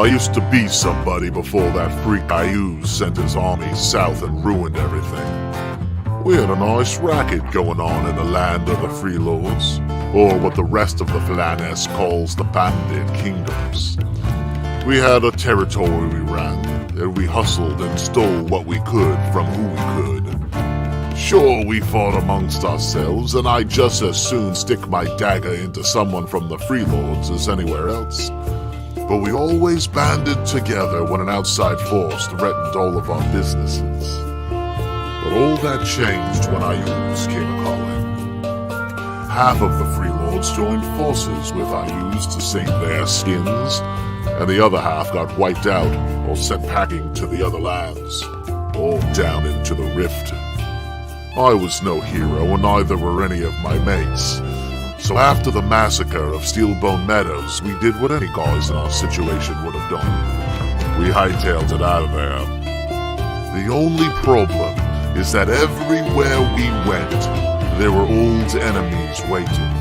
I used to be somebody before that freak Ayuz sent his army south and ruined everything. We had a nice racket going on in the land of the Freelords, or what the rest of the Flaness calls the Bandit Kingdoms. We had a territory we ran, and we hustled and stole what we could from who we could. Sure, we fought amongst ourselves, and I'd just as soon stick my dagger into someone from the Freelords as anywhere else. But we always banded together when an outside force threatened all of our businesses. But all that changed when Ayuz came a-calling. Half of the Freelords joined forces with Ayuz to save their skins, and the other half got wiped out or sent packing to the other lands, or down into the rift. I was no hero, and neither were any of my mates. So after the massacre of Steelbone Meadows, we did what any guys in our situation would have done. We hightailed it out of there. The only problem is that everywhere we went, there were old enemies waiting.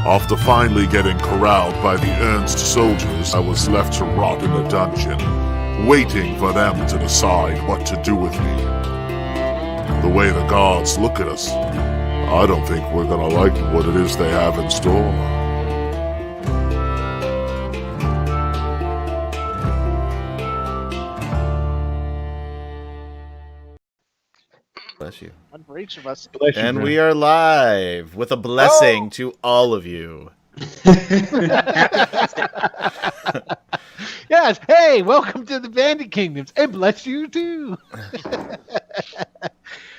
After finally getting corralled by the Ernst soldiers, I was left to rot in a dungeon, waiting for them to decide what to do with me. The way the guards look at us, I don't think we're gonna like what it is they have in store. Bless you. One for each of us. And we are live with a blessing to all of you. Yes. Hey, welcome to the Bandit Kingdoms, and bless you too.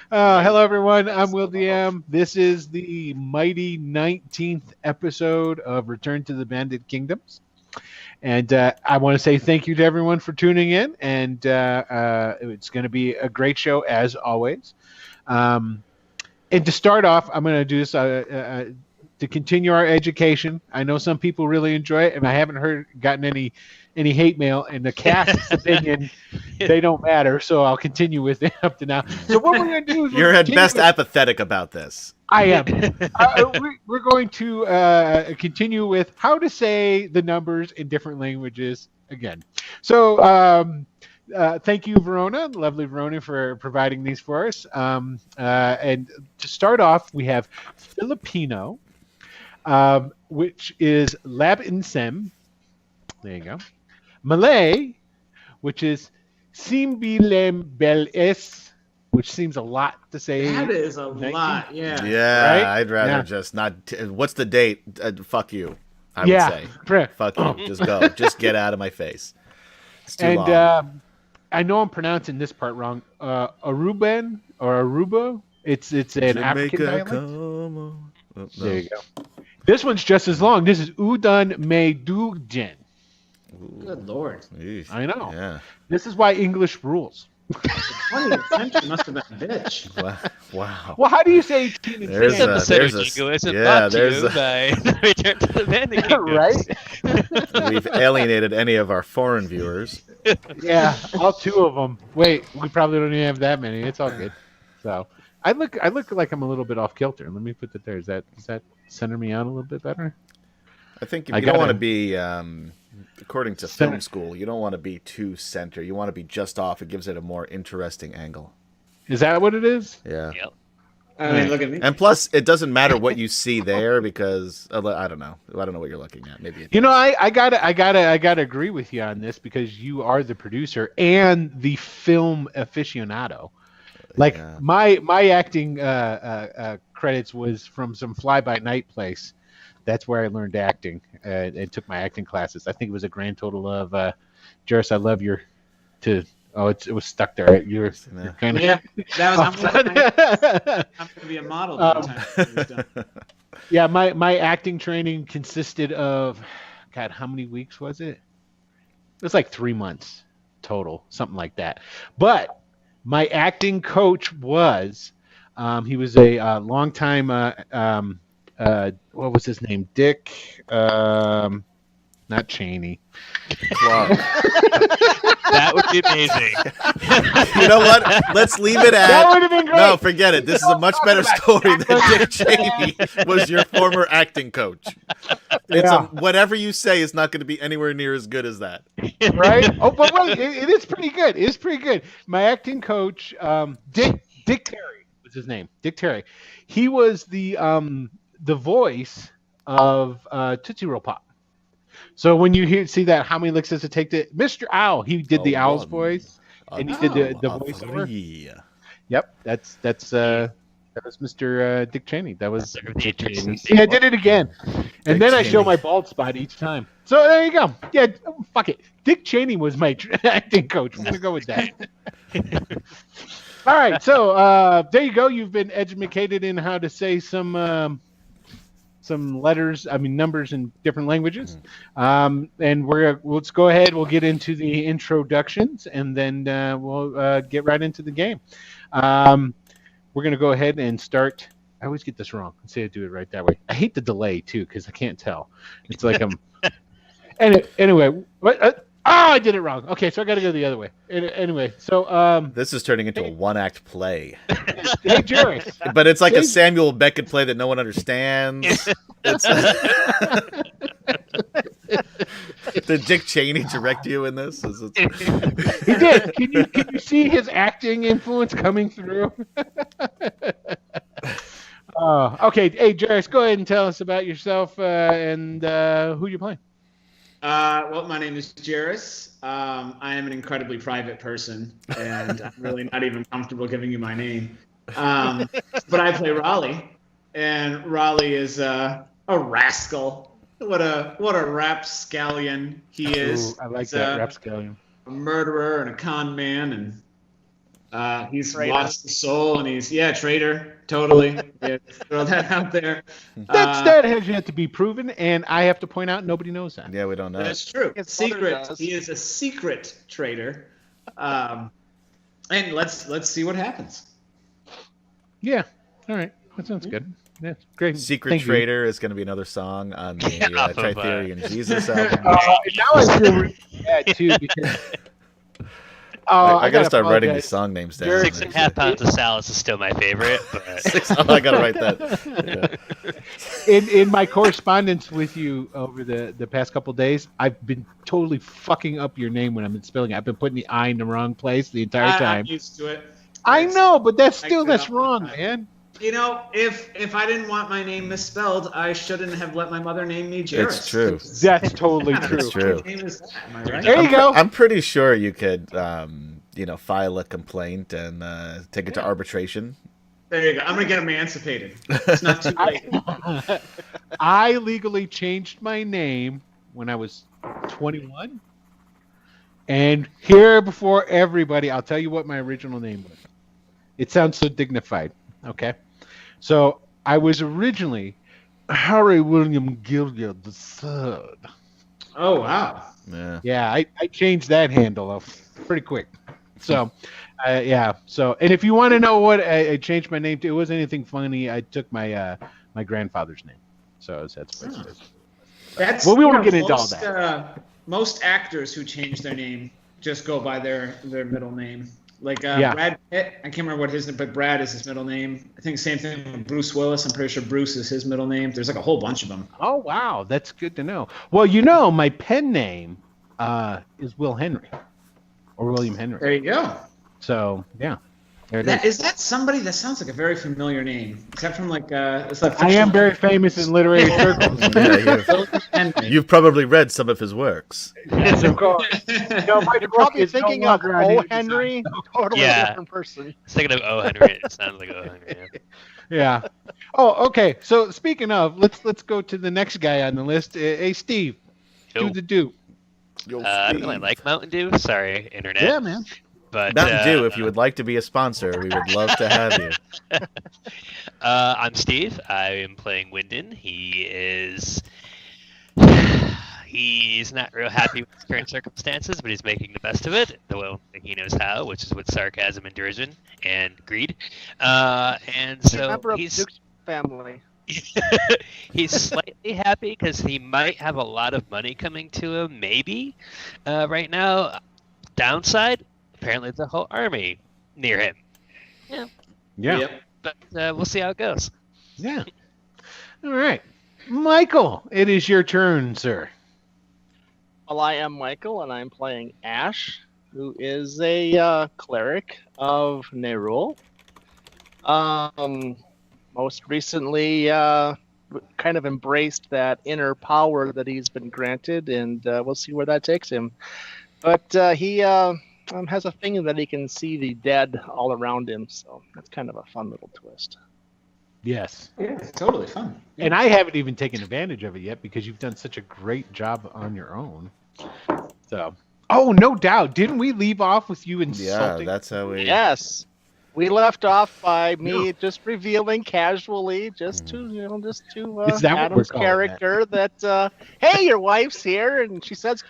Hello, everyone. I'm Will DM. This is the mighty 19th episode of Return to the Bandit Kingdoms. And I want to say thank you to everyone for tuning in. And it's going to be a great show, as always. And to start off, I'm going to do this to continue our education. I know some people really enjoy it, and I haven't gotten any hate mail. And the cast's opinion, they don't matter. So I'll continue with it up to now. So what we're going to do is you're at best apathetic about this. I am. We're going to continue with how to say the numbers in different languages again. So thank you, Verona, lovely Verona, for providing these for us. And to start off, we have Filipino, which is Lab Insem. There you go. Malay, which is Simbilem Beles, which seems a lot to say. That is a lot, yeah. Yeah, right? I'd rather just not. What's the date? Fuck you, I would say. Fuck you. Just go. Just get out of my face. It's too long. I know I'm pronouncing this part wrong. Aruban or Aruba. It's an African dialect. There you go. This one's just as long. This is Udan Medujen. Good Lord. Eesh. I know. Yeah. This is why English rules. The 20th century must have been a bitch. Wow. Well, how do you say 18 and There's 10? Return to the Bandit Kingdoms. Right? We've alienated any of our foreign viewers. Yeah, all two of them. Wait, we probably don't even have that many. It's all good. So I look like I'm a little bit off kilter. Let me put that there. Does that center me out a little bit better? I think if you don't want to be, according to film school, you don't want to be too center. You want to be just off. It gives it a more interesting angle. Is that what it is? Yeah. Yep. I mean, look at me. And plus, it doesn't matter what you see there because I don't know. I don't know what you're looking at. Maybe I gotta agree with you on this because you are the producer and the film aficionado. Like my acting credits was from some fly-by-night place. That's where I learned acting and took my acting classes. I think it was a grand total of, Jairus, I love your, it was stuck there. You're kind of. Yeah, that was, I'm going to be a model by the time it's done. Yeah, my acting training consisted of, God, how many weeks was it? It was like 3 months total, something like that. But my acting coach was, he was a longtime, what was his name? Dick. not Cheney. Clark. That would be amazing. You know what? Let's leave it at. That would have been great. No, forget it. This is a much better story than Dick Cheney was your former acting coach. It's whatever you say is not going to be anywhere near as good as that. Right? Oh, but wait, it is pretty good. It is pretty good. My acting coach, Dick Terry was his name. Dick Terry. He was the voice of Tootsie Roll Pop. So when you see that, how many licks does it take to Mr. Owl? He did the Owl's voice, and he did the voiceover. Yep, that was Mr. Dick Cheney. That was Dick Cheney. Yeah, I did it again, and then I show my bald spot each time. So there you go. Yeah, fuck it. Dick Cheney was my acting coach. We're gonna go with that. All right, so there you go. You've been educated in how to say some letters, numbers in different languages. And let's go ahead. We'll get into the introductions, and then we'll get right into the game. We're going to go ahead and start. I always get this wrong. Let's say I do it right that way. I hate the delay, too, because I can't tell. It's like I'm... Anyway, I did it wrong. Okay, so I got to go the other way. Anyway, so... this is turning into a one-act play. Hey, Jerry. But it's like a Samuel Beckett play that no one understands. Did Dick Cheney direct you in this? He did. Can you see his acting influence coming through? Okay. Hey, Jairus, go ahead and tell us about yourself and who you're playing. Well, my name is Jairus. I am an incredibly private person, and I'm really not even comfortable giving you my name. But I play Raleigh, and Raleigh is a rascal. What a rapscallion he is. Ooh, I like that, rapscallion. A murderer and a con man, and he's lost his soul, and he's traitor. Totally. Yeah, throw that out there. That has yet to be proven, and I have to point out nobody knows that. Yeah, we don't know. That's true. Secret. He is a secret traitor. And let's see what happens. Yeah. All right. That sounds good. Yeah, great. Secret Traitor is going to be another song on the Tritherian Jesus album. Now I feel really bad, too, because... I gotta start writing these song names down. 6.5 pounds of salad is still my favorite. But... I gotta write that. Yeah. In my correspondence with you over the past couple of days, I've been totally fucking up your name when I'm spelling it. I've been putting the I in the wrong place the entire time. I'm used to it. I know, but that's wrong, man. You know, if I didn't want my name misspelled, I shouldn't have let my mother name me Jairus. It's true. That's totally true. It's true. What name is that? Am I right? There you go. I'm pretty sure you could, file a complaint and take it to arbitration. There you go. I'm gonna get emancipated. It's not too late. I legally changed my name when I was 21, and here before everybody, I'll tell you what my original name was. It sounds so dignified. Okay. So I was originally Harry William Gilliard III. Oh, wow. Yeah, I changed that handle up pretty quick. So, So, and if you want to know what I changed my name to, it wasn't anything funny. I took my my grandfather's name. So that's what it is. That's, well, we won't get into all that. Most actors who change their name just go by their middle name. Like Brad Pitt, I can't remember what his name, but Brad is his middle name. I think same thing with Bruce Willis. I'm pretty sure Bruce is his middle name. There's like a whole bunch of them. Oh, wow. That's good to know. Well, my pen name is Will Henry or William Henry. There you go. So, yeah. Is that somebody that sounds like a very familiar name? Except from like it's like I am very famous in literary circles. You've probably read some of his works. Yes, of course. You're probably thinking of O. Henry, totally different person. Thinking of O. Henry, it sounds like O. Henry. Yeah. Oh, okay. So speaking of, let's go to the next guy on the list. Hey, Steve, do the do. I don't really like Mountain Dew. Sorry, internet. Yeah, man. But Mountain Dew, if you would like to be a sponsor, we would love to have you. I'm Steve. I am playing Wyndon. He's not real happy with his current circumstances, but he's making the best of it the way he knows how, which is with sarcasm and derision and greed. And so member of he's Duke's family. He's slightly happy because he might have a lot of money coming to him, maybe, right now. Downside, apparently the whole army near him. Yeah. Yep. But we'll see how it goes. Yeah. All right. Michael, it is your turn, sir. Well, I am Michael, and I'm playing Ashe, who is a cleric of Nerul. Most recently, kind of embraced that inner power that he's been granted, and we'll see where that takes him. But he has a thing that he can see the dead all around him, so that's kind of a fun little twist. Yes. Yeah, it's totally fun. And I haven't even taken advantage of it yet because you've done such a great job on your own. So, oh, no doubt. Didn't we leave off with you insulting? Yeah, that's how we. Yes. We left off by me just revealing casually, just to Is that what Adam's we're calling character that, hey, your wife's here, and she says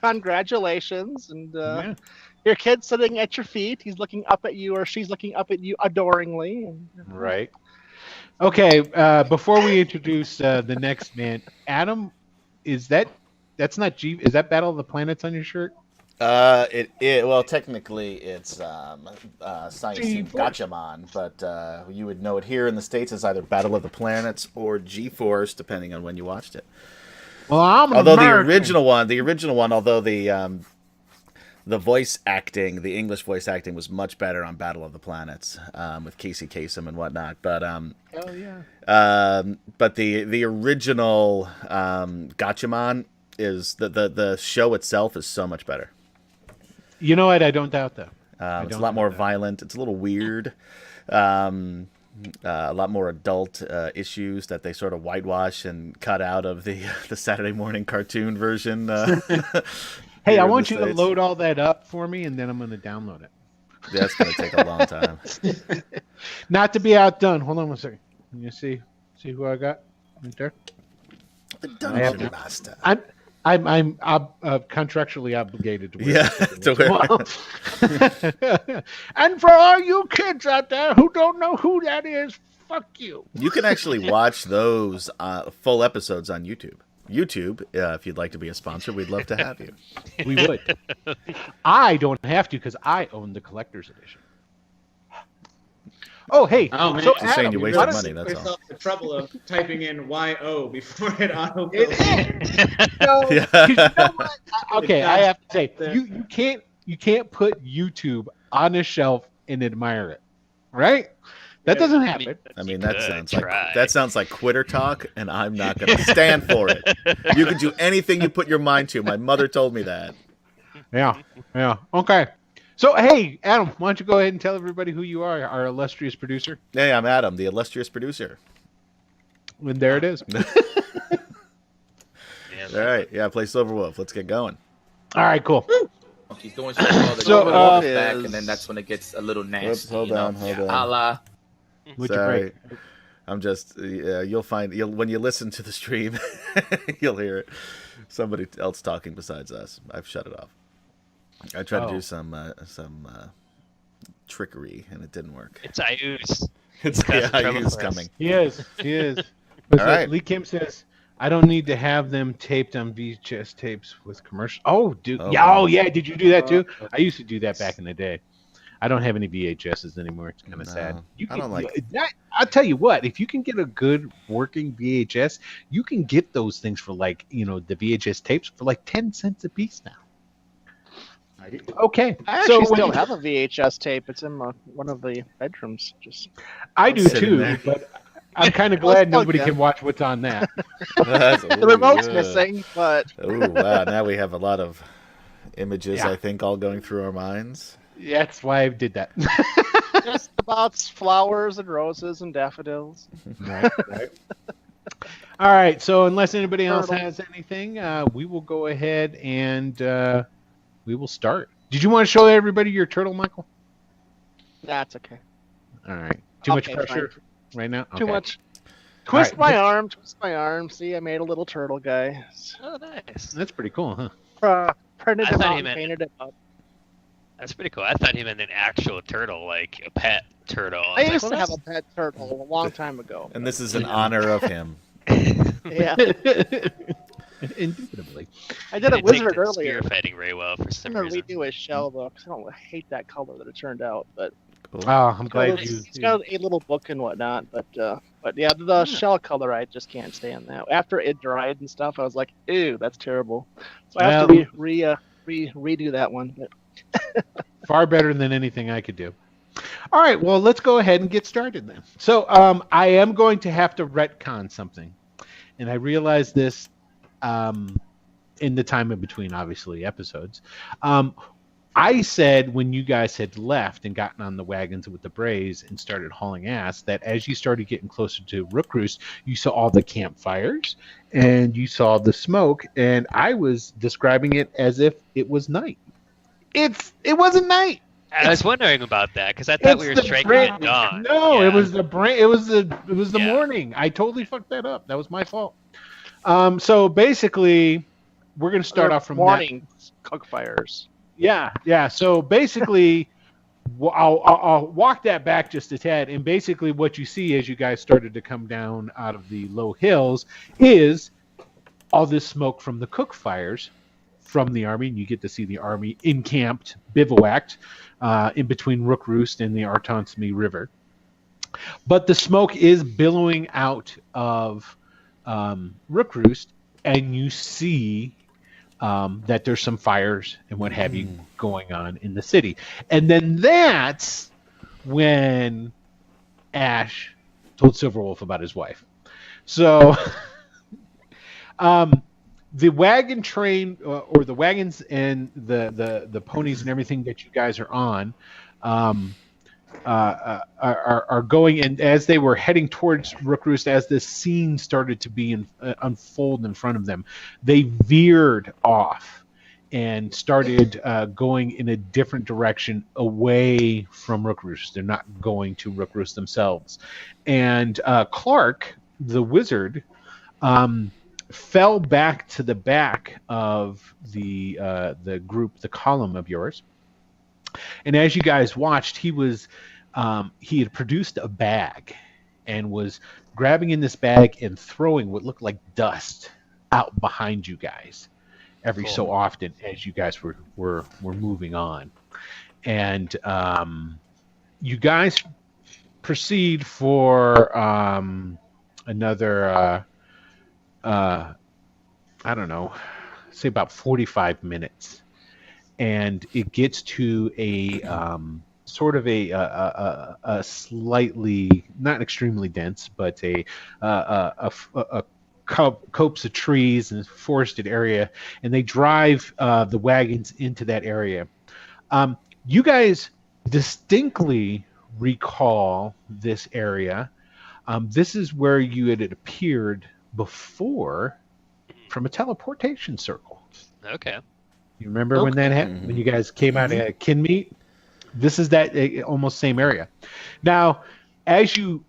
congratulations, and Yeah. your kid's sitting at your feet. He's looking up at you, or she's looking up at you adoringly. And, Right. Okay. Before we introduce the next man, Adam, that's not G? Is that Battle of the Planets on your shirt? Well, technically it's Science Gatchaman, but you would know it here in the States as either Battle of the Planets or G-Force, depending on when you watched it. Well, I'm Although American. the original one, although the voice acting, the English voice acting was much better on Battle of the Planets, with Casey Kasem and whatnot. But Hell yeah. but the original Gatchaman is the show itself is so much better. You know what? I don't doubt that. It's a lot more violent. It's a little weird. A lot more adult issues that they sort of whitewash and cut out of the Saturday morning cartoon version. Hey, I in want the you to States. load all that up for me, and then I'm going to download it. That's going to take a long time. Not to be outdone. Hold on one second. Can you see who I got right there? The Dungeon Master. I'm contractually obligated to wear Yeah, to wear. And for all you kids out there who don't know who that is, fuck you. You can actually watch those full episodes on YouTube. YouTube, if you'd like to be a sponsor, we'd love to have you. We would. I don't have to because I own the collector's edition. Oh, hey. Oh, man. So Just saying Adam, you you wasted wanna- money, that's all. yourself the trouble of typing in YO before it auto No, Yeah. 'cause you know what? Okay, It I does have to say there. you can't put YouTube on a shelf and admire it, right? That doesn't happen. I mean, You that could sounds try. like quitter talk, and I'm not going to stand for it. You can do anything you put your mind to. My mother told me that. Yeah. Okay. So hey, Adam, why don't you go ahead and tell everybody who you are, our illustrious producer? Hey, I'm Adam, the illustrious producer. And there it is. All right, yeah, I play Silverwolf. Let's get going. All right, cool. He's doing something called the So, so, back, and then that's when it gets a little nasty. Whoops, hold you know? on. A la What'd you Sorry. break? I'm just, you'll when you listen to the stream, you'll hear it. Somebody else talking besides us. I've shut it off. I tried to do some trickery, and it didn't work. It's Ayuz. It's causing trouble he's for us. coming. He is. All right. Lee Kim says, I don't need to have them taped on VHS tapes with commercials. Oh, dude. Oh, yeah. wow. Oh, yeah. Did you do that too? I used to do that back in the day. I don't have any VHSs anymore. It's kind of No, sad. I don't like I'll tell you what. If you can get a good working VHS, you can get those things for like, the VHS tapes for like 10 cents a piece now. Okay. I actually when still you- have a VHS tape. It's in one of the bedrooms. I do Sitting too, there. but I'm kind of glad Well, nobody yeah. can watch what's on that. The remote's missing, but Oh, wow. Now we have a lot of images, Yeah. I think, all going through our minds. That's why I did that. just about flowers and roses and daffodils. Right. All right. So unless anybody else Turtle. has anything, we will go ahead and we will start. Did you want to show everybody your turtle, Michael? That's okay. All right. Too much Okay, pressure right now? Too Okay. much. Twist right. my arm. See, I made a little turtle guy. Oh, nice. That's pretty cool, huh? Printed I him thought out you and meant- painted him up. That's pretty cool. I thought he meant an actual turtle, like a pet turtle. I was used like, to well, have a pet turtle a long time ago. And this is in honor of him. Yeah, Indubitably. I did a didn't take wizard the earlier. spearfighting very well for I'm some gonna reason. redo his shell though, 'cause I hate that color that it turned out. But Cool. Oh, I'm glad he's got a little book and whatnot. But yeah, the shell color I just can't stand that. After it dried and stuff, I was like, ew, that's terrible. So I have to redo that one. But far better than anything I could do. All right, well, let's go ahead and get started then. So I am going to have to retcon something. And I realized this in the time in between, obviously, episodes. I said when you guys had left and gotten on the wagons with the Braves and started hauling ass, that as you started getting closer to Rook Roost, you saw all the campfires and you saw the smoke, and I was describing it as if it was night. It wasn't night. I was wondering about that because I thought we were striking at dawn. No, Yeah. it was the Yeah. morning. I totally fucked that up. That was my fault. So basically, we're going to start off from morning cookfires. Yeah. So basically, I'll walk that back just a tad. And basically, what you see as you guys started to come down out of the low hills is all this smoke from the cook fires from the army. And you get to see the army encamped, bivouacked in between Rook Roost and the Artonsme River. But the smoke is billowing out of Rook Roost, and you see that there's some fires and what have you going on in the city. And then that's when Ashe told Silverwolf about his wife. So the wagon train or the wagons and the ponies and everything that you guys are on are going, and as they were heading towards Rook Roost, as this scene started to be unfold in front of them, they veered off and started going in a different direction away from Rook Roost. They're not going to Rook Roost themselves. And Clark, the wizard, fell back to the back of the group, the column of yours. And as you guys watched, he had produced a bag and was grabbing in this bag and throwing what looked like dust out behind you guys every so often as you guys were moving on. And you guys proceed for another I don't know, say about 45 minutes. And it gets to a sort of a slightly, not extremely dense, but a copse of trees and forested area, and they drive the wagons into that area. You guys distinctly recall this area. This is where you had appeared before from a teleportation circle. Okay. You remember when that happened? When you guys came out of Kinmeet? This is that almost same area. Now, as you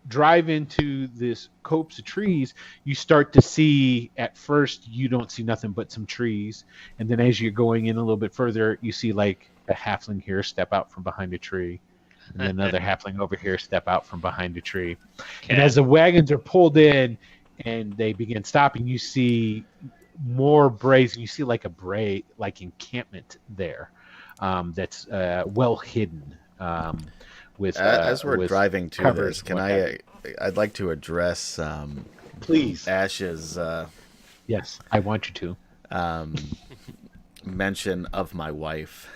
drive into this copse of trees, you start to see, at first, you don't see nothing but some trees. And then as you're going in a little bit further, you see like a halfling here step out from behind a tree. And then another halfling over here step out from behind a tree. Okay. And as the wagons are pulled in and they begin stopping, you see more braes, and you see like a bray, like encampment there that's well hidden. With as we're with driving to this, can I'd like to address please Ashe's yes, I want you to mention of my wife.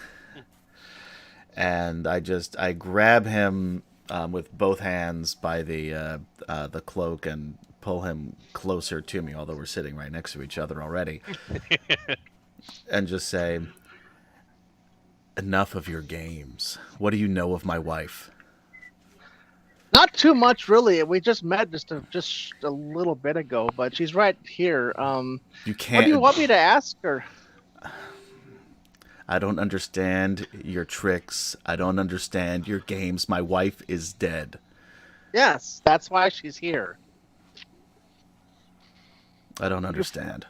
And I grab him with both hands by the cloak and pull him closer to me, although we're sitting right next to each other already, and just say, enough of your games. What do you know of my wife? Not too much, really. We just met just a little bit ago, but she's right here. You can't. What do you want me to ask her? I don't understand your tricks. I don't understand your games. My wife is dead. Yes, that's why she's here. I don't understand.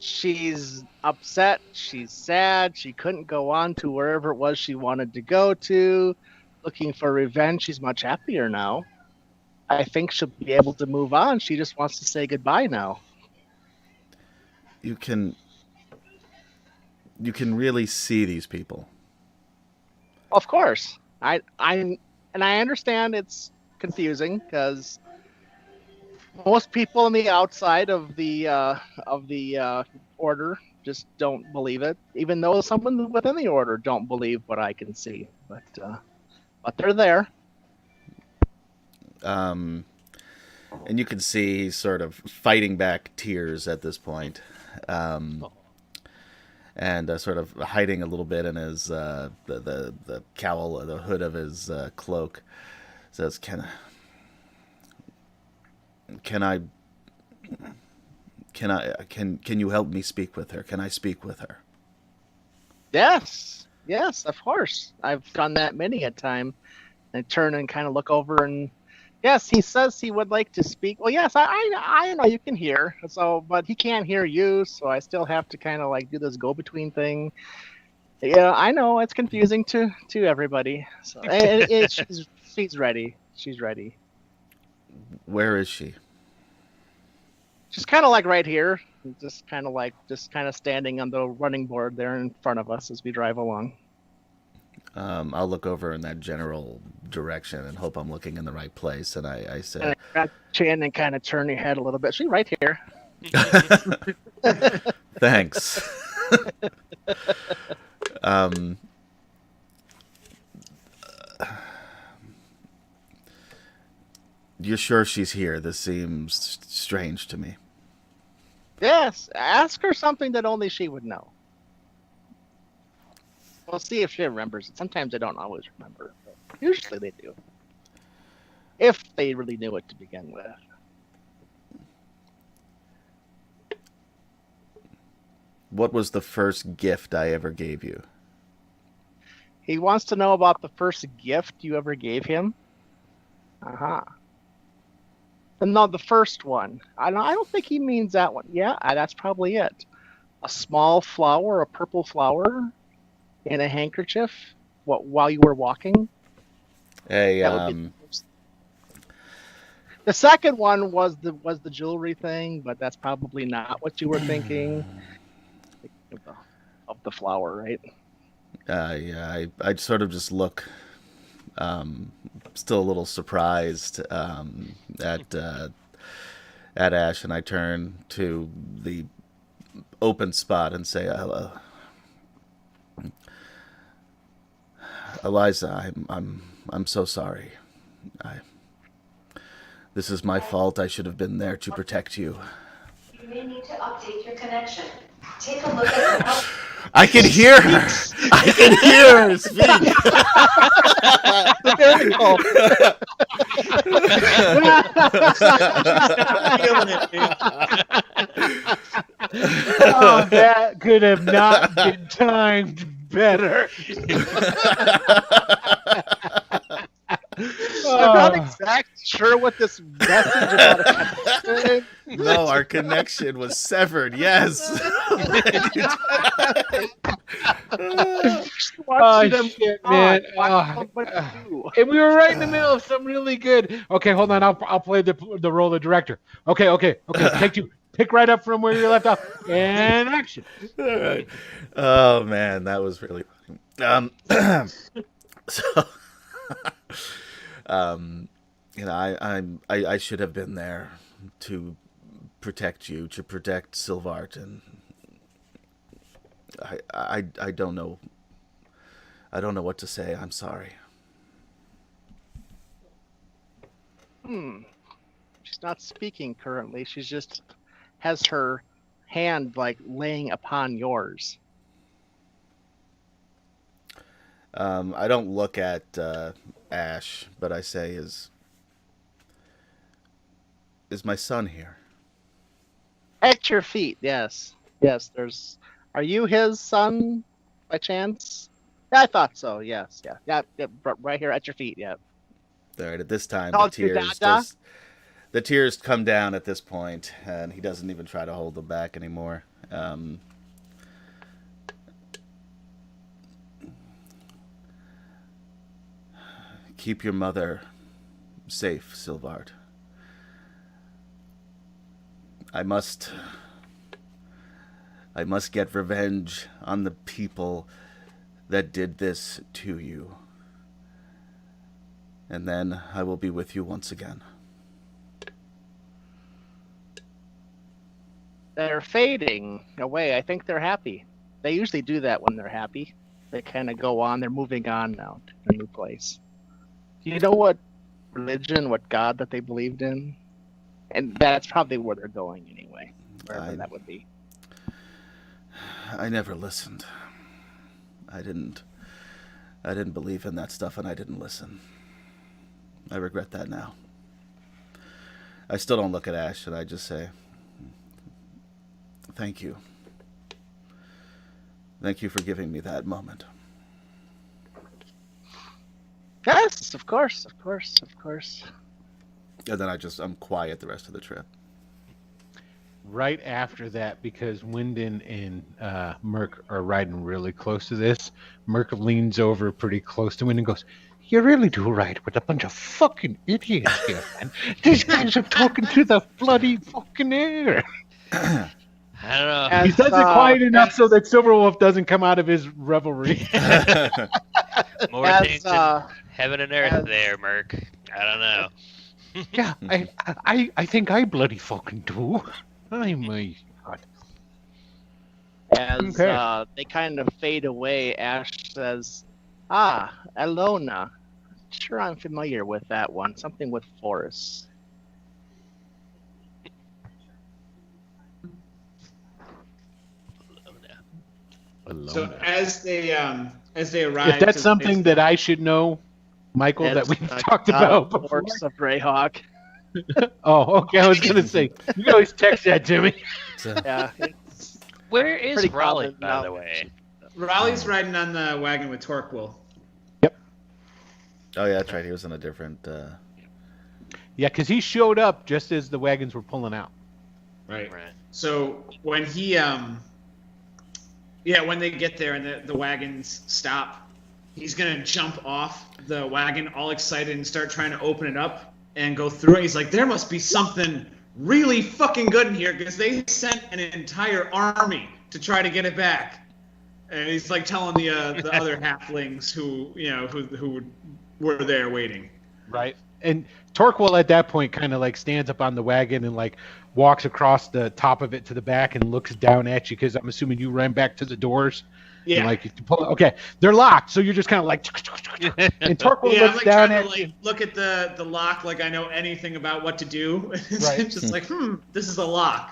She's upset. She's sad. She couldn't go on to wherever it was she wanted to go to. Looking for revenge. She's much happier now. I think she'll be able to move on. She just wants to say goodbye now. You can really see these people. Of course. I understand it's confusing because most people on the outside of the order just don't believe it, even though someone within the order don't believe what I can see. But they're there. And you can see he's sort of fighting back tears at this point, and sort of hiding a little bit in his the cowl or the hood of his cloak. Says, "Can you help me speak with her? Can I speak with her?" Yes, of course. I've done that many a time. I turn and kind of look over, and yes, he says he would like to speak. Well, yes, I know you can hear. So, but he can't hear you, so I still have to kind of like do this go-between thing. Yeah, I know it's confusing to everybody. So she's ready. She's ready. Where is she? She's kind of like right here, just kind of standing on the running board there in front of us as we drive along. I'll look over in that general direction and hope I'm looking in the right place. And I say, and I grab your chin and kind of turn your head a little bit. She's right here. Thanks. You're sure she's here? This seems strange to me. Yes, ask her something that only she would know. We'll see if she remembers it. Sometimes they don't always remember, but usually they do. If they really knew it to begin with. What was the first gift I ever gave you? He wants to know about the first gift you ever gave him. No, the first one. I don't think he means that one. Yeah, that's probably it. A small flower, a purple flower, in a handkerchief. While you were walking. Hey, the second one was the jewelry thing, but that's probably not what you were thinking. Of the flower, right? Yeah, I sort of just look, still a little surprised at Ashe, and I turn to the open spot and say, "Hello, Eliza. I'm so sorry. This is my fault. I should have been there to protect you." You may need to update your connection. Take a look at the help. I can hear her. I can hear her speak. Oh, that could have not been timed better. I'm not exactly sure what this message about a connection. No, our connection was severed. Yes. Oh, shit, man. And we were right in the middle of some really good. Okay, hold on. I'll play the role of director. Okay. Take two. Pick right up from where you left off. And action. All right. Oh man, that was really funny. So, I should have been there to protect you, to protect Silvart, and I don't know. I don't know what to say. I'm sorry. She's not speaking currently. She's just has her hand like laying upon yours. I don't look at Ashe, but I say, is my son here? At your feet, yes. There's. Are you his son, by chance? Yeah, I thought so. Yes, yeah, right here at your feet. Yeah. All right. At this time, Oh, the tears Dada? The tears come down at this point, and he doesn't even try to hold them back anymore. Keep your mother safe, Silvard. I must get revenge on the people that did this to you. And then I will be with you once again. They're fading away. I think they're happy. They usually do that when they're happy. They kind of go on. They're moving on now to a new place. Do you know what religion, what God that they believed in? And that's probably where they're going anyway, wherever that would be. I never listened. I didn't believe in that stuff, and I didn't listen. I regret that now. I still don't look at Ashe, and I just say, thank you. Thank you for giving me that moment. Yes, of course. And then I'm quiet the rest of the trip. Right after that, because Wyndon and Merc are riding really close to this, Merc leans over pretty close to Wyndon and goes, "You really do ride with a bunch of fucking idiots here, man. These guys are talking to the bloody fucking air." I don't know. He says it quiet enough so that Silverwolf doesn't come out of his revelry. More things in heaven and earth there, Merc. I don't know. Yeah, I think I bloody fucking do. Oh my God. As they kind of fade away, Ashe says, Elona. Sure, I'm familiar with that one. Something with forests. So as they arrive, If that's something that I should know, Michael, that we've talked about before. Horse of Greyhawk. Oh, okay. I was gonna say you can always text that to me. Yeah. Where is Pretty Raleigh, common by now. the way? Raleigh's riding on the wagon with Torquil. Oh yeah, that's right. He was in a different. Yeah, because he showed up just as the wagons were pulling out. Right. So when he when they get there and the wagons stop, he's gonna jump off the wagon all excited and start trying to open it up and go through it. He's like, there must be something really fucking good in here because they sent an entire army to try to get it back. And he's like telling the other halflings who were there waiting. Right. And Torquil at that point kind of like stands up on the wagon and like walks across the top of it to the back and looks down at you because I'm assuming you ran back to the doors. Yeah. And like, okay, they're locked, so you're just kind of like, and Torquil looks I'm like down trying at to you. like look at the lock like I know anything about what to do. Right. It's just like, this is a lock.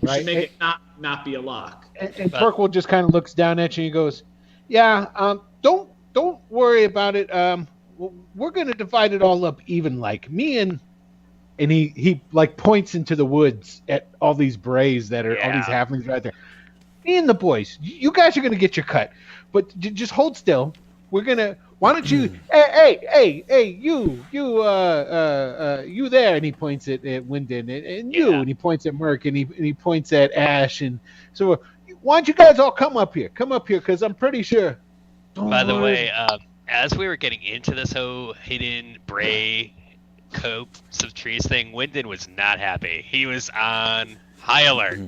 Right. Should make it not be a lock. And Torquil just kind of looks down at you and he goes, "Yeah, don't worry about it. We're gonna divide it all up even, like me and he like points into the woods at all these brays that are all these halflings right there. Me and the boys, you guys are gonna get your cut, but just hold still. We're gonna. Why don't you? Hey, you there? And he points at Wyndon, and you, and he points at Merc, and he points at Ashe, and so why don't you guys all come up here, because I'm pretty sure. By the way, as we were getting into this whole hidden bray copse of trees thing, Wyndon was not happy. He was on high alert.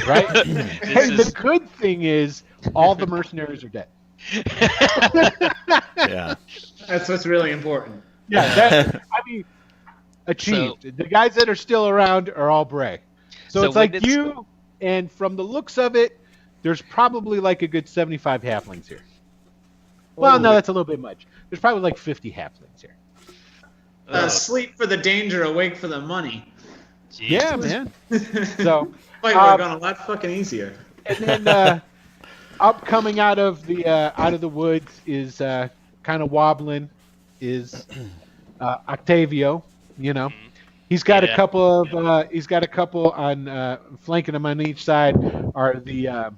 Right? The good thing is all the mercenaries are dead. Yeah. That's what's really important. Yeah, achieved. The guys that are still around are all bray. So it's like you, and from the looks of it, there's probably like a good 75 halflings here. Well, no, that's a little bit much. There's probably like 50 halflings here. Sleep for the danger, awake for the money. Jeez. Yeah, man. So Fight would have gone a lot fucking easier. and then up coming out of the woods is kind of wobbling is Octavio. You know, he's got a couple of on flanking him on each side are the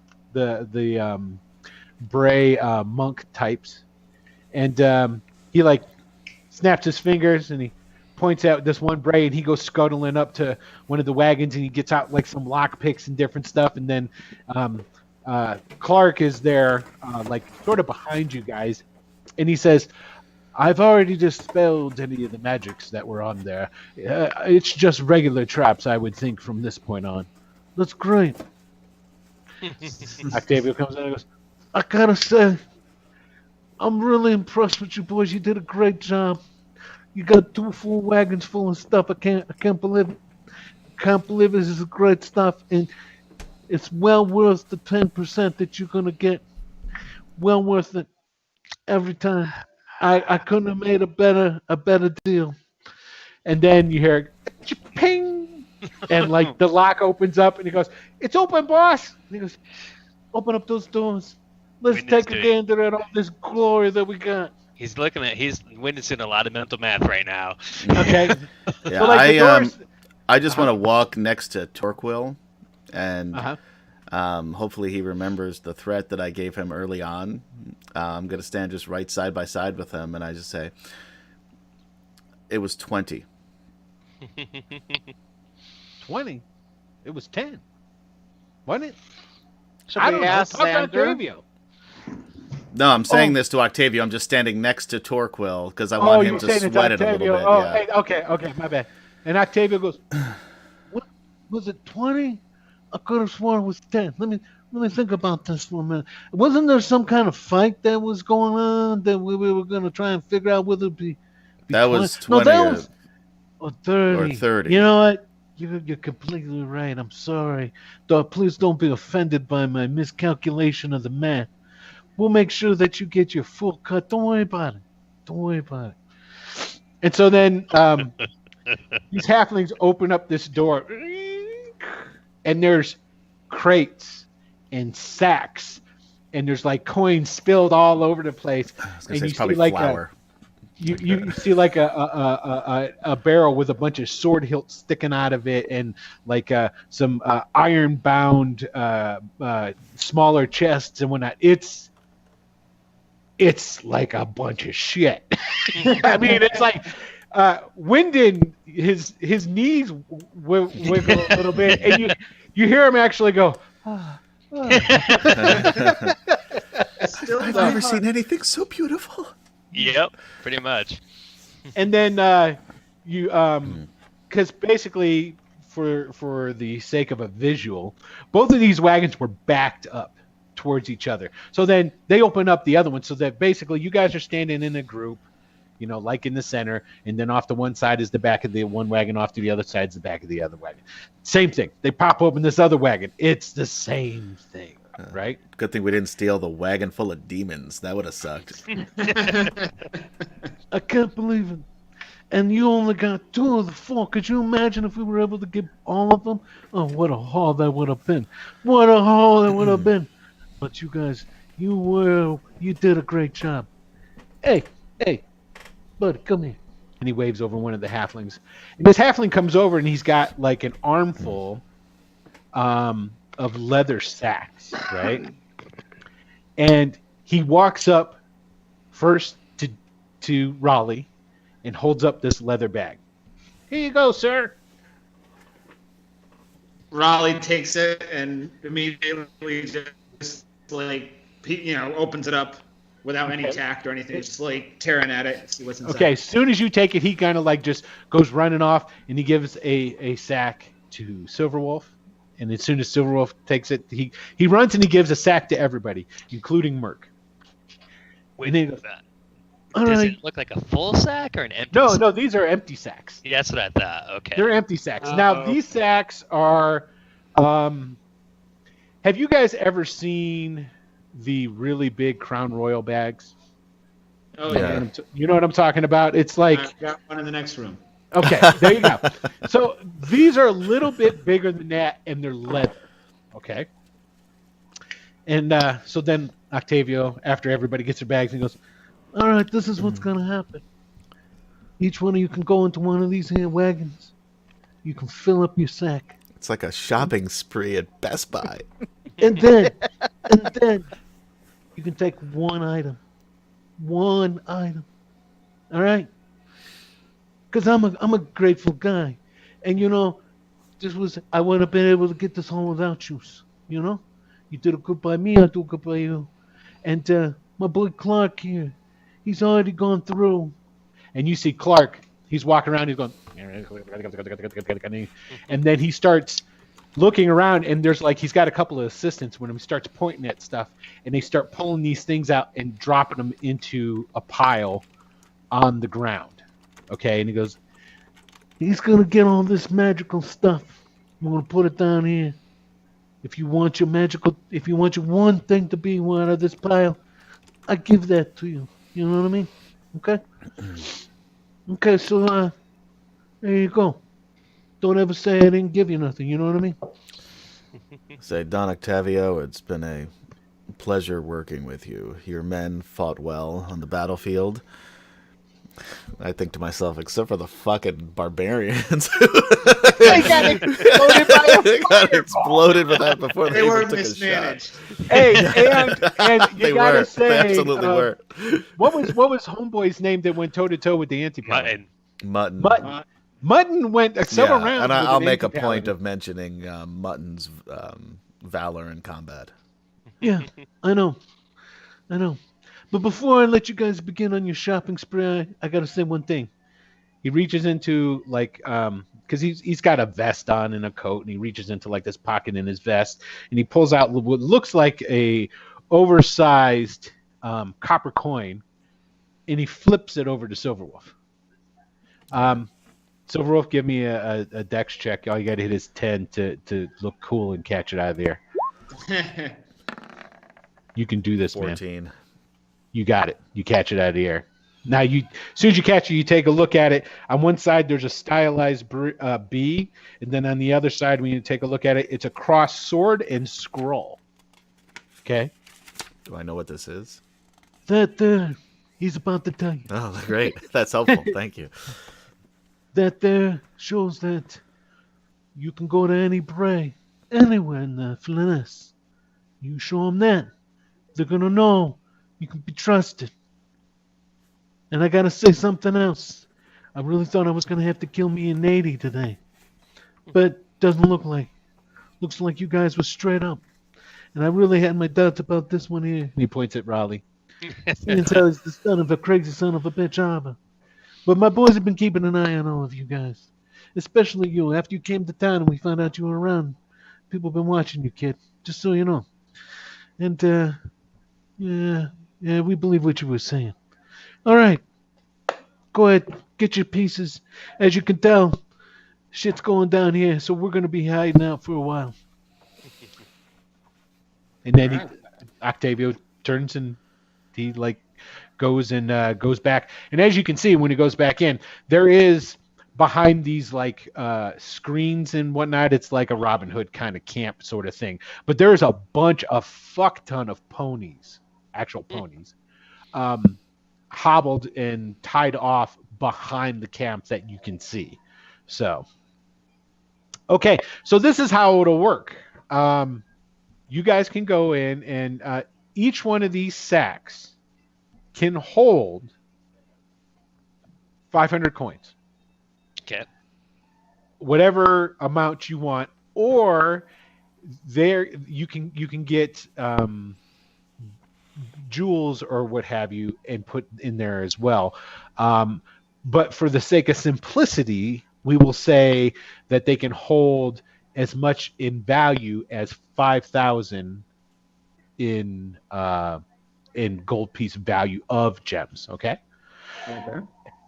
Bray monk types, and he like snaps his fingers and he points out this one Bray, and he goes scuttling up to one of the wagons, and he gets out like some lock picks and different stuff, and then Clark is there, like sort of behind you guys, and he says, "I've already dispelled any of the magics that were on there. It's just regular traps, I would think, from this point on." "That's great." Octavio comes in and goes, "I gotta say, I'm really impressed with you boys. You did a great job. You got 2 full wagons full of stuff. I can't believe it. Can't believe this is great stuff, and it's well worth the 10% that you're gonna get. Well worth it every time. I couldn't have made a better deal." And then you hear ping, and like the lock opens up, and he goes, "It's open, boss." And he goes, "Open up those doors. Let's take a gander at all this glory that we got." He's witnessing a lot of mental math right now. Okay. Yeah, So, like, the doors- I just want to walk next to Torquil, and Uh-huh. hopefully he remembers the threat that I gave him early on. I'm going to stand just right side by side with him, and I just say, "It was 20. 20. It was 10. Wasn't it? Should I we don't know. ask Talk to Xander? Octavio. No, I'm saying this to Octavio. I'm just standing next to Torquil because I want him to saying it's sweat it a little Octavio. bit. Oh, Yeah. hey, okay, my bad. And Octavio goes, "What was it? 20? I could have sworn it was 10. Let me think about this for a minute. Wasn't there some kind of fight that was going on that we were going to try and figure out whether it be That 20? was 20 No, that or- was 30. or 30. You know what? You're completely right. I'm sorry. Please don't be offended by my miscalculation of the math. We'll make sure that you get your full cut. Don't worry about it. And so then these halflings open up this door, and there's crates and sacks, and there's like coins spilled all over the place. I was And going to say you it's probably see like flour. you see like a barrel with a bunch of sword hilts sticking out of it, and like some iron bound smaller chests and whatnot. It's like a bunch of shit. I mean, it's like Wyndon, his knees wiggle a little bit, and you hear him actually go. I've never seen anything so beautiful. Yep, pretty much. And then you because basically for the sake of a visual, both of these wagons were backed up towards each other. So then they open up the other one, so that basically you guys are standing in a group, you know, like in the center, and then off to one side is the back of the one wagon, off to the other side is the back of the other wagon. Same thing. They pop open this other wagon. It's the same thing, right? Good thing we didn't steal the wagon full of demons. That would have sucked. I can't believe it. And you only got 2 of the 4. Could you imagine if we were able to get all of them? Oh, what a haul that would have been. What a haul that would have been. But you guys, you did a great job. Hey, bud, come here. And he waves over one of the halflings. And this halfling comes over, and he's got like an armful of leather sacks, right? And he walks up first to Raleigh and holds up this leather bag. "Here you go, sir." Raleigh takes it and immediately just like opens it up without any tact or anything, just like tearing at it, see what's inside. Okay, as soon as you take it, he kind of like just goes running off, and he gives a sack to Silverwolf. And as soon as Silverwolf takes it, he runs and he gives a sack to everybody, including Merc. Wait, And then, all does right. it look like a full sack or an empty No, sack? no, these are empty sacks. Yeah, that's what I thought. Okay. They're empty sacks. Now, these sacks are. Have you guys ever seen the really big Crown Royal bags? Oh Yeah. yeah. You know what I'm talking about? It's like. I've got one in the next room. Okay, there you go. So these are a little bit bigger than that, and they're leather. Okay. And so then Octavio, after everybody gets their bags, he goes, "All right, this is what's going to happen. Each one of you can go into one of these here wagons. You can fill up your sack. It's like a shopping spree at Best Buy. And then you can take one item. One item. All right? because I'm a grateful guy, and I wouldn't have been able to get this home without you. You did it good by me, I do good by you, and my boy Clark here, he's already gone through, and you see Clark, he's walking around, he's going, and then he starts looking around, and there's he's got a couple of assistants when he starts pointing at stuff, and they start pulling these things out and dropping them into a pile on the ground. Okay, and he goes, he's gonna get all this magical stuff. I'm gonna put it down here. If you want your one thing to be out of this pile, I give that to you. You know what I mean? Okay. Okay, so there you go. Don't ever say I didn't give you nothing. You know what I mean? Say, Don Octavio, it's been a pleasure working with you. Your men fought well on the battlefield. I think to myself, except for the fucking barbarians. They got exploded by a They got exploded with that before They they were even took a mismanaged. Hey, and you They gotta were. say, They absolutely were. what was Homeboy's name that went toe to toe with the anti-paladin? Mutton. Mutton. Mutton went several Yeah, rounds. and with I'll an make a anti-paladin. point of mentioning Mutton's valor in combat. Yeah, I know. But before I let you guys begin on your shopping spree, I gotta say one thing. He reaches into because he's got a vest on and a coat, and he reaches into this pocket in his vest, and he pulls out what looks like a oversized copper coin, and he flips it over to Silverwolf. Silverwolf, give me a dex check. All you gotta hit is 10 to look cool and catch it out of the air. You can do this, 14. man. You got it. You catch it out of the air. Now, as soon as you catch it, you take a look at it. On one side, there's a stylized B, and then on the other side, when you take a look at it, it's a crossed sword and scroll. Okay? Do I know what this is? That he's about to tell you. Oh, great. That's helpful. Thank you. That there shows that you can go to any bray, anywhere in the Flyness. You show them that. They're going to know you can be trusted. And I got to say something else. I really thought I was going to have to kill me and Nady today. But doesn't look like. Looks like you guys were straight up. And I really had my doubts about this one here. And he points at Raleigh. Seeing how he's the son of a crazy son of a bitch arbor. But my boys have been keeping an eye on all of you guys. Especially you. After you came to town and we found out you were around, people have been watching you, kid. Just so you know. And, yeah, we believe what you were saying. All right. Go ahead. Get your pieces. As you can tell, shit's going down here, so we're going to be hiding out for a while. And then Octavio turns and he goes back. And as you can see, when he goes back in, there is behind these screens and whatnot, it's like a Robin Hood kind of camp sort of thing. But there's a fuck ton of ponies, actual ponies, hobbled and tied off behind the camp that you can see. So, okay, so this is how it'll work. You guys can go in, and each one of these sacks can hold 500 coins. Okay. Whatever amount you want, or there you can get jewels or what have you and put in there as well. But for the sake of simplicity, we will say that they can hold as much in value as 5,000 in gold piece value of gems. Okay.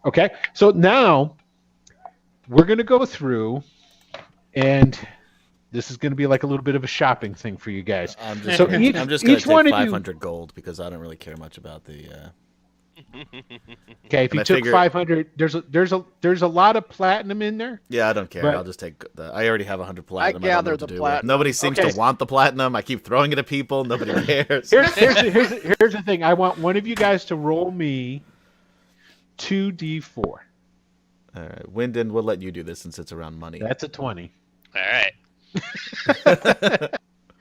Okay. So now we're going to go through, and this is going to be like a little bit of a shopping thing for you guys. I'm just So going each to one take of you- 500 gold because I don't really care much about the... Okay, if And you I took figure- 500, there's a lot of platinum in there. Yeah, I don't care. But- I'll just take I already have 100 platinum. I don't know gather what to the do platinum. with. Nobody seems Okay. to want the platinum. I keep throwing it at people. Nobody cares. Here's the thing. I want one of you guys to roll me 2d4. All right, Wyndon, we'll let you do this since it's around money. That's a 20. All right.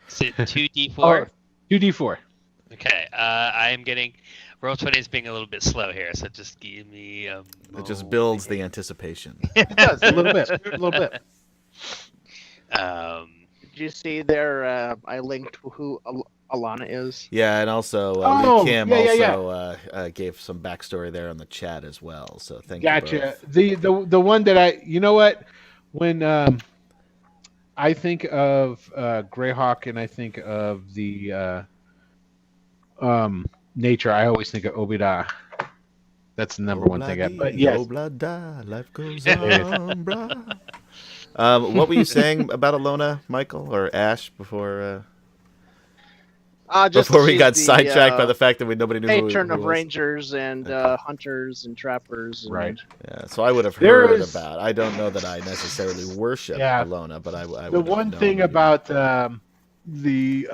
So 2d4. Or 2d4. Okay. I am getting. Roll20 is being a little bit slow here, so just give me a It just builds the anticipation. It does a little bit. A little bit. Did you see there? I linked who Alana is. Yeah, and also Oh, Lee Kim yeah. also gave some backstory there on the chat as well. So thank Gotcha. you both. The one that you know what, when I think of Greyhawk and I think of the nature, I always think of Obida. That's the number one thing. But yes, Oblada, life goes on, brah. What were you saying about Alona, Michael, or Ashe before? Before we got sidetracked by the fact that nobody knew who patron who of was. rangers and hunters and trappers. And, right. Yeah, so I would have There heard is- about. I don't know that I necessarily worship Yeah. Alona, but I The would one have thing known. about the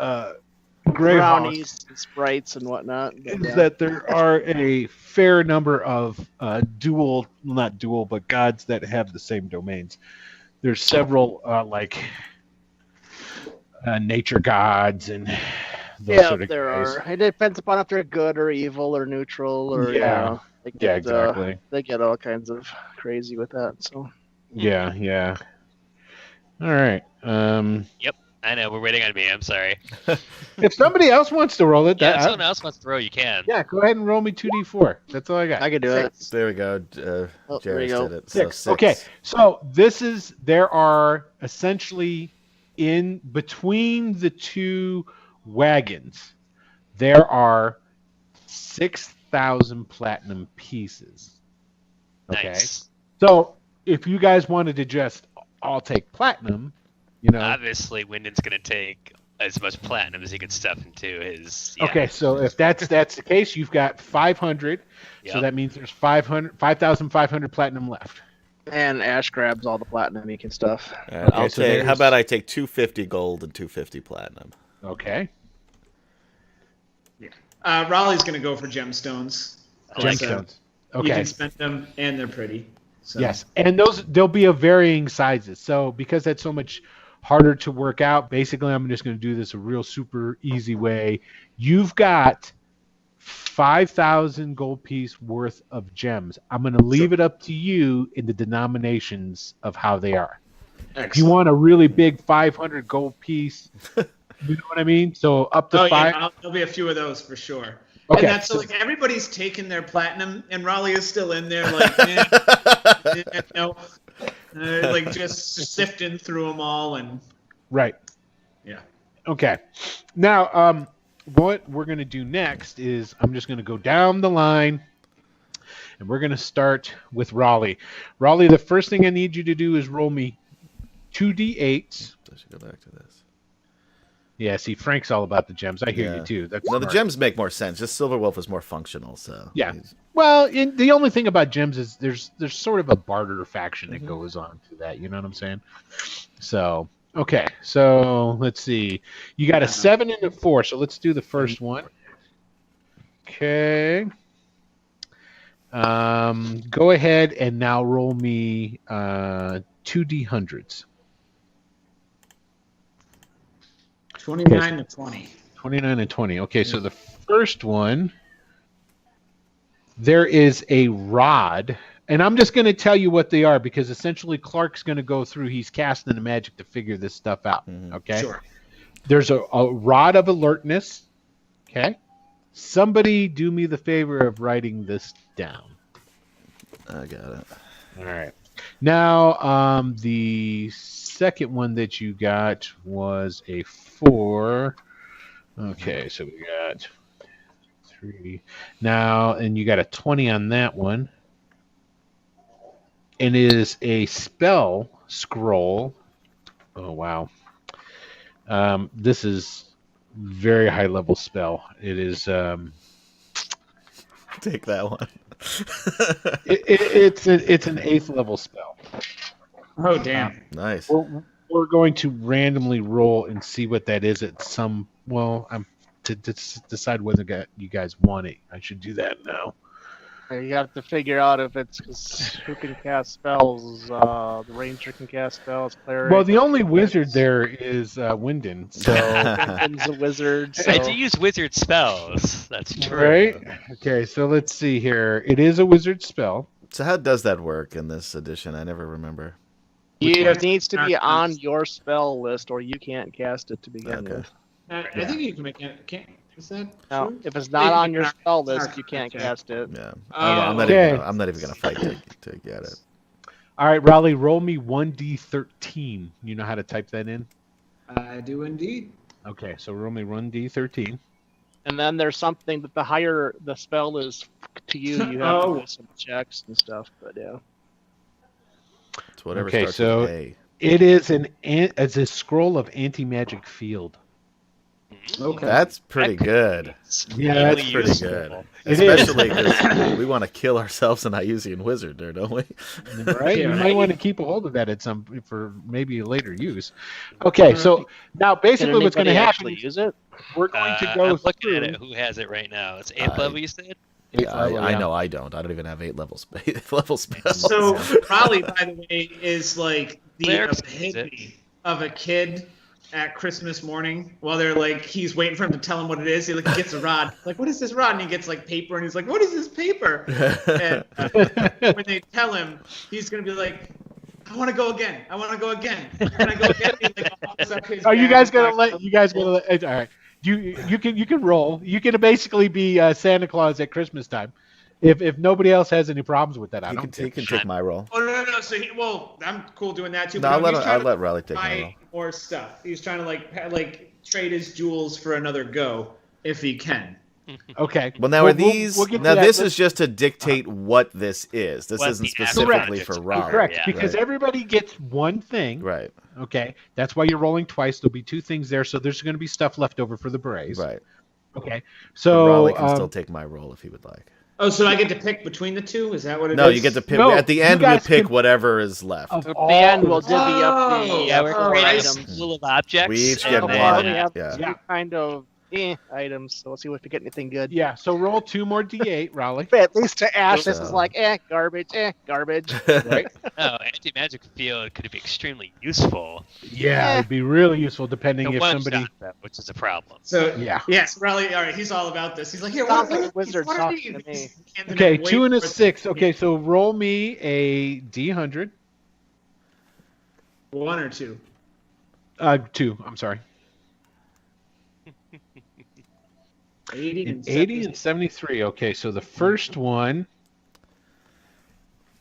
Greyhawk brownies and sprites and whatnot. is Yeah. that there are a fair number of not dual, but gods that have the same domains. There's several nature gods and those Yeah, sort of there guys. are. It depends upon if they're good or evil or neutral or Yeah. they Yeah, get, exactly. They get all kinds of crazy with that. So Yeah. All right. I know, we're waiting on me. I'm sorry. If somebody else wants to roll it, Yeah, if someone else wants to throw, you can. yeah, go ahead and roll me 2d4. That's all I got. I could do it. There we go. There you Jairus go. did it. So 6. Okay, so there are essentially in between the two wagons, there are 6,000 platinum pieces. Okay. Nice. So if you guys wanted to just all take platinum, Obviously, Wyndon's going to take as much platinum as he can stuff into his. Yeah. Okay, so if that's the case, you've got 500. So Yep. that means there's 5,500 platinum left. And Ash grabs all the platinum he can stuff. And Okay, I'll so take. How there's- about I take 250 gold and 250 platinum? Okay. Raleigh's going to go for gemstones. Gemstones. You Okay. can spend them, and they're pretty. So. Yes, and they'll be of varying sizes. So because that's so much harder to work out, basically I'm just going to do this a real super easy way. You've got 5,000 gold piece worth of gems. I'm going to leave it up to you in the denominations of how they are. If you want a really big 500 gold piece, you know what I mean? So up to 5. Yeah, there'll be a few of those for sure. Okay, And that's so- like everybody's taking their platinum, and Raleigh is still in there, like, like just sifting through them all, and Right. yeah. Okay. Now, what we're going to do next is I'm just going to go down the line, and we're going to start with Raleigh. Raleigh, the first thing I need you to do is roll me 2d8s. I should go back to this. Yeah, see, Frank's all about the gems. I hear Yeah. you, too. That's No, the smart. gems make more sense. Just Silver Wolf is more functional, so Yeah. Well, the only thing about gems is there's sort of a barter faction that goes on to that. You know what I'm saying? So, okay. So, let's see. You got a 7 and a 4, so let's do the first one. Okay. Go ahead and now roll me 2d100s. 29 to 20. 29 and 20. Okay, so the first one, there is a rod, and I'm just going to tell you what they are because essentially Clark's going to go through. He's casting the magic to figure this stuff out. Okay. Sure. There's a rod of alertness. Okay. Somebody do me the favor of writing this down. I got it. All right. Now, the second one that you got was a 4. Okay, so we got 3. Now, and you got a 20 on that one. And it is a spell scroll. Oh, wow. This is very high level spell. It is... Take that one. it's an 8th level spell. Oh, damn. Nice. We're going to randomly roll and see what that is at some. Well, I'm to decide whether you guys want it. I should do that now. You have to figure out if it's because who can cast spells The ranger can cast spells. Cleric. Well, the only wizard there is Wyndon. So Wyndon's a wizard. So... I do use wizard spells. That's true. right. Okay, so let's see here. It is a wizard spell. So how does that work in this edition? I never remember. It needs to be on your spell list, or you can't cast it to begin Okay. with. I think you can make it. Is that No, true? if it's not on your spell list, you can't cast it. Yeah. Oh, I'm not okay. even gonna fight to get it. All right, Raleigh, roll me 1d13. You know how to type that in? I do indeed. Okay, so roll me 1d13. And then there's something that the higher the spell is to you, you have to do some checks and stuff. But yeah. It's whatever Okay, starts so with A. it is it's a scroll of anti-magic field. Okay. That's pretty good. Yeah, Really That's pretty useful. good. It Especially because we want to kill ourselves in Iusian Wizard there, don't we? Right? Yeah, You right. might want to keep a hold of that for maybe later use. Okay, so now basically Can what's going to anybody happen, actually use it? we're going to I'm go looking through. at it. Who has it right now? It's 8th level, you said? Yeah, I yeah. know I don't. I don't even have 8 levels. 8 level spells. So Raleigh, by the way, is like the Clerics epitome of a kid at Christmas morning while they're like, he's waiting for him to tell him what it is. He like gets a rod. Like, what is this rod? And he gets like paper, and he's like, what is this paper? And when they tell him, he's gonna be like, I want to go again. I want to go again. Can I go again? He's like, opens up his Are you bag guys and gonna packs let? up- You guys gonna let? All right. You can roll. You can basically be Santa Claus at Christmas time. If nobody else has any problems with that, I He don't can think. take my role. Oh no! So I'm cool doing that too. No, but he's trying to let Riley take my buy role. more stuff. He's trying to like trade his jewels for another go if he can. Okay. Well, now We'll- are these? we'll get to now that. this Let's- is just to dictate what this is. This What isn't the specifically actual for magics Raleigh. are. Correct, Yeah. because Right. everybody gets one thing. Right. Okay, that's why you're rolling twice. There'll be 2 things there, so there's going to be stuff left over for the berets. Right. Okay, So so Raleigh can still take my role if he would like. Oh, so I get to pick between the two? Is that what it is? No, you get to pick. No, at the you end, we guys pick can- whatever is left. Of At all the end, we'll the- divvy up Oh, the Yeah, we're oh, creating I a see. pool of objects. We each and get So then, far, one. we have Yeah. 2 kind of items. So let's see if we get anything good. Yeah, so roll 2 more d8, Raleigh. But at least to Ash, this is So- like garbage, garbage. Right? No, anti-magic field could be extremely useful. Yeah, it'd be really useful depending To if somebody. one-shot them, which is a problem. So Yeah. yes, Raleigh. All right, he's all about this. He's like, here, Sounds what like a wizard what are talking to these? me. And then Okay, wait 2 and a for- 6. Okay, so roll me a d100. 1 or 2. 2. I'm sorry. 80 and 80 and 73. Okay, so the first one,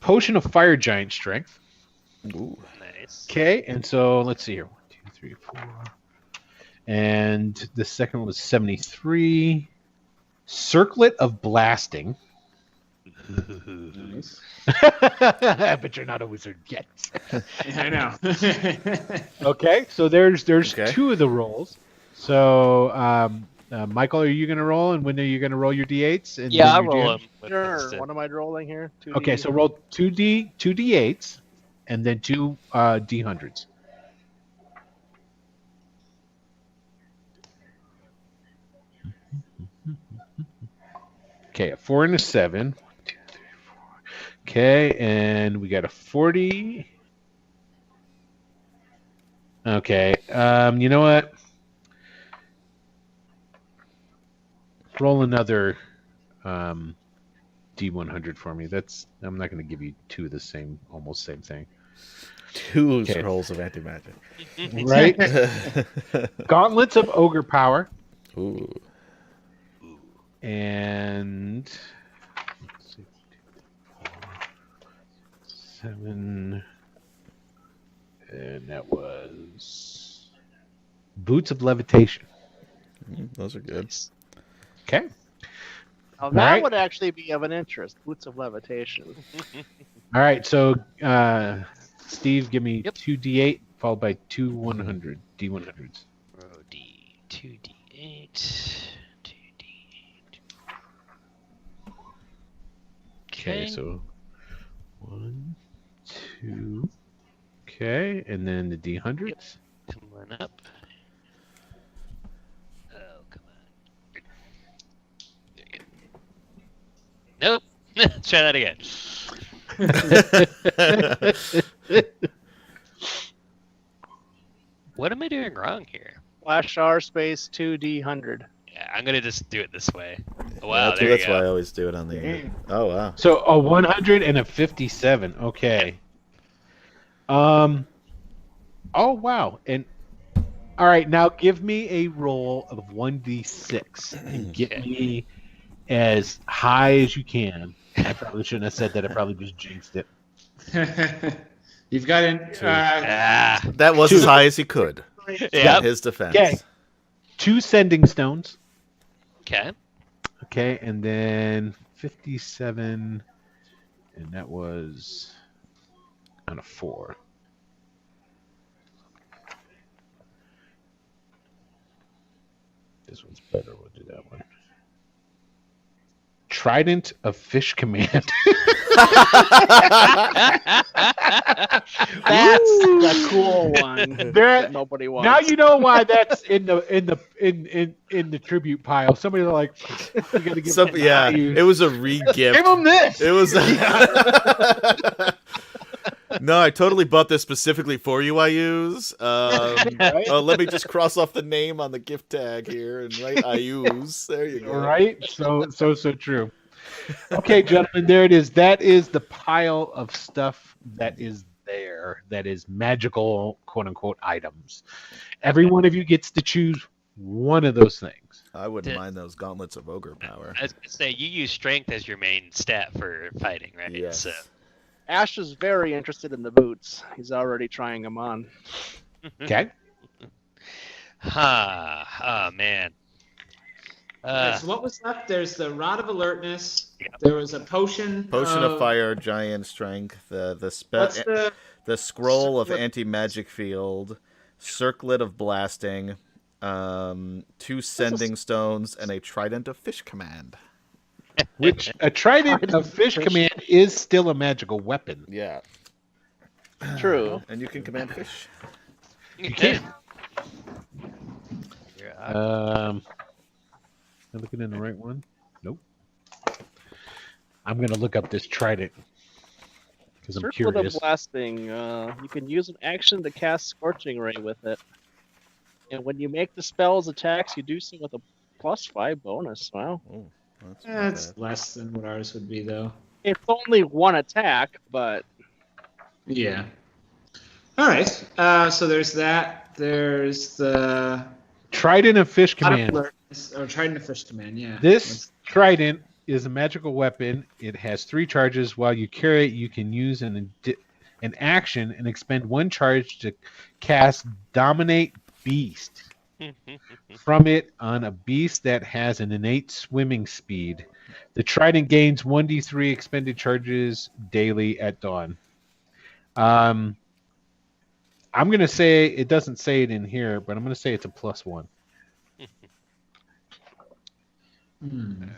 Potion of Fire Giant Strength. Ooh. Nice. Okay, and so let's see here. 1, 2, 3, 4. And the second one was 73. Circlet of Blasting. Nice. But you're not a wizard yet. I know. Okay, so there's Okay. 2 of the rolls. So, Michael, are you going to roll? And when are you going to roll your d8s? And Yeah, then I'll your roll d- them. Sure. What am I rolling here? 2D. Okay, so roll 2 d8s and then 2 d100s. Okay, a 4 and a 7. 1, 2, 3, 4. Okay, and we got a 40. Okay, you know what? Roll another D100 for me. I'm not going to give you 2 of the same, almost same thing. 2 Okay. rolls of anti-magic. Right? Gauntlets of Ogre Power. Ooh. And let's see, 7, and that was Boots of Levitation. Those are good. Okay. Now, that Alright. would actually be of an interest. Boots of Levitation. All right. So, Steve, give me Yep. 2d8 followed by 2 100 d100s. Row D, 2d8, 2d8. Okay. So 1, 2. Okay, and then the d100s. Come on up. Oh, come on. There you go. Nope. Try that again. What am I doing wrong here? Flash R space 2D100. Yeah, I'm gonna just do it this way. Wow, that's there that's you why I go. always do it on the. Oh wow. So a 100 and a 57. Okay. Oh wow. And all right, now give me a roll of 1d6 and get Okay. me as high as you can. I probably shouldn't have said that. I probably just jinxed it. You've got in. Ah, That was as high as he could. yeah. His defense. Okay. 2 sending stones. Okay. Okay, and then 57, and that was on a 4. This one's better. We'll do that one. Trident of Fish Command. That's the cool one There- that nobody wants. Now you know why that's in the tribute pile. Somebody's like, "You gotta give him Yeah, value." it was a re-gift. Give him this. It was. No, I totally bought this specifically for you. I use. Let me just cross off the name on the gift tag here and write I use. There you go. Right? So true. Okay, gentlemen, there it is. That is the pile of stuff that is there. That is magical, quote unquote, items. Every one of you gets to choose one of those things. I wouldn't mind those gauntlets of ogre power. I was gonna say you use strength as your main stat for fighting, right? Yes. So, Ashe is very interested in the boots. He's already trying them on. Okay. oh man. Okay, so what was left? There's the Rod of Alertness. Yep. There was a potion. Potion of fire, giant strength, the What's the scroll of Circlet- anti-magic field, circlet of blasting, 2 sending stones, and a trident of fish command. Which a trident of fish command is still a magical weapon. Yeah, True. and you can command fish. You can. Yeah, Am I looking in the right one? Nope. I'm gonna look up this trident because I'm Circlet curious. of blasting. You can use an action to cast Scorching Ray with it. And when you make the spell's attacks, you do so with a +5 bonus. Wow. Oh, that's not That's bad. less than what ours would be, though. It's only one attack, but Yeah. All right. So there's that. There's the Trident of fish Rod of command. Alertness, or trying to fish command. Yeah. This trident is a magical weapon. It has 3 charges. While you carry it, you can use an action and expend 1 charge to cast Dominate Beast from it on a beast that has an innate swimming speed. The trident gains 1d3 expended charges daily at dawn. I'm going to say, it doesn't say it in here, but I'm going to say it's a +1. Hmm. All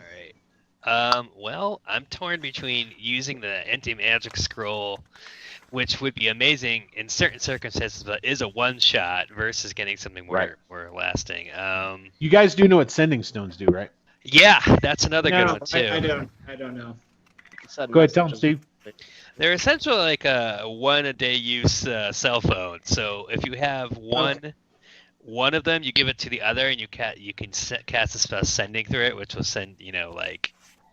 right. Well, I'm torn between using the anti-magic scroll, which would be amazing in certain circumstances, but is a one-shot versus getting something more lasting. You guys do know what sending stones do, right? Yeah, that's another good No, one too. I don't know. Go ahead, tell them, Steve. They're essentially like a one-a-day use cell phone. So if you have one of them, you give it to the other, and you can cast a spell sending through it, which will send like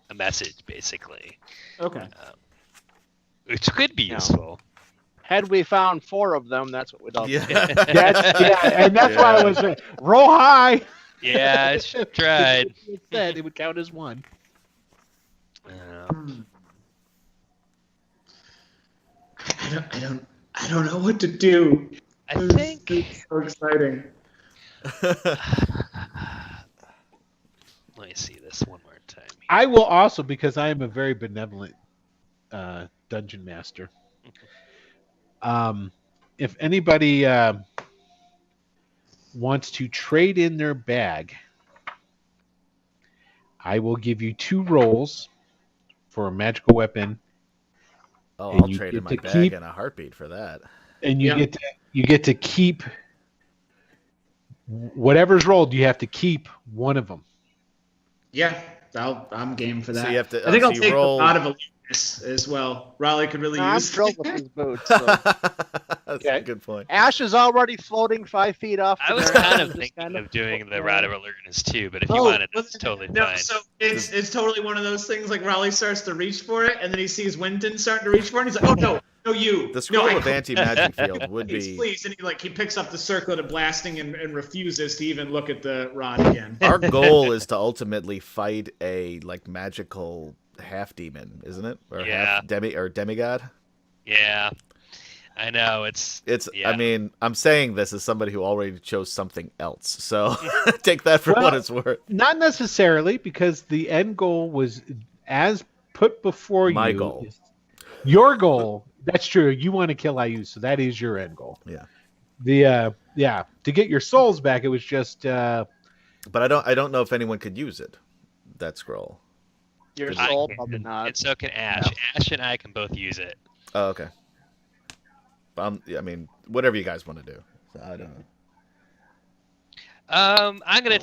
a message basically, Okay. which could be useful. had we found 4 of them, that's what we'd all do. Yeah. And that's why I was saying, roll high. Yeah, I should tried. It said it would count as 1. I don't know what to do. I This think is so exciting. let me see this one more time. I will also, because I am a very benevolent dungeon master. If anybody wants to trade in their bag, I will give you 2 rolls for a magical weapon, Oh, And I'll you trade get in my to bag keep- in a heartbeat for that. and you Yeah. get to keep whatever's rolled. You have to keep one of them. Yeah, I'm game for that. So you have to- I think so I'll you take roll- a lot of alertness as well. Raleigh could really I'm use. thrilled with these boots. So. That's Okay. Good point. Ashe is already floating 5 feet off. I the was ground, kind of just thinking kind of doing the yeah. Rod of Alertness too, but if you wanted, that's totally no, fine. So it's totally one of those things like Raleigh starts to reach for it, and then he sees Wyndon starting to reach for it, and he's like, "Oh no, you!" The scroll no, of anti-magic field would please, be. and he picks up the circlet of blasting and refuses to even look at the rod again. Our goal is to ultimately fight a like magical half demon, isn't it? Or Yeah. half demigod. Yeah, I know it's. Yeah. I mean, I'm saying this as somebody who already chose something else, so take that for Well, what it's worth. Not necessarily, because the end goal was as put before My you. goal. Your goal. That's true. You want to kill Ayu, so that is your end goal. Yeah. To get your souls back, it was just. But I don't know if anyone could use it. That scroll. Your I soul, can, probably not. and so can Ashe. Ashe and I can both use it. Oh, okay. I mean, whatever you guys want to do. So I don't know. I'm gonna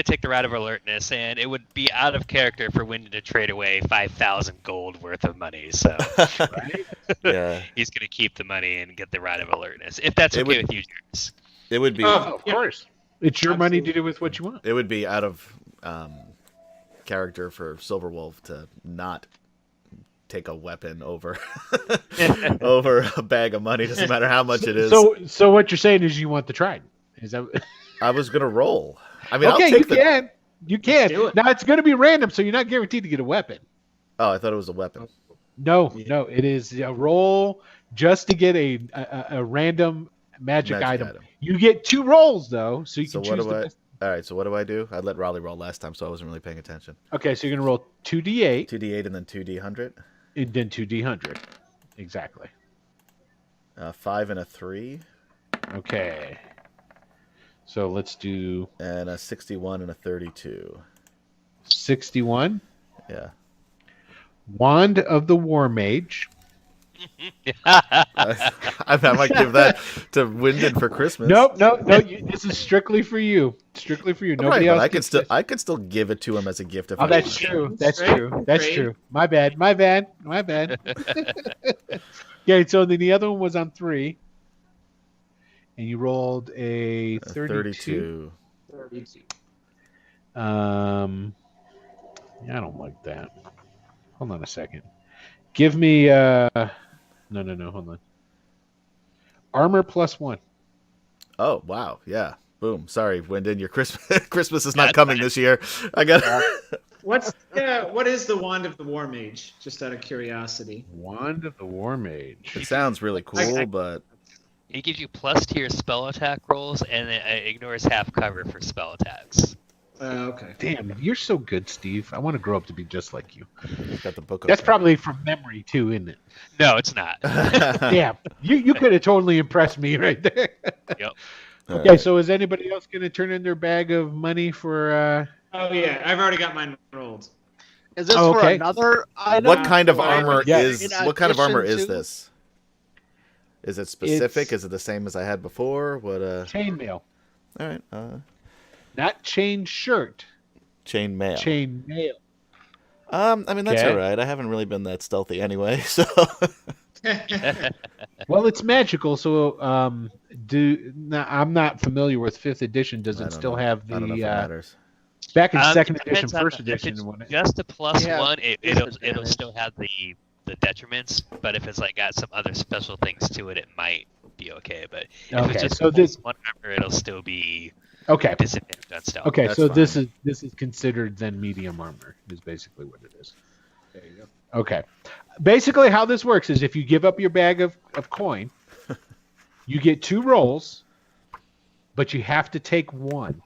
take the Rod of Alertness, and it would be out of character for Wyndon to trade away 5,000 gold worth of money. So Yeah. he's gonna keep the money and get the Rod of Alertness, if that's okay with you, James. It would be. Of course. It's your money to do with what you want. It would be out of character for Silverwolf to not take a weapon over over a bag of money. Doesn't matter how much it is. So what you're saying is you want the trident? Is that? I was gonna roll. I mean, Okay, I'll take you can. do it. Now it's going to be random, so you're not guaranteed to get a weapon. Oh, I thought it was a weapon. No, it is a roll just to get a random magic item. You get 2 rolls though, so you So can what choose do the I? best. All right. So what do I do? I let Raleigh roll last time, so I wasn't really paying attention. Okay, so you're going to roll 2d8 2d8 and then 2d100. and then 2d100. Exactly. 5 and a 3, Okay. So let's do and a 61 and a 32. 61. Yeah. Wand of the War Mage. I might give that to Wyndon for Christmas. No. This is strictly for you. Strictly for you. Nobody Right, else. but gets this. I could still give it to him as a gift if I That's wanted. true. That's Great. true. That's Great. true. My bad. Okay, so then the other one was on 3. And you rolled a 32. 32. Yeah, I don't like that. Hold on a second. Give me no, hold on. Armor +1. Oh, wow. Yeah. Boom. Sorry, Wyndon, your Christmas is not coming this year. I got What is the Wand of the War Mage? Just out of curiosity. Wand of the War Mage. It sounds really cool, but It gives you plus to your spell attack rolls, and it ignores half cover for spell attacks. Okay. Damn, you're so good, Steve. I want to grow up to be just like you. got the book That's open. probably from memory too, isn't it? No, it's not. Damn, you could have totally impressed me right there. Yep. Okay, so is anybody else going to turn in their bag of money for? Oh yeah, I've already got mine rolled. Is this Oh, for okay. another item? What kind of Yeah. armor Yeah. is? In What kind of armor addition is to- this? Is it specific? It's- Is it the same as I had before? What? Chainmail, All right. not chain shirt. Chain mail. Chainmail. I mean that's Okay. all right. I haven't really been that stealthy anyway, so. Well, it's magical, so I'm not familiar with 5th edition. Does I it don't still know. have I don't know if the it matters. back in It 2nd edition, depends on 1st if edition? it's When it, just a plus Yeah, 1, it'll disadvantage. still have the detriments. But if it's like got some other special things to it, it might be okay. But if Okay, it's just so plus this- 1 armor, it'll still be okay, disadvantage on stealth. okay, That's so fine. this is considered then medium armor is basically what it is. There you go. Okay, basically how this works is if you give up your bag of coin, you get 2 rolls, but you have to take 1.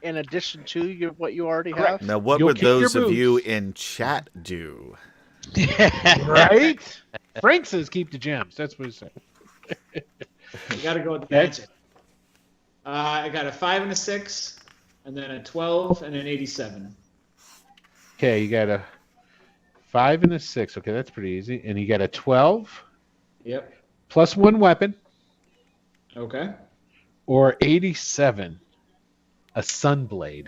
In addition to what you already Correct. have? Now, what You'll would kick your those of you boots. in chat do? Right? Frank says keep the gems. That's what he said. You got to go with the Okay. magic. I got a 5 and a 6, and then a 12 and an 87. Okay, you got a 5 and a 6. Okay, that's pretty easy. And you got a 12 Yep. plus 1 weapon, Okay. or 87, a sunblade.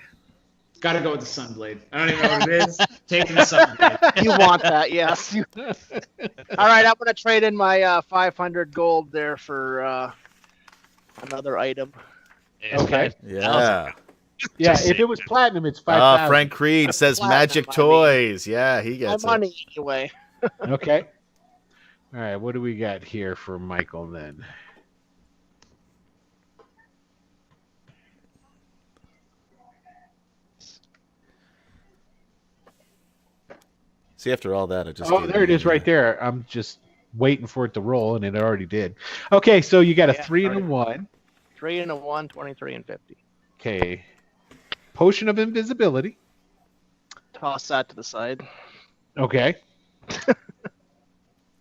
Got to go with the Sunblade. I don't even know what it is. Taking the Sunblade. You want that, yes. All right, I'm going to trade in my 500 gold there for another item. It's Okay. 5,000. Yeah. Yeah, Just if say- it was platinum, it's 5,000. Frank Creed says Platinum, magic I mean. toys. Yeah, he My gets it. money anyway. Okay. All right, what do we got here for Michael then? See, after all that, it just. Oh, gave there it me, is right there. I'm just waiting for it to roll, and it already did. Okay, so you got a Yeah, 3 and a already. 1. 3 and a 1, 23 and 50. Okay. Potion of invisibility. Toss that to the side. Okay.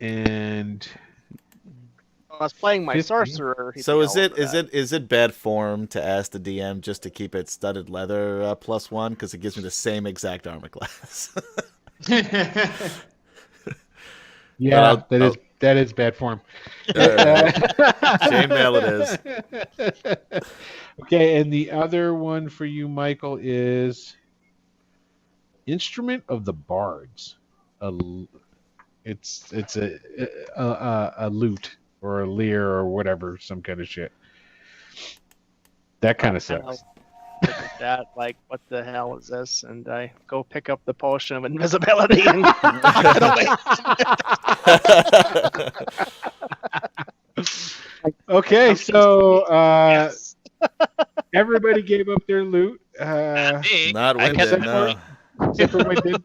And I was playing my 50. sorcerer. he'd So be is all it over that. is it bad form to ask the DM just to keep it studded leather +1 because it gives me the same exact armor class? yeah, I'll- that is bad form. Chainmail it is. Okay, and the other one for you, Michael, is Instrument of the Bards. It's a lute or a lyre or whatever, some kind of shit. That kind of sucks. Look at that, like, what the hell is this? And I go pick up the potion of invisibility and tuck it away. Okay, so Yes. everybody gave up their loot. Me, Not I kept Wyndon, my no. money. Except for Wyndon.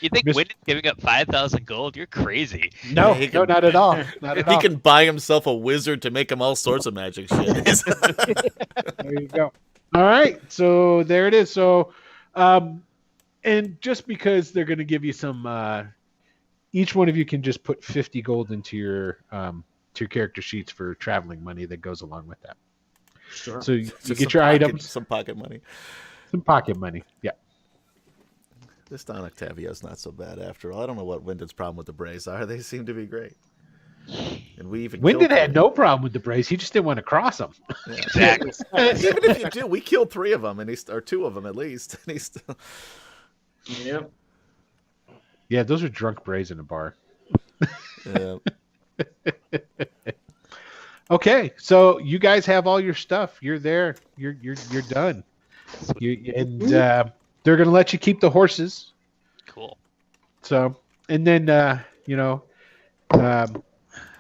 You think Mis- Wyndon's giving up 5,000 gold? You're crazy. No, Yeah, he no, can- not at all. Not at He all. can buy himself a wizard to make him all sorts of magic shit. There you go. All right, so there it is. So, and just because they're going to give you some, each one of you can just put 50 gold into your character sheets for traveling money that goes along with that. Sure. So you Just get some your items, some pocket money. some pocket money. Yeah. This Don Octavio's not so bad after all. I don't know what Wyndon's problem with the Braves are. They seem to be great. And we even Wyndon killed had three. no problem with the Braves. He just didn't want to cross them. Yeah. Exactly. Even if you do, we killed 3 of them, and or 2 of them at least. And he's still... Yep. Yeah, those are drunk Braves in a bar. Yeah. Okay, so you guys have all your stuff. You're there. You're done. And they're gonna let you keep the horses. Cool. So and then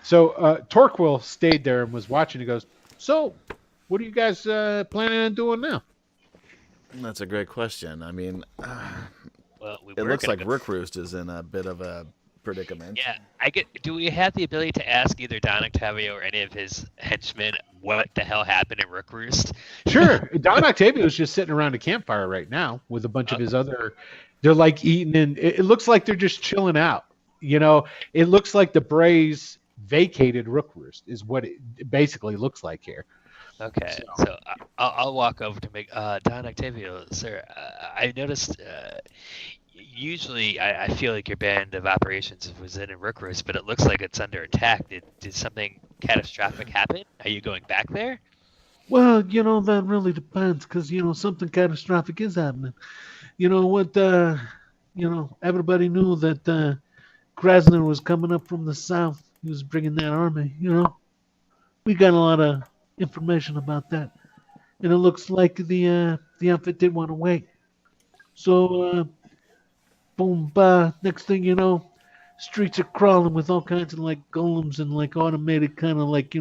Torquil stayed there and was watching. He goes, "So, what are you guys planning on doing now?" That's a great question. I mean, Well, we it were looks gonna like go- Rook Roost is in a bit of a predicament. Yeah, do we have the ability to ask either Don Octavio or any of his henchmen what the hell happened in Rook Roost? Sure. Don Octavio is just sitting around a campfire right now with a bunch of his other. They're like eating, and it looks like they're just chilling out. You know, it looks like the Braves vacated Rook Roost, is what it basically looks like here. Okay, so I'll walk over to make Don Octavio, sir. I noticed. Usually, I feel like your band of operations was in Rook Roost, but it looks like it's under attack. Did something catastrophic happen? Are you going back there? Well, that really depends because, something catastrophic is happening. You know what, everybody knew that Krasner was coming up from the south. He was bringing that army, We got a lot of information about that. And it looks like the outfit did want to wait. So, boom, next thing you know, streets are crawling with all kinds of like golems and like automated kind of like,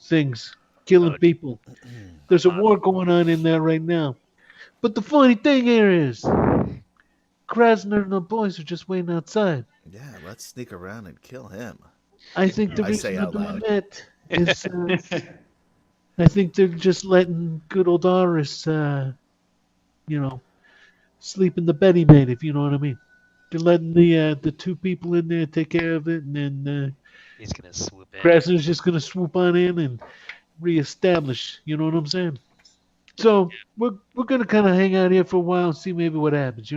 things killing people. There's a war going on in there right now. But the funny thing here is, Krasner and the boys are just waiting outside. Yeah, let's sneak around and kill him. I think the I reason say they're out doing loud. that is, I think they're just letting good old Aris, sleep in the bed he made, if you know what I mean. They're letting the 2 people in there take care of it, and then He's gonna swoop in. Krasner's just going to swoop on in and reestablish, you know what I'm saying? So we're going to kind of hang out here for a while and see maybe what happens,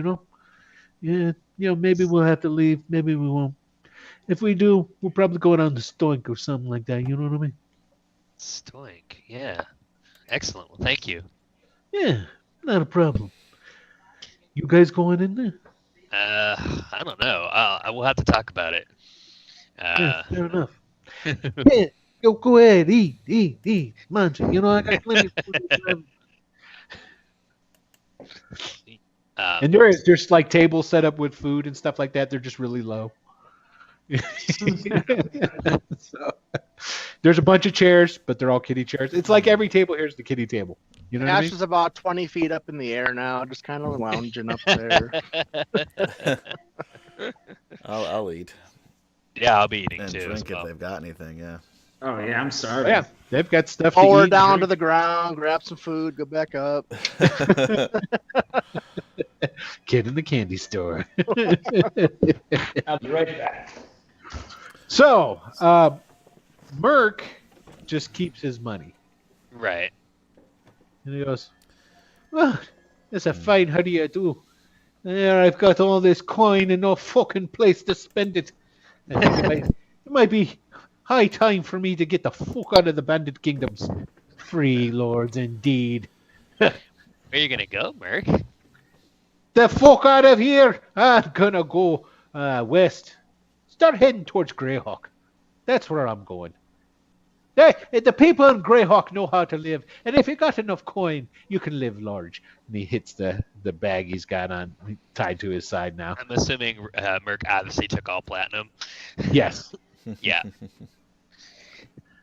Yeah, maybe we'll have to leave, maybe we won't. If we do, we'll probably go down to Stoink or something like that, you know what I mean? Stoink, yeah. Excellent. Well, thank you. Yeah, not a problem. You guys going in there? I don't know. I will have to talk about it. Yeah, fair enough. Yeah, go ahead, eat, munch. You know, I got plenty of food. And there's like tables set up with food and stuff like that. They're just really low. So, there's a bunch of chairs, but they're all kiddie chairs. It's like every table here's the kiddie table. You know what I Ash mean? is about 20 feet up in the air now, just kind of lounging up there. I'll eat Yeah, I'll be eating and too. drink as if well. they've got anything. Yeah. Oh yeah, I'm sorry. Yeah, they've got stuff Lower to eat. down to the ground, grab some food, go back up. Kid in the candy store. I'll be right back. So, Merc just keeps his money. Right. And he goes, well, that's a fine, how do you do? There, I've got all this coin and no fucking place to spend it. I think it might be high time for me to get the fuck out of the Bandit Kingdoms. Free lords indeed. Where are you gonna go, Merc? The fuck out of here! I'm gonna go west. Start heading towards Greyhawk. That's where I'm going. The people in Greyhawk know how to live, and if you got enough coin, you can live large. And he hits the bag he's got on tied to his side now. I'm assuming Merc obviously took all platinum. Yes. Yeah.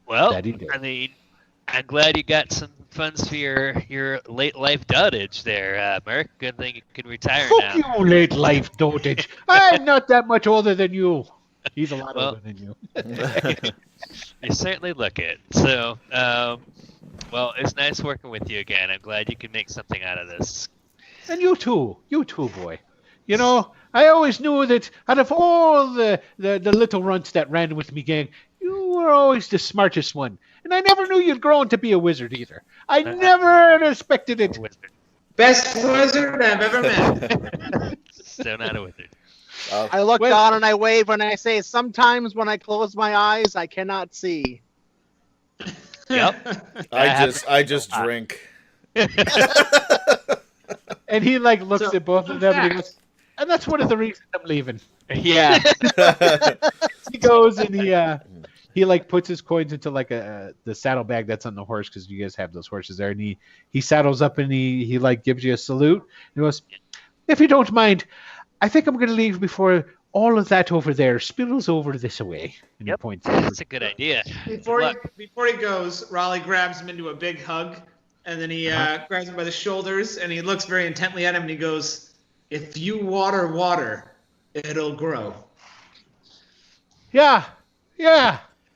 Well, That he did. I mean, I'm glad you got some funds for your late life dotage there, Merc. Good thing you can retire Fuck now. you, late life dotage. I'm not that much older than you. He's a lot older than you. You certainly look it. So, well, it's nice working with you again. I'm glad you can make something out of this. And you too, boy. You know, I always knew that out of all the little runts that ran with me gang, you were always the smartest one. And I never knew you'd grown to be a wizard either. I never expected it. Wizard. Best wizard I've ever met. Still not a wizard. I look down and I wave and I say, sometimes when I close my eyes, I cannot see. Yep. I just drink. And he like looks So, at both of them and he goes, and that's one of the reasons I'm leaving. Yeah. He goes and he like puts his coins into like the saddlebag that's on the horse because you guys have those horses there, and he saddles up and he like gives you a salute. And he goes, if you don't mind, I think I'm going to leave before all of that over there spills over this way. And Yep. he points over. That's a good idea. Before Good he goes, Raleigh grabs him into a big hug, and then he grabs him by the shoulders, and he looks very intently at him, and he goes, "If you water, it'll grow." Yeah.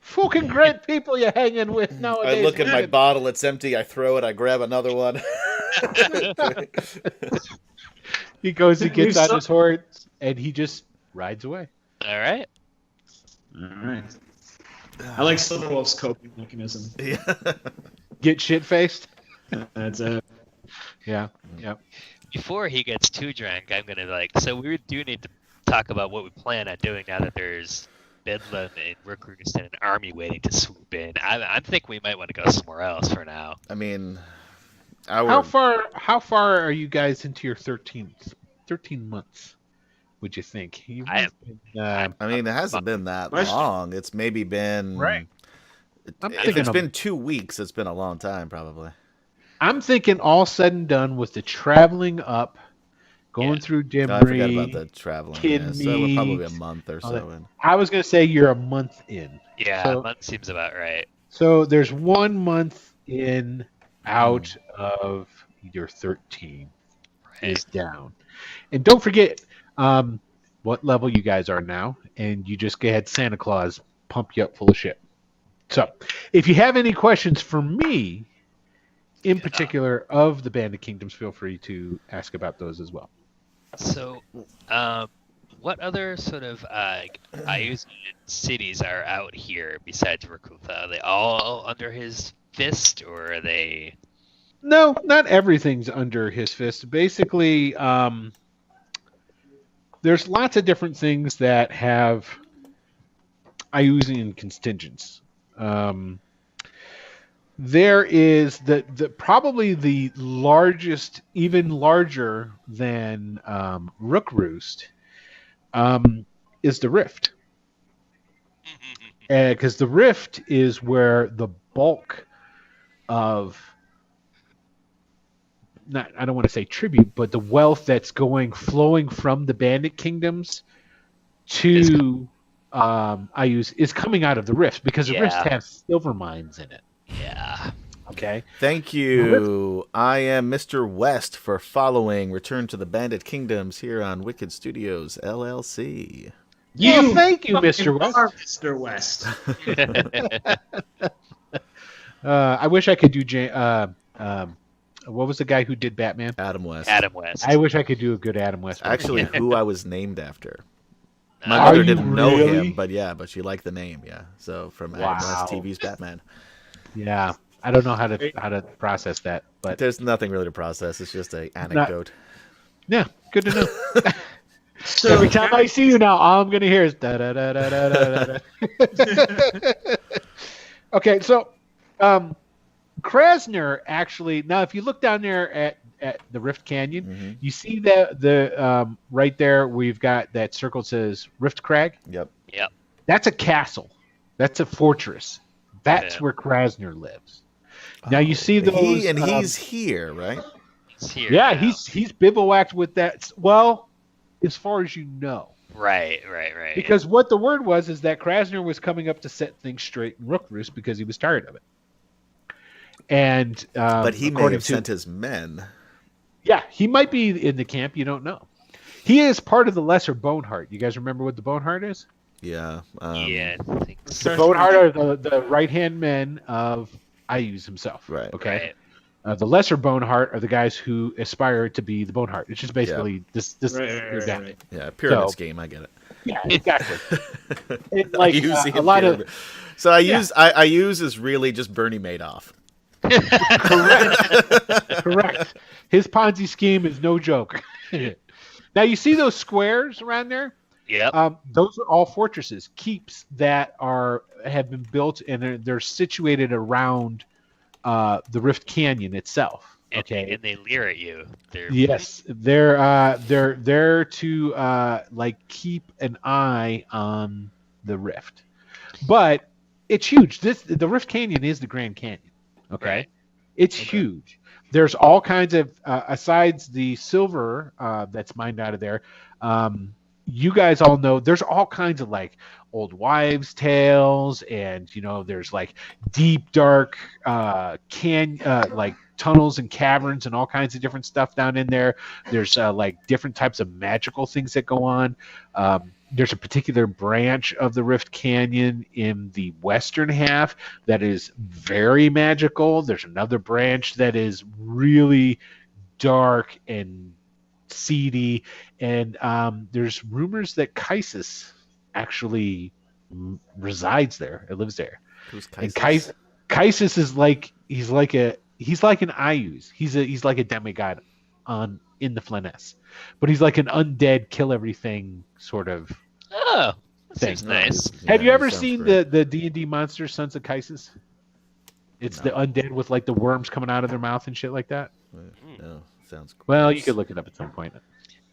Fucking great people you're hanging with nowadays. I look at my bottle, it's empty. I throw it. I grab another one. He goes, he gets We've on so- his horse, and he just rides away. All right. All right. I like Silverwolf's coping mechanism. Get shit faced. That's it. Yeah. Before he gets too drunk, I'm gonna so we do need to talk about what we plan on doing now that there's Bedlam and recruits and an army waiting to swoop in. I think we might want to go somewhere else for now. I mean, How far are you guys into your 13 months? Would you think? I mean, it hasn't been that long. It's maybe been If it's been 2 weeks, it's been a long time, probably. I'm thinking all said and done with the traveling up, going through Dimbry. No, I forgot about the traveling. Yeah, so we're probably a Kidneys, month or all so that. in. I was going to say you're a month in. Yeah, So- a month seems about right. So there's 1 month in out of your 13 is down. And don't forget what level you guys are now, and you just had Santa Claus pump you up full of shit. So if you have any questions for me, in particular of the Bandit Kingdoms, feel free to ask about those as well. So, what other sort of Ayusian cities are out here besides Rakutha? Are they all under his fist, or are they? No, not everything's under his fist. Basically, there's lots of different things that have Ayusian contingents. there is the probably the largest, even larger than Rook Roost, is the Rift. Because the Rift is where the bulk of, not, I don't want to say tribute, but the wealth that's flowing from the Bandit Kingdoms to Ayus is coming out of the Rift, because the Rifts have silver mines in it. Yeah. Okay. Thank you. I am Mr. West for following Return to the Bandit Kingdoms here on Wicked Studios LLC. Well, thank you, Mr. West. Are Mr. West. I wish I could do what was the guy who did Batman? Adam West. Adam West. I wish I could do a good Adam West. Actually, who I was named after. My Are mother you didn't know really? him, but she liked the name, yeah. So from Adam Wow. West TV's Batman. Yeah, I don't know how to process that, but There's nothing really to process. It's just an anecdote. yeah, good to know. So Every time I see you now, all I'm gonna hear is da da da da da da da. Okay, so Krasner actually, now if you look down there at the Rift Canyon, you see that the right there we've got that circle that says Rift Crag. Yep. That's a castle. That's a fortress. That's where Krasner lives. Now you see those. He's here, right? He's here Yeah, now. he's bivouacked with that. Well, as far as you know. Right. Because what the word was is that Krasner was coming up to set things straight in Rook Roost because he was tired of it. And But he may according have sent his men. Yeah, he might be in the camp. You don't know. He is part of the Lesser Boneheart. You guys remember what the Boneheart is? Yeah. Yeah, I think so. The Boneheart are the right-hand men of Ayuz himself. Right. Okay. The Lesser Boneheart are the guys who aspire to be the Boneheart. It's just basically this Right. Yeah, pyramid scheme. I get it. Yeah, exactly. Like Ayusian a lot pyramid. of So I use is really just Bernie Madoff. correct. His Ponzi scheme is no joke. Now you see those squares around there? Yep. Those are all fortresses, keeps that have been built, and they're situated around the Rift Canyon itself. Okay, And they leer at you. yes, they're there to like keep an eye on the Rift, but it's huge. The Rift Canyon is the Grand Canyon. Okay, Right. it's huge. There's all kinds of asides the silver that's mined out of there. You guys all know there's all kinds of like old wives' tales, and there's like deep dark like tunnels and caverns and all kinds of different stuff down in there. There's like different types of magical things that go on. There's a particular branch of the Rift Canyon in the western half that is very magical. There's another branch that is really dark and seedy, and there's rumors that Kaisis actually resides there. It lives there. Who's And Kaisis? Kaisis is like he's like an Ayuz. He's like a demigod in the Flanness, but he's like an undead, kill everything sort of. Oh, that thing. seems nice. Have you Yeah, ever sounds seen great. the D&D monster Sons of Kaisis? It's the undead with like the worms coming out of their mouth and shit like that. No, sounds cool. Well, you could look it up at some point.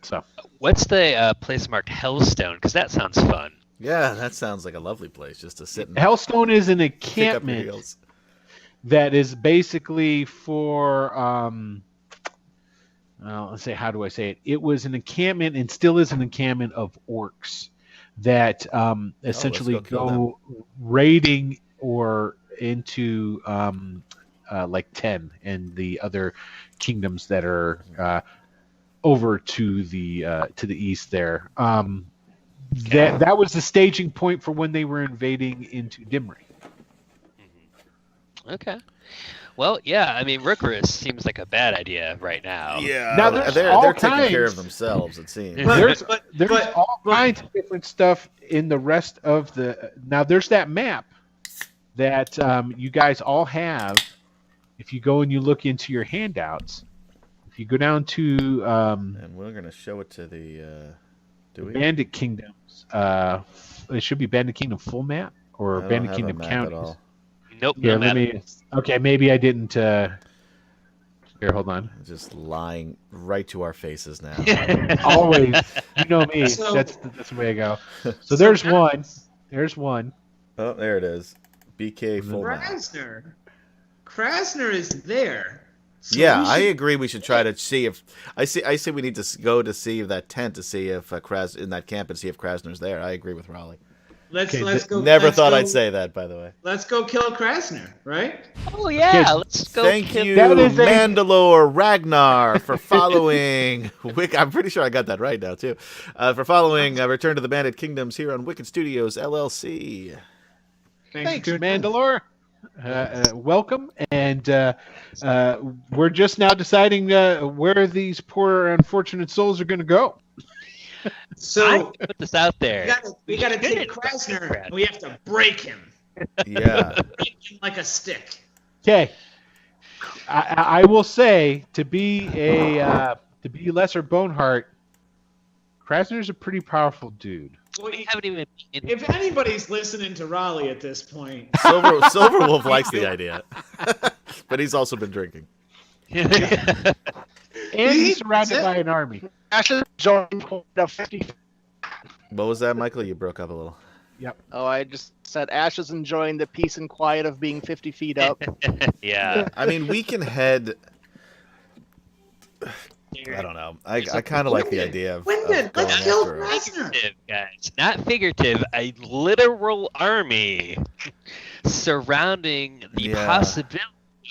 So What's the place marked Hellstone? Because that sounds fun. Yeah, that sounds like a lovely place just to sit and Hellstone is an kick up your encampment heels. that is basically for let's say, how do I say it? It was an encampment and still is an encampment of orcs that essentially go kill go raiding or into like Ten and the other kingdoms that are over to the east there. That was the staging point for when they were invading into Dimri. Okay. Well, yeah. I mean, Rookerus seems like a bad idea right now. Yeah, Now, there's they're all taking care kinds- of themselves. It seems. There's all kinds of different stuff in the rest of the. Now there's that map that you guys all have. If you go and you look into your handouts, if you go down to And we're gonna show it to the. Do we? Bandit Kingdoms, it should be Bandit Kingdom full map or I don't Bandit have a Kingdom map at counties. all. Nope. Here, no let matter. me. Okay, maybe I didn't. Here, hold on. Just lying right to our faces now. Always, you know me. So- That's the way I go. So there's one. There's one. Oh, there it is. BK full mount. Krasner is there. So Yeah, we I should- agree. We should try to see if I say we need to go to see that tent to see if in that camp and see if Krasner's there. I agree with Raleigh. Let's Okay, go. Never let's thought go- I'd say that, by the way. Let's go kill Krasner, right? Oh yeah, Okay, let's go. Thank kill- you, That is a- Mandalore Ragnar, for following. I'm pretty sure I got that right now too. For following Return to the Bandit Kingdoms here on Wicked Studios LLC. Thanks, for tuning in. Mandalore. Welcome, and we're just now deciding where these poor unfortunate souls are going to go. So Put this out there. we gotta take shouldn't fuck Krasner with and we have to break him. Yeah. Break him like a stick. Okay, I will say to be lesser Boneheart, Krasner's a pretty powerful dude. Well, We haven't even. if anybody's listening to Raleigh at this point, Silverwolf likes the idea, but he's also been drinking. And he's surrounded by an army. Ashe is enjoying the 50. What was that, Michael? You broke up a little. Oh, I just said Ashe is enjoying the peace and quiet of being 50 feet up. Yeah. I mean, we can head. I don't know. I kind of like the idea of Wyndon, going let's kill after him. Krasner. Figurative, guys, not figurative. A literal army surrounding the Yeah. possibility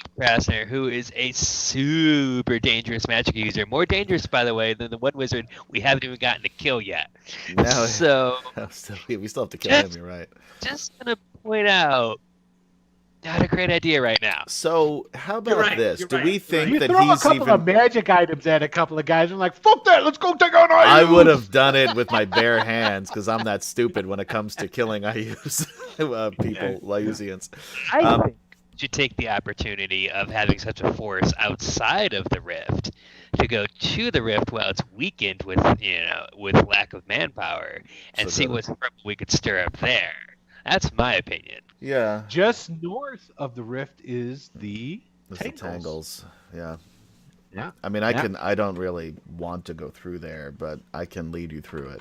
of Krasner, who is a super dangerous magic user. More dangerous, by the way, than the one wizard we haven't even gotten to kill yet. No, So, we still have to kill him. You're right. just gonna point out, not a great idea right now. So how about right, this? you're Do right, we you're think You that throw a he's couple even? of magic items at a couple of guys and like, fuck that, let's go take on IUs. I would have done it with my bare hands because I'm that stupid when it comes to killing IUs people, Lyusians. I think we should take the opportunity of having such a force outside of the rift to go to the rift while it's weakened with lack of manpower and So see the- what we could stir up there. That's my opinion. Yeah, Just north of the rift is the it's the Tangles. tangles. Yeah. Yeah. I mean, I don't really want to go through there, but I can lead you through it.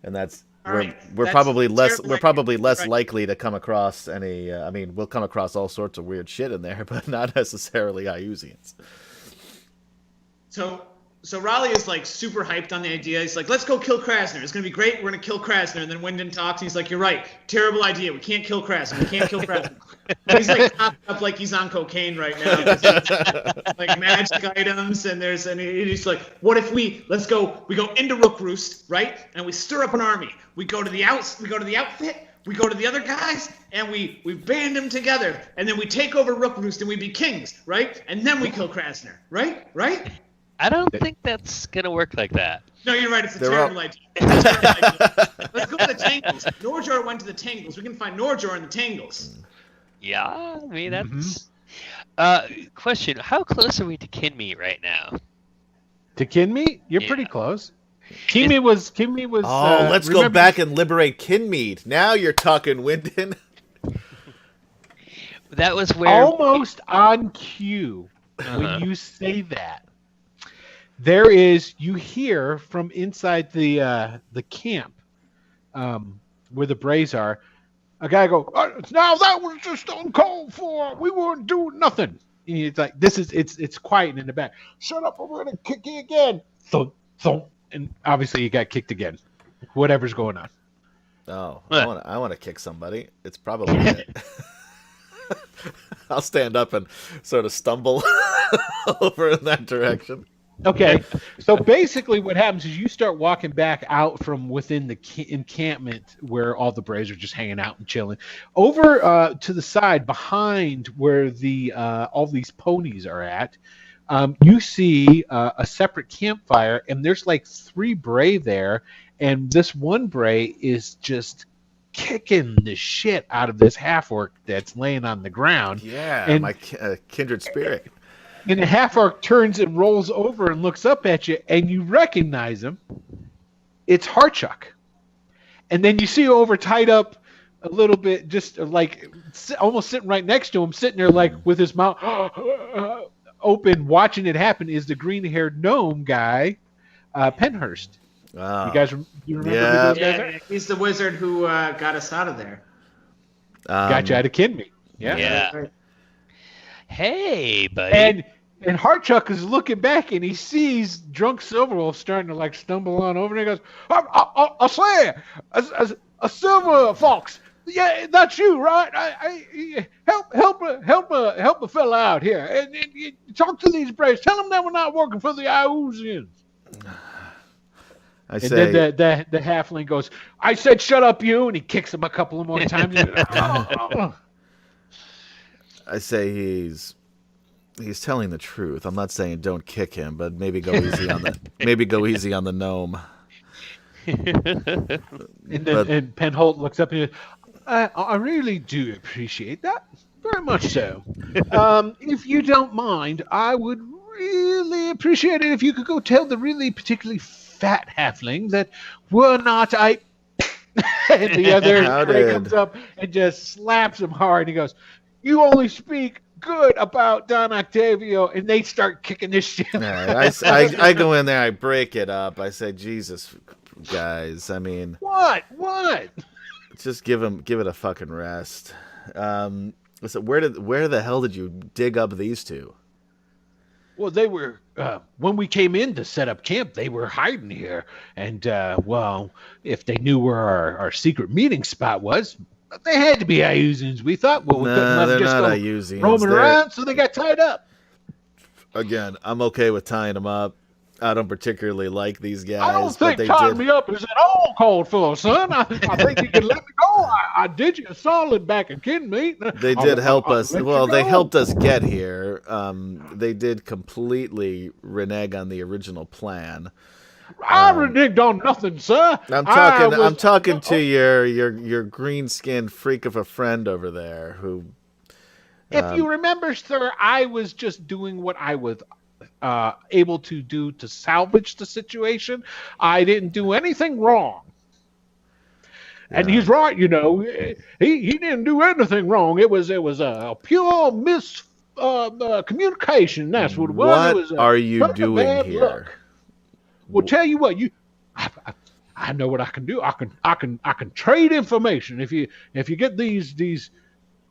And that's All we're right, we're that's probably less terrible we're idea. probably less Right. likely to come across any. I mean, we'll come across all sorts of weird shit in there, but not necessarily Iusians. So Raleigh is like super hyped on the idea. He's like, let's go kill Krasner. It's gonna be great. We're gonna kill Krasner. And then Wyndon talks and he's like, you're right. Terrible idea. We can't kill Krasner. We can't kill Krasner. He's like popped up like he's on cocaine right now. Like magic items and he's like, what if we go into Rook Roost, right? And we stir up an army. We go to the outfit. We go to the other guys and we band them together. And then we take over Rook Roost and we be kings, right? And then we kill Krasner, right? Right? I don't think that's gonna work like that. No, you're right. It's a They're terrible all- idea. It's a terrible idea. Let's go to the Tangles. Norjor went to the Tangles. We can find Norjor in the Tangles. Yeah, I mean Mm-hmm. that's. Question: how close are we to Kinmeat right now? to Kinmeat. You're Yeah. pretty close. Kinmeat was. Oh, let's go remember- back and liberate Kinmead. Now you're talking, Wyndon. That was where. almost on cue Uh-huh. when you say that. There is you hear from inside the camp, where the Brays are, a guy go, now that was just uncalled for. We weren't doing nothing. And it's like it's quiet in the back. Shut up! Or we're gonna kick you again. Thump, thump. And obviously you got kicked again. Whatever's going on. Oh, I want to kick somebody. It's probably it. I'll stand up and sort of stumble over in that direction. Okay, so basically what happens is you start walking back out from within the encampment where all the Braves are just hanging out and chilling. Over to the side behind where the all these ponies are at, you see a separate campfire, and there's like 3 Bray there, and this one Bray is just kicking the shit out of this half-orc that's laying on the ground. Yeah, And- my kindred spirit. And the half-orc turns and rolls over and looks up at you, and you recognize him. It's Harchuk. And then you see over tied up a little bit, just like almost sitting right next to him, sitting there like with his mouth open, watching it happen, is the green-haired gnome guy, Penhurst. Oh. You remember Yeah. who those guys are? Yeah, he's the wizard who got us out of there. Got you out of Kinme. Yeah. Yeah. Hey, buddy. And Hartchuck is looking back and he sees drunk Silverwolf starting to like stumble on over, and he goes, "I swear, a silver fox. Yeah, that's you, right? I help a fella out here and talk to these braves. Tell them that we're not working for the Iusians." I And say, then the halfling goes, "I said shut up, you," and he kicks him a couple of more times. I say he's telling the truth. I'm not saying don't kick him, but maybe go easy on the gnome. And Penholt looks up and he goes, I really do appreciate that. Very much so. If you don't mind, I would really appreciate it if you could go tell the really particularly fat halfling that we're not and the other guy comes up and just slaps him hard. He goes, "You only speak good about Don Octavio," and they start kicking this shit. I go in there, I break it up. I say, Jesus, guys. I mean, what? Just give it a fucking rest. Listen, where the hell did you dig up these two? Well, they were when we came in to set up camp. They were hiding here, and well, if they knew where our secret meeting spot was, they had to be Iusians. We thought, well, we couldn't let them just go Iusians. roaming around, so they got tied up. Again, I'm okay with tying them up. I don't particularly like these guys. I don't think tying me up is at all called for, son. I think you can let me go. I did you a solid back in Kinmeat. They did help us. Well, they helped us get here. They did completely renege on the original plan. I reneged on nothing, sir. I'm talking to your green-skinned freak of a friend over there who. If you remember, sir, I was just doing what I was able to do to salvage the situation. I didn't do anything wrong. Yeah. And he's right, you know. He didn't do anything wrong. It was a pure communication. That's what it was. What are you doing here? Luck. Well, tell you what, I know what I can do. I can trade information. If you get these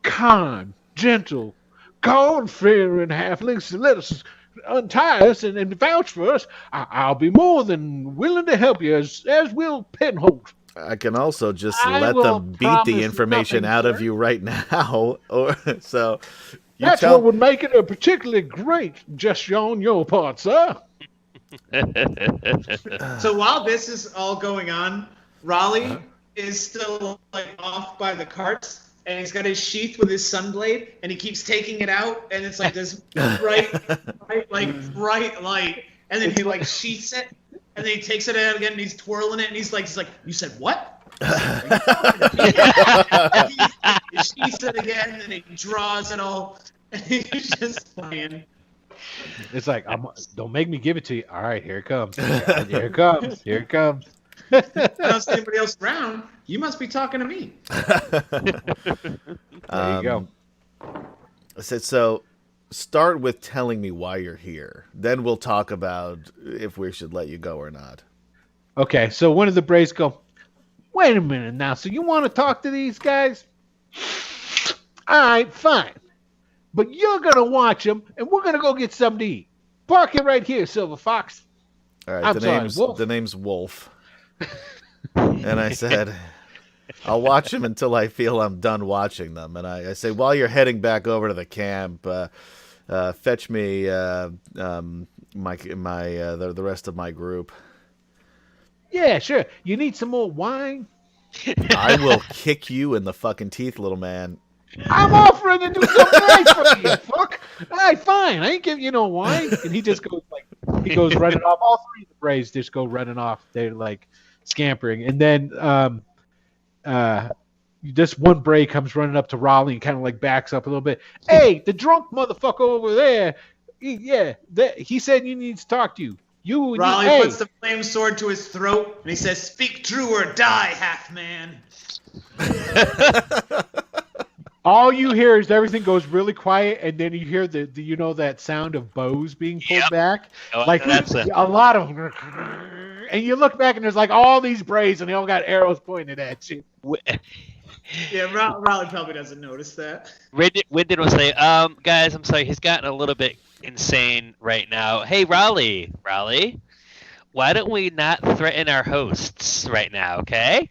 kind, gentle, God-fearing halflings to let us untie us and vouch for us, I'll be more than willing to help you, as will Penholt. I can also just let them beat the information out of you right now, or so. That's what would make it a particularly great gesture on your part, sir. So while this is all going on, Raleigh is still like off by the carts. And he's got his sheath with his sunblade, and he keeps taking it out, and it's like this bright light. And then he like sheaths it, and then he takes it out again, and he's twirling it, and he's like, "You said what?" He sheaths it again, and then he draws it all, and he's just playing. It's like, don't make me give it to you. All right, here it comes. Here it comes. Here it comes. I don't see anybody else around. You must be talking to me. There you go. I said, so start with telling me why you're here. Then we'll talk about if we should let you go or not. Okay, so one of the Braves go, wait a minute now. So you want to talk to these guys? All right, fine. But you're going to watch them, and we're going to go get something to eat. Park it right here, Silver Fox. All right, the name's Wolf. And I said, I'll watch them until I feel I'm done watching them. And I say, while you're heading back over to the camp, fetch me the rest of my group. Yeah, sure. You need some more wine? I will kick you in the fucking teeth, little man. I'm offering to do something nice for you, fuck. All right, fine. I ain't giving you no wine. And he just goes running off. All three of the Braves just go running off. They're like scampering. And then this one Brave comes running up to Raleigh and kind of like backs up a little bit. Hey, the drunk motherfucker over there. He said he needs to talk to you. Raleigh puts the flame sword to his throat and he says, "Speak true or die, half man." All you hear is everything goes really quiet, and then you hear the you know that sound of bows being pulled Yep. back, Oh, like that's a lot of, and you look back and there's like all these braves, and they all got arrows pointed at you. Yeah, Raleigh probably doesn't notice that. Wyndon will say, guys, I'm sorry, he's gotten a little bit insane right now. Hey, Raleigh, why don't we not threaten our hosts right now, okay?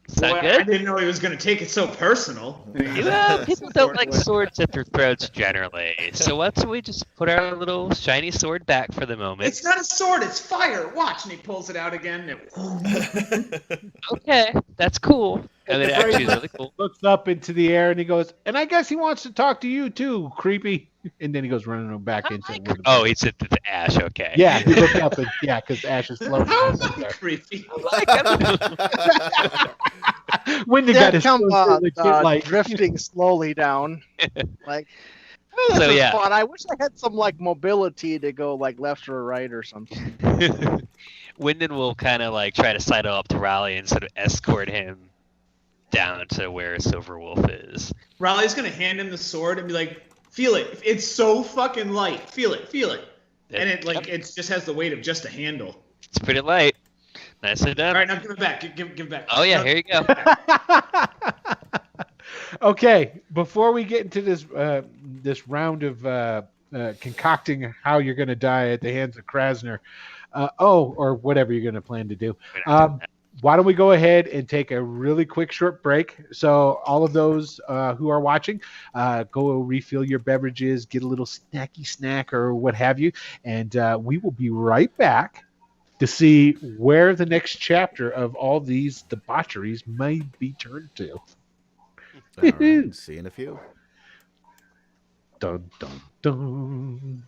Sound Boy, I good? didn't know he was going to take it so personal. Well, people don't like swords at their throats generally, so why don't we just put our little shiny sword back for the moment? It's not a sword, it's fire. Watch, and he pulls it out again. Okay, that's cool. I mean, it actually is really cool. Looks up into the air and he goes, and I guess he wants to talk to you too, creepy. And then he goes running back into. Oh, he said to the Ashe. Okay. Yeah, he looked up and because Ashe is floating. How is that creepy? When the Yeah, guy is come like drifting slowly down. Like, this So, is yeah. fun. I wish I had some like mobility to go like left or right or something. Wyndon will kind of like try to sidle up to Raleigh and sort of escort him down to where Silverwolf is. Raleigh's going to hand him the sword and be like, feel it. It's so fucking light. Feel it. And it it just has the weight of just a handle. It's pretty light. Nicely done. All right, now give it back. Give it back. Oh yeah, No, here you go. Okay, before we get into this this round of concocting how you're going to die at the hands of Krasner, or whatever you're going to plan to do, why don't we go ahead and take a really quick short break? So all of those who are watching, go refill your beverages, get a little snacky snack or what have you, and we will be right back to see where the next chapter of all these debaucheries may be turned to. All right, see you in a few. Dun, dun, dun.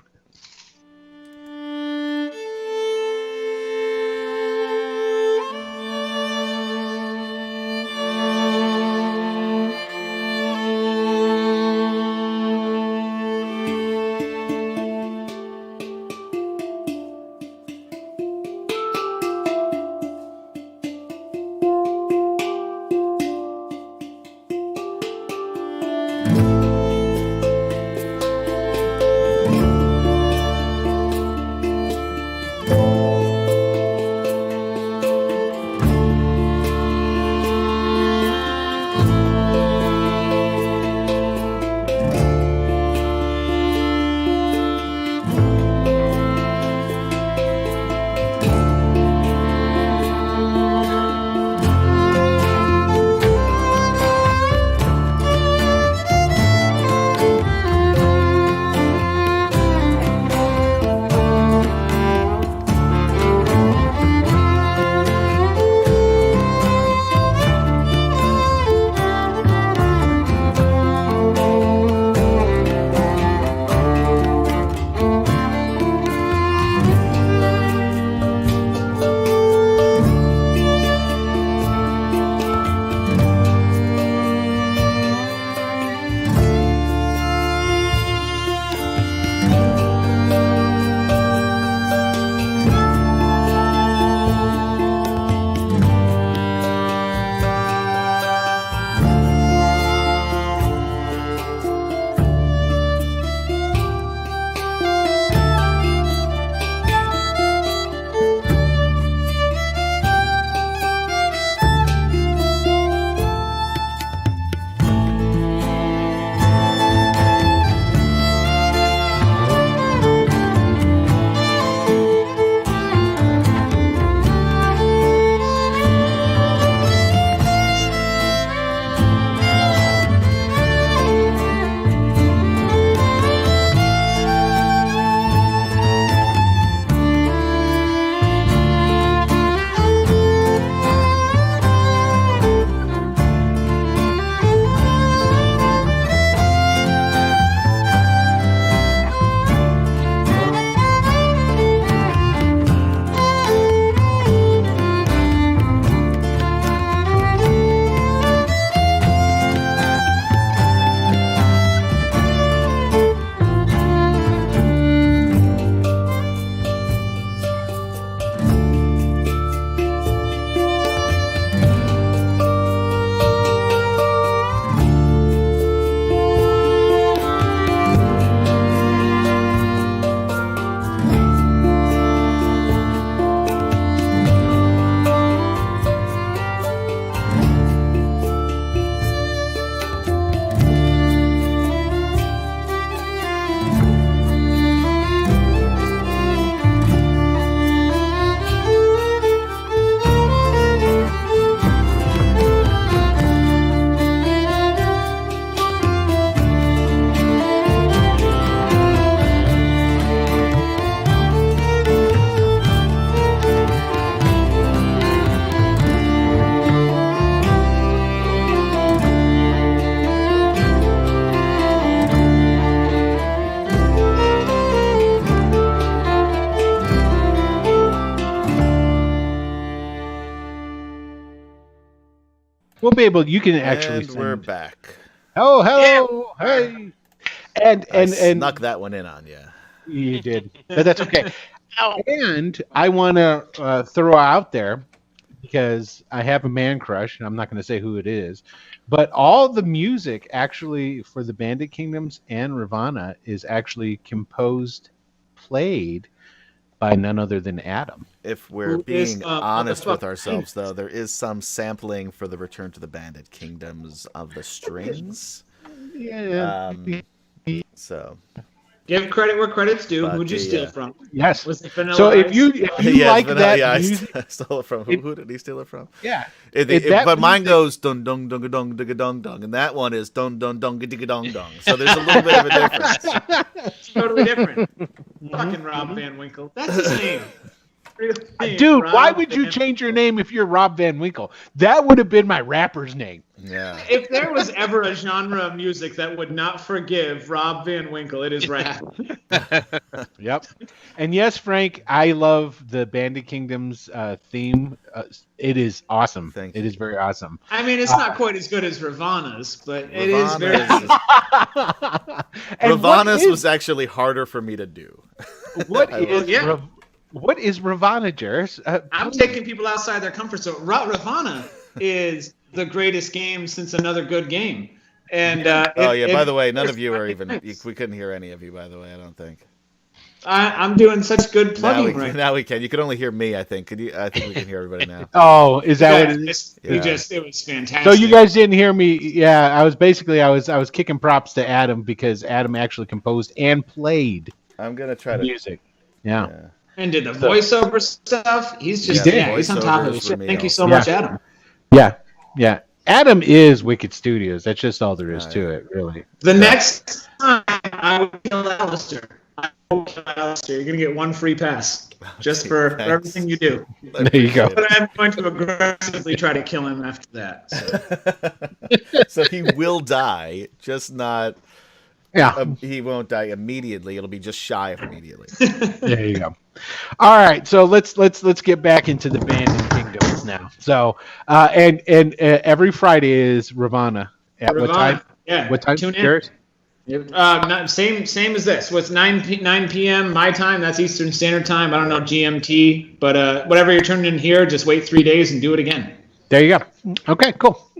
We'll be able. You can actually. And we're back. Oh, hello, hey, and I and snuck that one in on you. you did, but that's okay. And I want to throw out there because I have a man crush, and I'm not going to say who it is, but all the music actually for the Bandit Kingdoms and Ravana is actually composed, played by none other than Adam. If we're Who is, being honest with motherfucker? ourselves, though, there is some sampling for the Return to the Bandit Kingdoms of the strings. Yeah. So, Give credit where credit's due. But Who'd you the, steal from? Yes. Was it Vanilla So if Ice? you yeah, like Vanilla, that yeah, music, I stole it from who did he steal it from? yeah. But mine goes dun dun dun dun dun dun dun, and that one is dun dun dun dun dun dun. So there's a little bit of a difference. It's totally different. Fucking Rob Van Winkle. That's his name. Real name, Dude, Rob why would you Van- change your name if you're Rob Van Winkle? That would have been my rapper's name. Yeah. If there was ever a genre of music that would not forgive Rob Van Winkle, it is rap. Yep. And yes, Frank, I love the Bandit Kingdoms theme. It is awesome. Thank It you. is very awesome. I mean, it's not quite as good as Ravana's, but it is very. And what Ravana's is- was actually harder for me to do. what I is yeah. what is Ravana, Jairus? I'm taking people outside their comfort zone. Ravana is the greatest game since Another Good Game. And By the way, none of you are even. We couldn't hear any of you. By the way, I don't think. I'm doing such good plugging right now. Now we can. You can only hear me. I think. I think we can hear everybody now. Oh, is that what it is? It was fantastic. So you guys didn't hear me? Yeah, I was kicking props to Adam because Adam actually composed and played I'm gonna try to. music. Yeah. and did the voiceover stuff. He's just He did. he's on top of Voiceovers it. for me Thank you also. so much, Adam. Yeah. Adam is Wicked Studios. That's just all there is to it, really. The next time I will kill Alistair. You're gonna get one free pass just for everything you do. There you go. But I'm going to aggressively try to kill him after that. So he will die, just not. Yeah. He won't die immediately. It'll be just shy of immediately. There you go. All right, so let's get back into the Bandit Kingdoms now. So and every Friday is Ravana. At what time? Yeah. What time? Tune in. Jared? Same as this. What's 9 p.m. my time? That's Eastern Standard Time. I don't know GMT, but whatever you're turning in here, just wait 3 days and do it again. There you go. Okay, cool.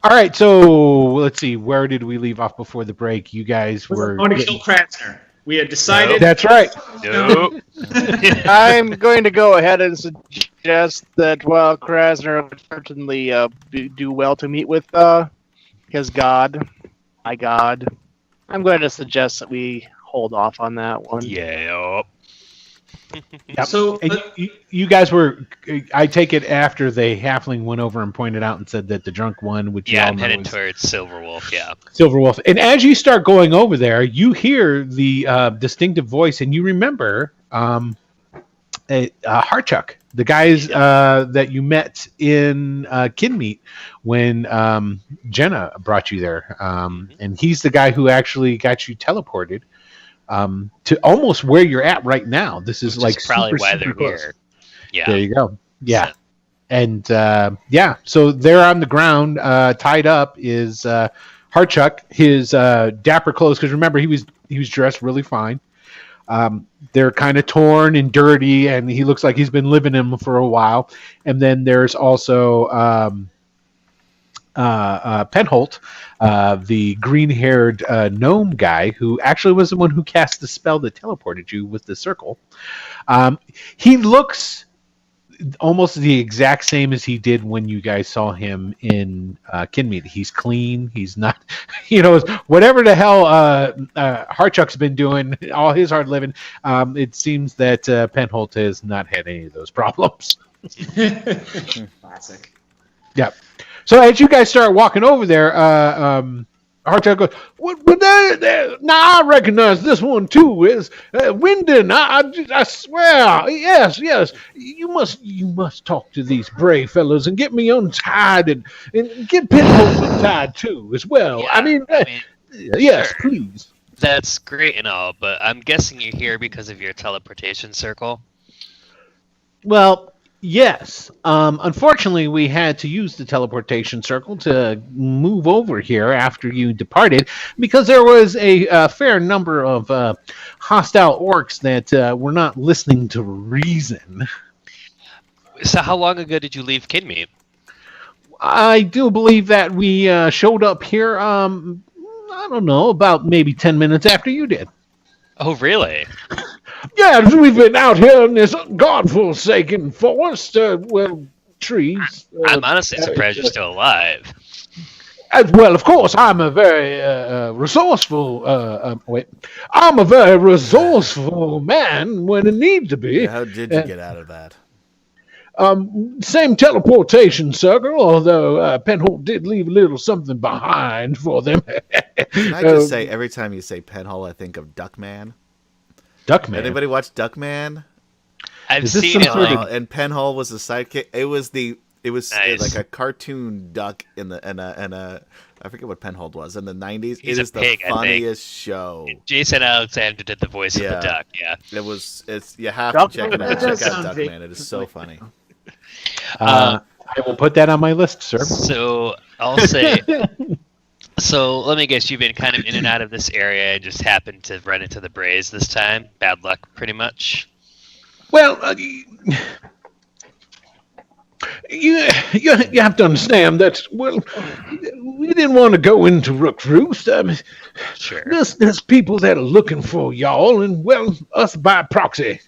All right, so let's see. Where did we leave off before the break? You guys were. I want to kill Kratzner. We had decided. That's right. Nope. I'm going to go ahead and suggest that while Krasner would certainly do well to meet with his god, my god, I'm going to suggest that we hold off on that one. Yeah. Yep. So And you guys were, I take it after the halfling went over and pointed out and said that the drunk one, which you Yeah, all I'm know headed is towards Silverwolf. Yeah. Silverwolf. And as you start going over there, you hear the distinctive voice, and you remember Harchuk, the guys that you met in Kinmeet when Jenna brought you there. And he's the guy who actually got you teleported to almost where you're at right now. This is Which like is probably super, why super they're close. here. Yeah. There you go. Yeah. And so there on the ground, tied up, is Harchuk. His dapper clothes, because remember he was dressed really fine. They're kind of torn and dirty, and he looks like he's been living in them for a while. And then there's also Penholt, the green-haired gnome guy, who actually was the one who cast the spell that teleported you with the circle. He looks almost the exact same as he did when you guys saw him in Kinmeet. He's clean. He's not, whatever the hell Harchuk's been doing, all his hard living. It seems that Penholt has not had any of those problems. Classic. Yeah. So as you guys start walking over there, Harchuk goes, I recognize this one too. Is Wyndon? I swear, yes. You must talk to these brave fellows and get me untied and get Pinholt untied too as well. Yeah, yes, sure. please. That's great and all, but I'm guessing you're here because of your teleportation circle. Well, Yes. Unfortunately, we had to use the teleportation circle to move over here after you departed because there was a fair number of hostile orcs that were not listening to reason. So how long ago did you leave Kinmead? I do believe that we showed up here, I don't know, about maybe 10 minutes after you did. Oh, really? Yes, we've been out here in this godforsaken forest, trees. I'm honestly surprised you're still alive. Well, of course, I'm a very resourceful. I'm a very resourceful man when it needs to be. How did you get out of that? Same teleportation circle, although Penholt did leave a little something behind for them. Can I just say, every time you say Penhole, I think of Duckman. Duckman. Anybody watch Duckman? I've Is this seen some it. sort Like, And Penhole was the sidekick. It was Nice. like a cartoon duck in a I forget what Penhold was in the 90s. He's It a is the pig, I think. funniest show. Jason Alexander did the voice Yeah. of the duck. Yeah. It's you have Duckman. to check it That out. does Check out sound big. Duckman. It is so funny. I will put that on my list, sir. So I'll say. So let me guess, you've been kind of in and out of this area and just happened to run into the Braze this time. Bad luck, pretty much. Well, you have to understand that. Well, we didn't want to go into Rook's Roost. Sure. There's people that are looking for y'all, and well, us by proxy.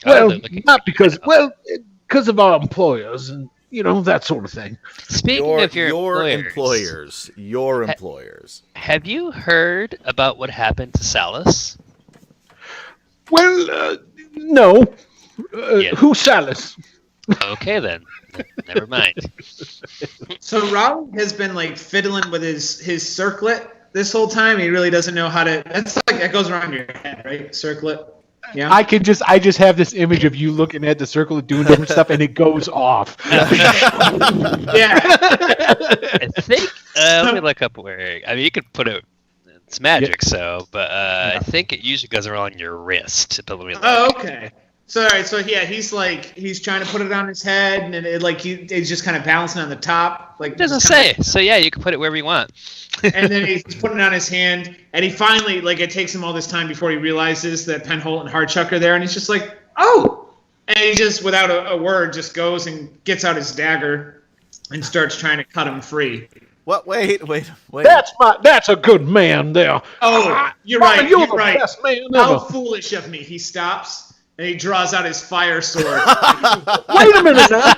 Oh, Well, they're looking- not because because of our employers and that sort of thing. Speaking of your employers, your employers. have you heard about what happened to Salus? Well, no. Yeah. Who's Salus? Okay, then. Never mind. So Raleigh has been like fiddling with his circlet this whole time. He really doesn't know how to. That's like that goes around your head, right? Circlet. Yeah. I just have this image of you looking at the circle and doing different stuff, and it goes off. Yeah. I think. Let me look up where. I mean, you could put it. It's magic, but I think it usually goes around your wrist. But let me look. Oh, okay. So all right, so yeah, he's trying to put it on his head, and he's just kind of balancing on the top, like It doesn't just kinda say. So yeah, you can put it wherever you want. and then he's putting it on his hand, and he finally, it takes him all this time before he realizes that Penholt and Hardchuck are there, and he's just like, oh! And he just, without a word, just goes and gets out his dagger and starts trying to cut him free. What? Wait. That's a good man there. Oh, you're right, You're you're the right. best man How ever. foolish of me. He stops, and he draws out his fire sword. Wait a minute now.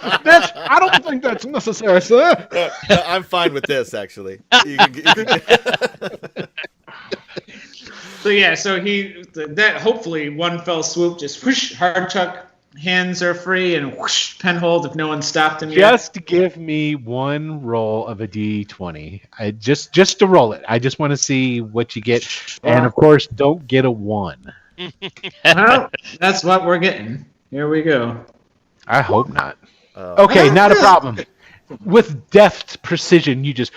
I don't think that's necessary, sir. I'm fine with this, actually. You can So yeah, that hopefully one fell swoop, just whoosh, Hardchuck, hands are free, and whoosh, Penhold if no one stopped him yet. Just give me one roll of a D20. Just to roll it. I just want to see what you get, and of course, don't get a 1. Well, that's what we're getting. Here we go. I hope not. Okay, not a problem. With deft precision, you just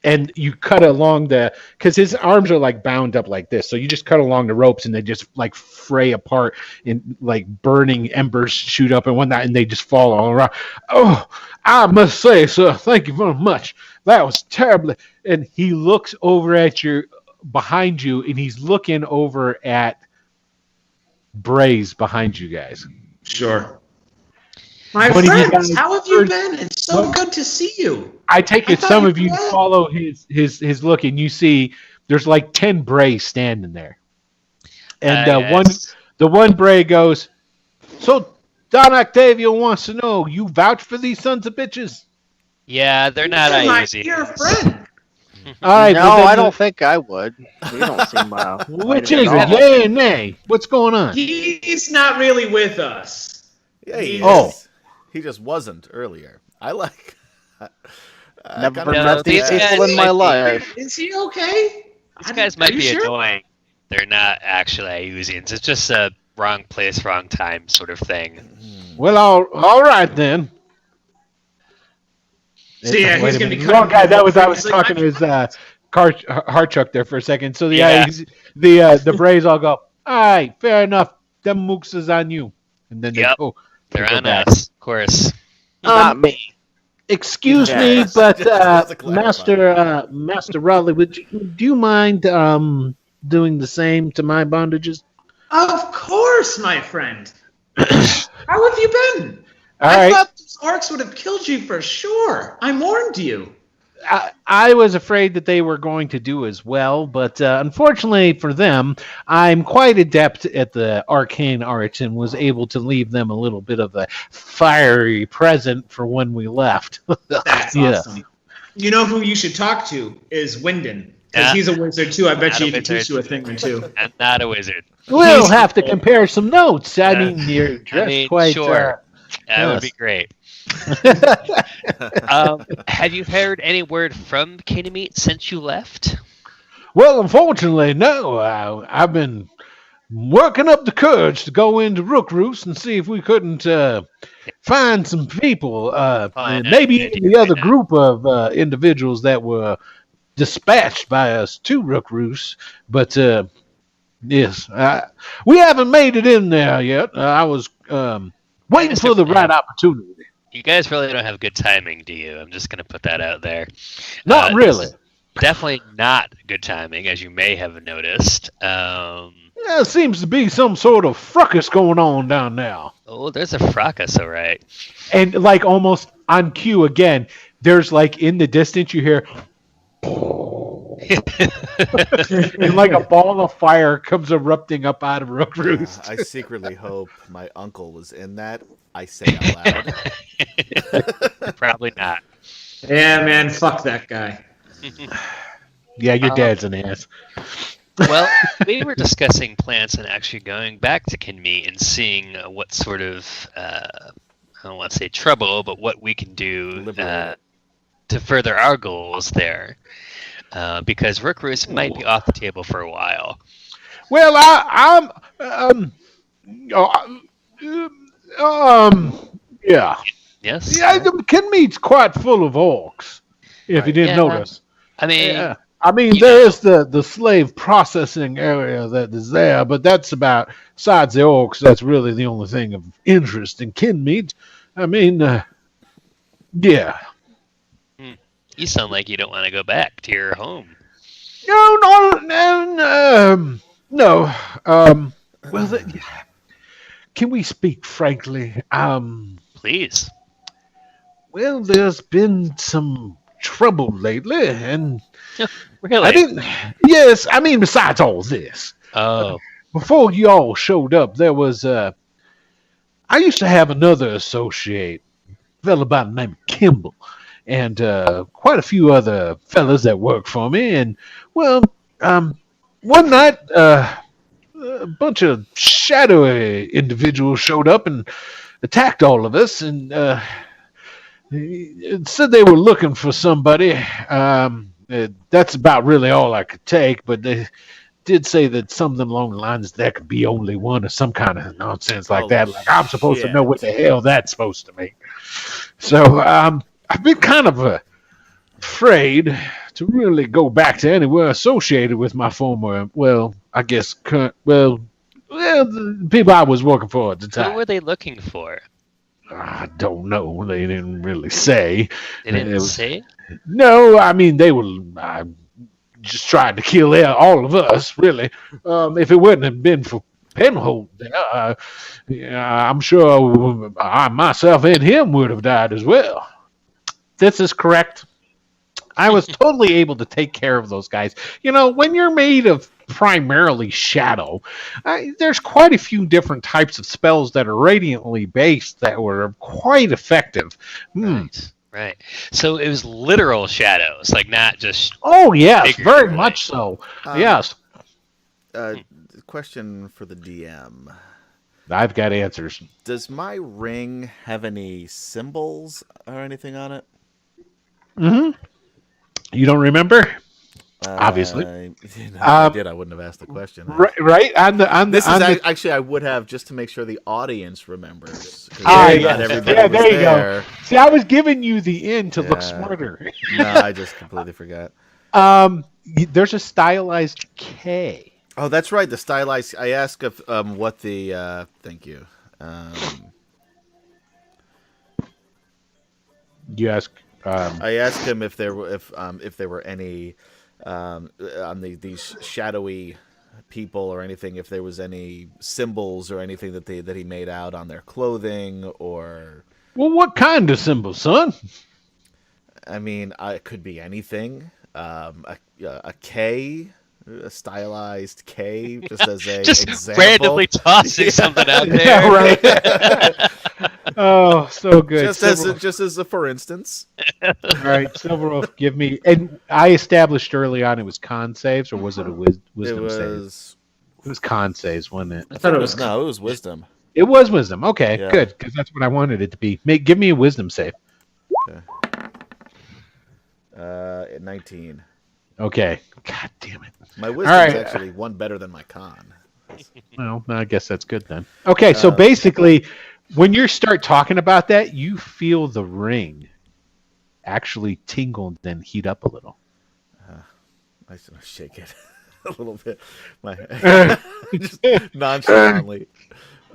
and you cut along because his arms are like bound up like this, so you just cut along the ropes and they just like fray apart and like burning embers shoot up and whatnot, and they just fall all around. Oh, I must say, sir, thank you very much. That was terribly. And he looks over at behind you, and he's looking over at Braze behind you guys. Sure. My What have you friends, guys how have you heard? been? It's so good to see you. I take it thought some you of you were dead. follow his look, and you see there's like 10 Brays standing there. And Yes. the one Bray goes, so Don Octavio wants to know, you vouch for these sons of bitches? Yeah, they're not You're my easy. dear friend. All right, No, well, then I don't think I would. You don't seem Which quite is at it? all. Yay or nay? What's going on? He's not really with us. Yeah, he Oh. is. He just wasn't earlier. I like. Never kinda No, met these these guys people in my might be- life. Is he okay? These guys might Are you be sure? annoying. They're not actually Iusians. It's just a wrong place, wrong time sort of thing. Well, all right then. So yeah, Wait he's a gonna be minute. cutting Wrong guy. That was I was He's like, talking to his Hartchuck there for a second. So Yeah. the Brays all go, all right, fair enough. Them mooks is on you. And then they Yep. go They're go on back. us, of course. Not me. Excuse Yeah, me, just- but just to clarify. Master Raleigh, do you mind doing the same to my bondages? Of course, my friend. How have you been? All I right. thought those orcs would have killed you for sure. I warned you. I was afraid that they were going to do as well, but unfortunately for them, I'm quite adept at the arcane arts and was able to leave them a little bit of a fiery present for when we left. That's Yeah. awesome. You know who you should talk to is Wyndon. Because Yeah. he's a wizard too. I bet Not you a he can wizard. teach you a thing or two. I'm not a wizard. We'll have to compare some notes. I mean, you're I dressed mean, quite. sure. That would yes. be great. Have you heard any word from Kinemeat since you left? Well, unfortunately, no. I've been working up the courage to go into Rook Roost and see if we couldn't find some people, and maybe even the other group of individuals that were dispatched by us to Rook Roost. But yes, we haven't made it in there yet. I was waiting for the right opportunity. You guys really don't have good timing, do you? I'm just going to put that out there. Not This really. is Definitely not good timing, as you may have noticed. There seems to be some sort of fracas going on down there. Oh, there's a fracas, all right. And like almost on cue again, there's like in the distance you hear and like a ball of fire comes erupting up out of Rook Roost. I secretly hope my uncle was in that. I say out loud. Probably not. Yeah, man, fuck that guy. Yeah, your dad's an ass. Well, we were discussing plans and actually going back to Kinme and seeing what sort of, I don't want to say trouble, but what we can do to further our goals there. Because Rook Roost might be off the table for a while. Well, yeah. Yes? Yeah, Kinmead's quite full of orcs, if you didn't Yeah. notice. I mean, Yeah. I mean, there's the slave processing area that is there, but that's about, besides the orcs, that's really the only thing of interest in Kinmead. I mean, yeah. you sound like you don't want to go back to your home. No. Well, can we speak frankly? Please. Well, there's been some trouble lately, and Really? I didn't. Yes, I mean, besides all this, Oh. before you all showed up, there was I used to have another associate, a fellow by the name of Kimball, and quite a few other fellas that worked for me. And well, one night, a bunch of shadowy individuals showed up and attacked all of us, and said they were looking for somebody. That's about really all I could take, but they did say that something along the lines there could be only one or some kind of nonsense like that. Like I'm supposed to know what the hell that's supposed to mean. So I've been kind of afraid to really go back to anywhere associated with my former, well, I guess, the people I was working for at the time. What were they looking for? I don't know. They didn't really say. They didn't say? No, I mean, they were just trying to kill all of us, really. If it wouldn't have been for Penhold, I'm sure I myself and him would have died as well. This is correct. I was totally able to take care of those guys. You know, when you're made of primarily shadow, there's quite a few different types of spells that are radiantly based that were quite effective. Right. So it was literal shadows, like not just. Oh yes, very figuratively. much so. Yes. Question for the DM. I've got answers. Does my ring have any symbols or anything on it? Mm-hmm. You don't remember? Obviously. If I did, I wouldn't have asked the question. Right. Actually, I would have just to make sure the audience remembers. Yeah, everybody there you there. go. See, I was giving you the in to look smarter. No, I just completely forgot. There's a stylized K. Oh, that's right. The stylized. I asked if what the. Thank you. You ask. I asked him if there were any on these shadowy people or anything, if there was any symbols or anything that he made out on their clothing or. Well, what kind of symbol, son? I mean, it could be anything. A K, a stylized K, just as a just example. randomly tossing something out there. Yeah, right. Oh, so good. Just as a for instance. All right, Silverwolf, give me. And I established early on it was con saves, or was it a wisdom save? It was con saves, wasn't it? I thought it was. No, it was wisdom. It was wisdom. Okay, Yeah. good, because that's what I wanted it to be. Give me a wisdom save. Okay. 19. Okay. God damn it. My wisdom's right. actually one better than my con. Well, I guess that's good then. Okay, so basically, when you start talking about that, you feel the ring actually tingle and heat up a little. I should shake it a little bit. Just nonchalantly.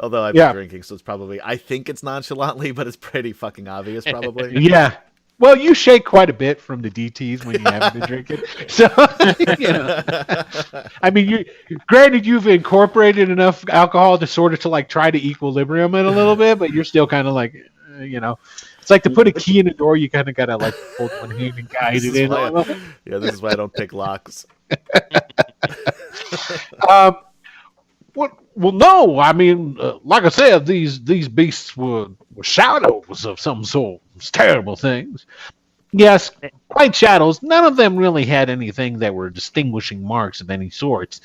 Although I've been drinking, so it's probably. I think it's nonchalantly, but it's pretty fucking obvious, probably. Yeah. Well, you shake quite a bit from the DTs when you haven't been drinking. So, I mean, granted, you've incorporated enough alcohol to sort of try to equilibrium it a little bit, but you're still kind of like, it's like to put a key in a door, you kind of got to hold one hand and guide it in. This is why I don't pick locks. Well, no. I mean, like I said, these beasts were shadows of some sort. It's terrible things. Yes, quite shadows. None of them really had anything that were distinguishing marks of any sorts.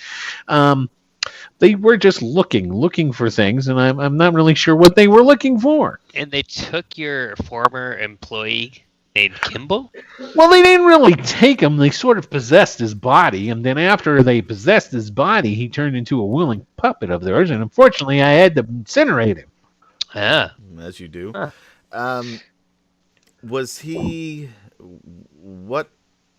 They were just looking for things, and I'm not really sure what they were looking for. And they took your former employee named Kimball? Well, they didn't really take him. They sort of possessed his body, and then after they possessed his body, he turned into a willing puppet of theirs, and unfortunately, I had to incinerate him. Ah. As you do. Huh. Was he... What...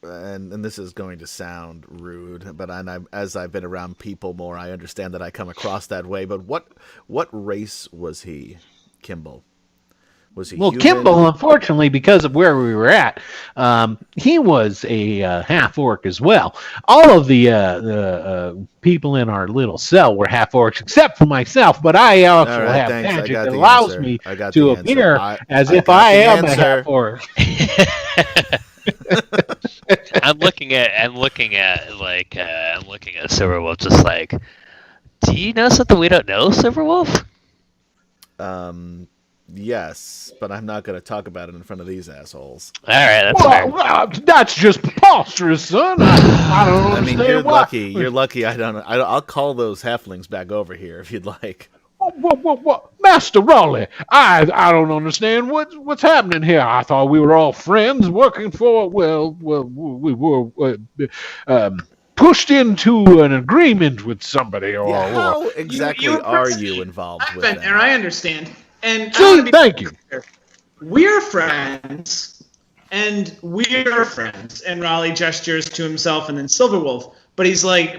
And this is going to sound rude, but as I've been around people more, I understand that I come across that way, but what race was he, Kimball? Was he human? Kimball, unfortunately, because of where we were at, he was a half-orc as well. All of the people in our little cell were half-orcs, except for myself, but I also have magic that allows me to appear as if I am a half-orc. I'm looking at Silverwolf, just like, do you know something we don't know, Silverwolf? Yes, but I'm not going to talk about it in front of these assholes. All right, that's fair. That's just preposterous, son. I don't understand. I mean, you're lucky. You're lucky. I'll call those halflings back over here if you'd like. What, Master Raleigh? I don't understand what's happening here. I thought we were all friends working for. We were pushed into an agreement with somebody. How exactly are you involved with that? I understand. And thank you. We're friends, and we're friends. And Raleigh gestures to himself, and then Silverwolf. But he's like,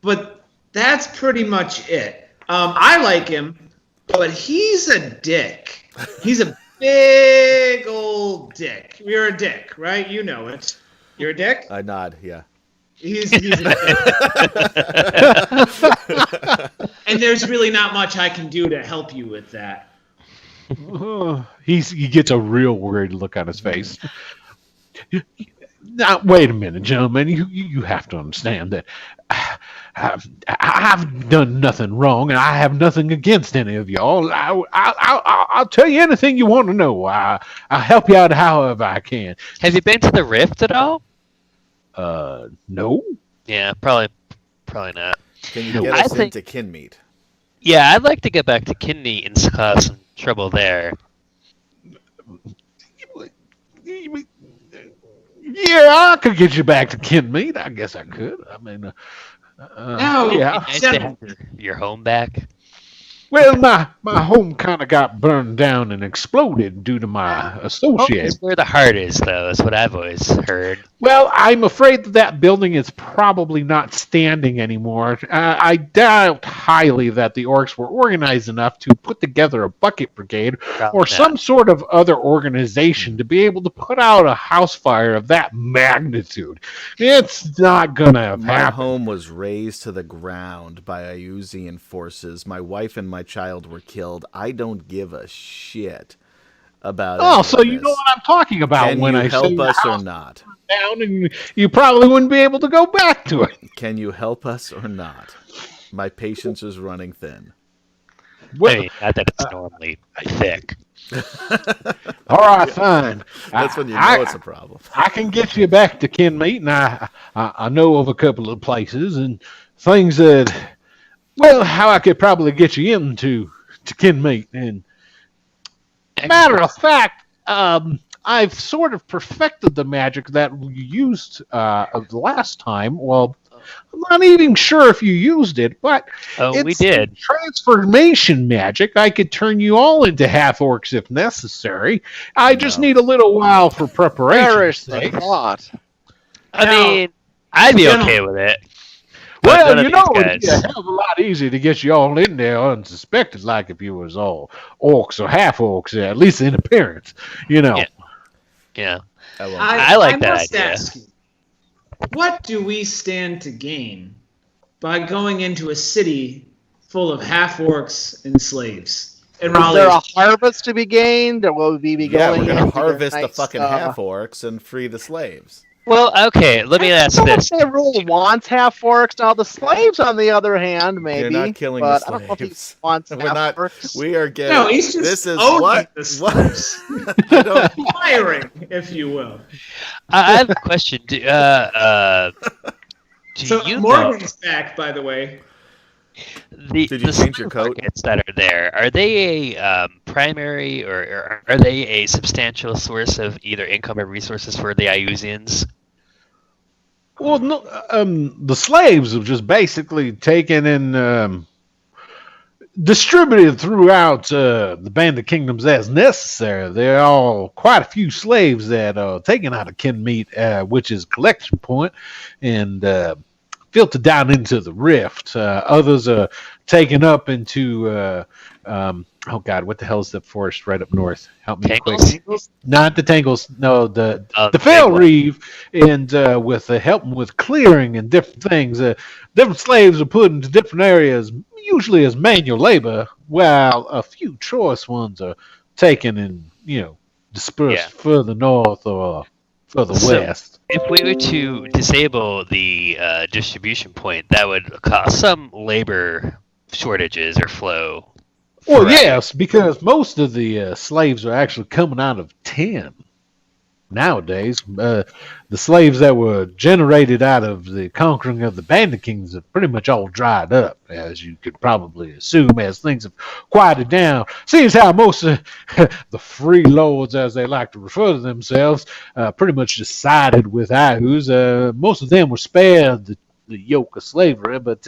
but that's pretty much it. I like him, but he's a dick. He's a big old dick. You're a dick, right? You know it. You're a dick? I nod, yeah. He's a dick. And there's really not much I can do to help you with that. He gets a real worried look on his face. Now, wait a minute, gentlemen. You have to understand that I've done nothing wrong, and I have nothing against any of y'all. I'll tell you anything you want to know. I'll help you out however I can. Have you been to the Rift at all? No. Yeah, probably not. Can you get us into Kinmeat? Yeah, I'd like to get back to Kinmeat and cause some trouble there. Yeah, I could get you back to Kinmeat. I guess I could. I mean, yeah. Nice to have your home back. Well, my home kind of got burned down and exploded due to my associate. That's where the heart is, though. That's what I've always heard. Well, I'm afraid that building is probably not standing anymore. I doubt highly that the orcs were organized enough to put together a bucket brigade Probably or not. some sort of other organization to be able to put out a house fire of that magnitude. It's not gonna have My happened. home was razed to the ground by Ayuzian forces. My wife and my child were killed. I don't give a shit about Oh, any so of you this. know what I'm talking about Can when you I help say us the or house not? down, and you probably wouldn't be able to go back to it. Can you help us or not? My patience is running thin. Well, I mean, not that it's normally thick. all right, fine. That's when you know it's a problem. I can get you back to Kinmeat, and I know of a couple of places and things that, well, how I could probably get you into to Kinmeat. And matter of fact, I've sort of perfected the magic that we used the last time. Well, I'm not even sure if you used it, but Oh, we it's did. transformation magic. I could turn you all into half orcs if necessary. I just No. need a little while for preparation. Perish the thought. I Now, mean, I'd be gentlemen- okay with it. But Well, none you of know, these it'd be a guys- hell of a lot easier to get you all in there unsuspected, like if you was all orcs or half orcs, at least in appearance. You know. Yeah. Yeah. I won't. I like that must idea. ask you, what do we stand to gain by going into a city full of half orcs and slaves? And Is Raleigh, there a harvest to be gained, or will we be Yeah, going we're gonna into harvest the nice, fucking half orcs and free the slaves. Well, okay, let me ask I don't know this. if the rule wants half orcs. Now the slaves, on the other hand, maybe. You're not killing but the I don't know if he slaves. wants We're half not. orcs. We are getting. no, he's just This is owning what. the What? slaves. I don't. Firing, if you will. I have a question. Do So you know Morgan's back, by the way. the Did you the change your slave coat? markets that are there? Are they a primary or are they a substantial source of either income or resources for the Iusians? Well, no, the slaves are just basically taken and distributed throughout the Bandit Kingdoms as necessary. There are quite a few slaves that are taken out of Kinmeat, which is a collection point, and filtered down into the Rift. Others are taken up into, oh God, what the hell is the forest right up north? Help me quick. Tangles? Not the Tangles, no, the The Fell big one. Reeve, and with helping with clearing and different things. Different slaves are put into different areas, usually as manual labor, while a few choice ones are taken and, dispersed Yeah. further north or further So- west. If we were to disable the distribution point, that would cause some labor shortages or flow. Well, for- yes, because most of the slaves are actually coming out of 10 nowadays. The slaves that were generated out of the conquering of the Bandit Kings have pretty much all dried up, as you could probably assume, as things have quieted down. Seems how most of the free lords, as they like to refer to themselves, pretty much just sided with Ayus. Most of them were spared the yoke of slavery, but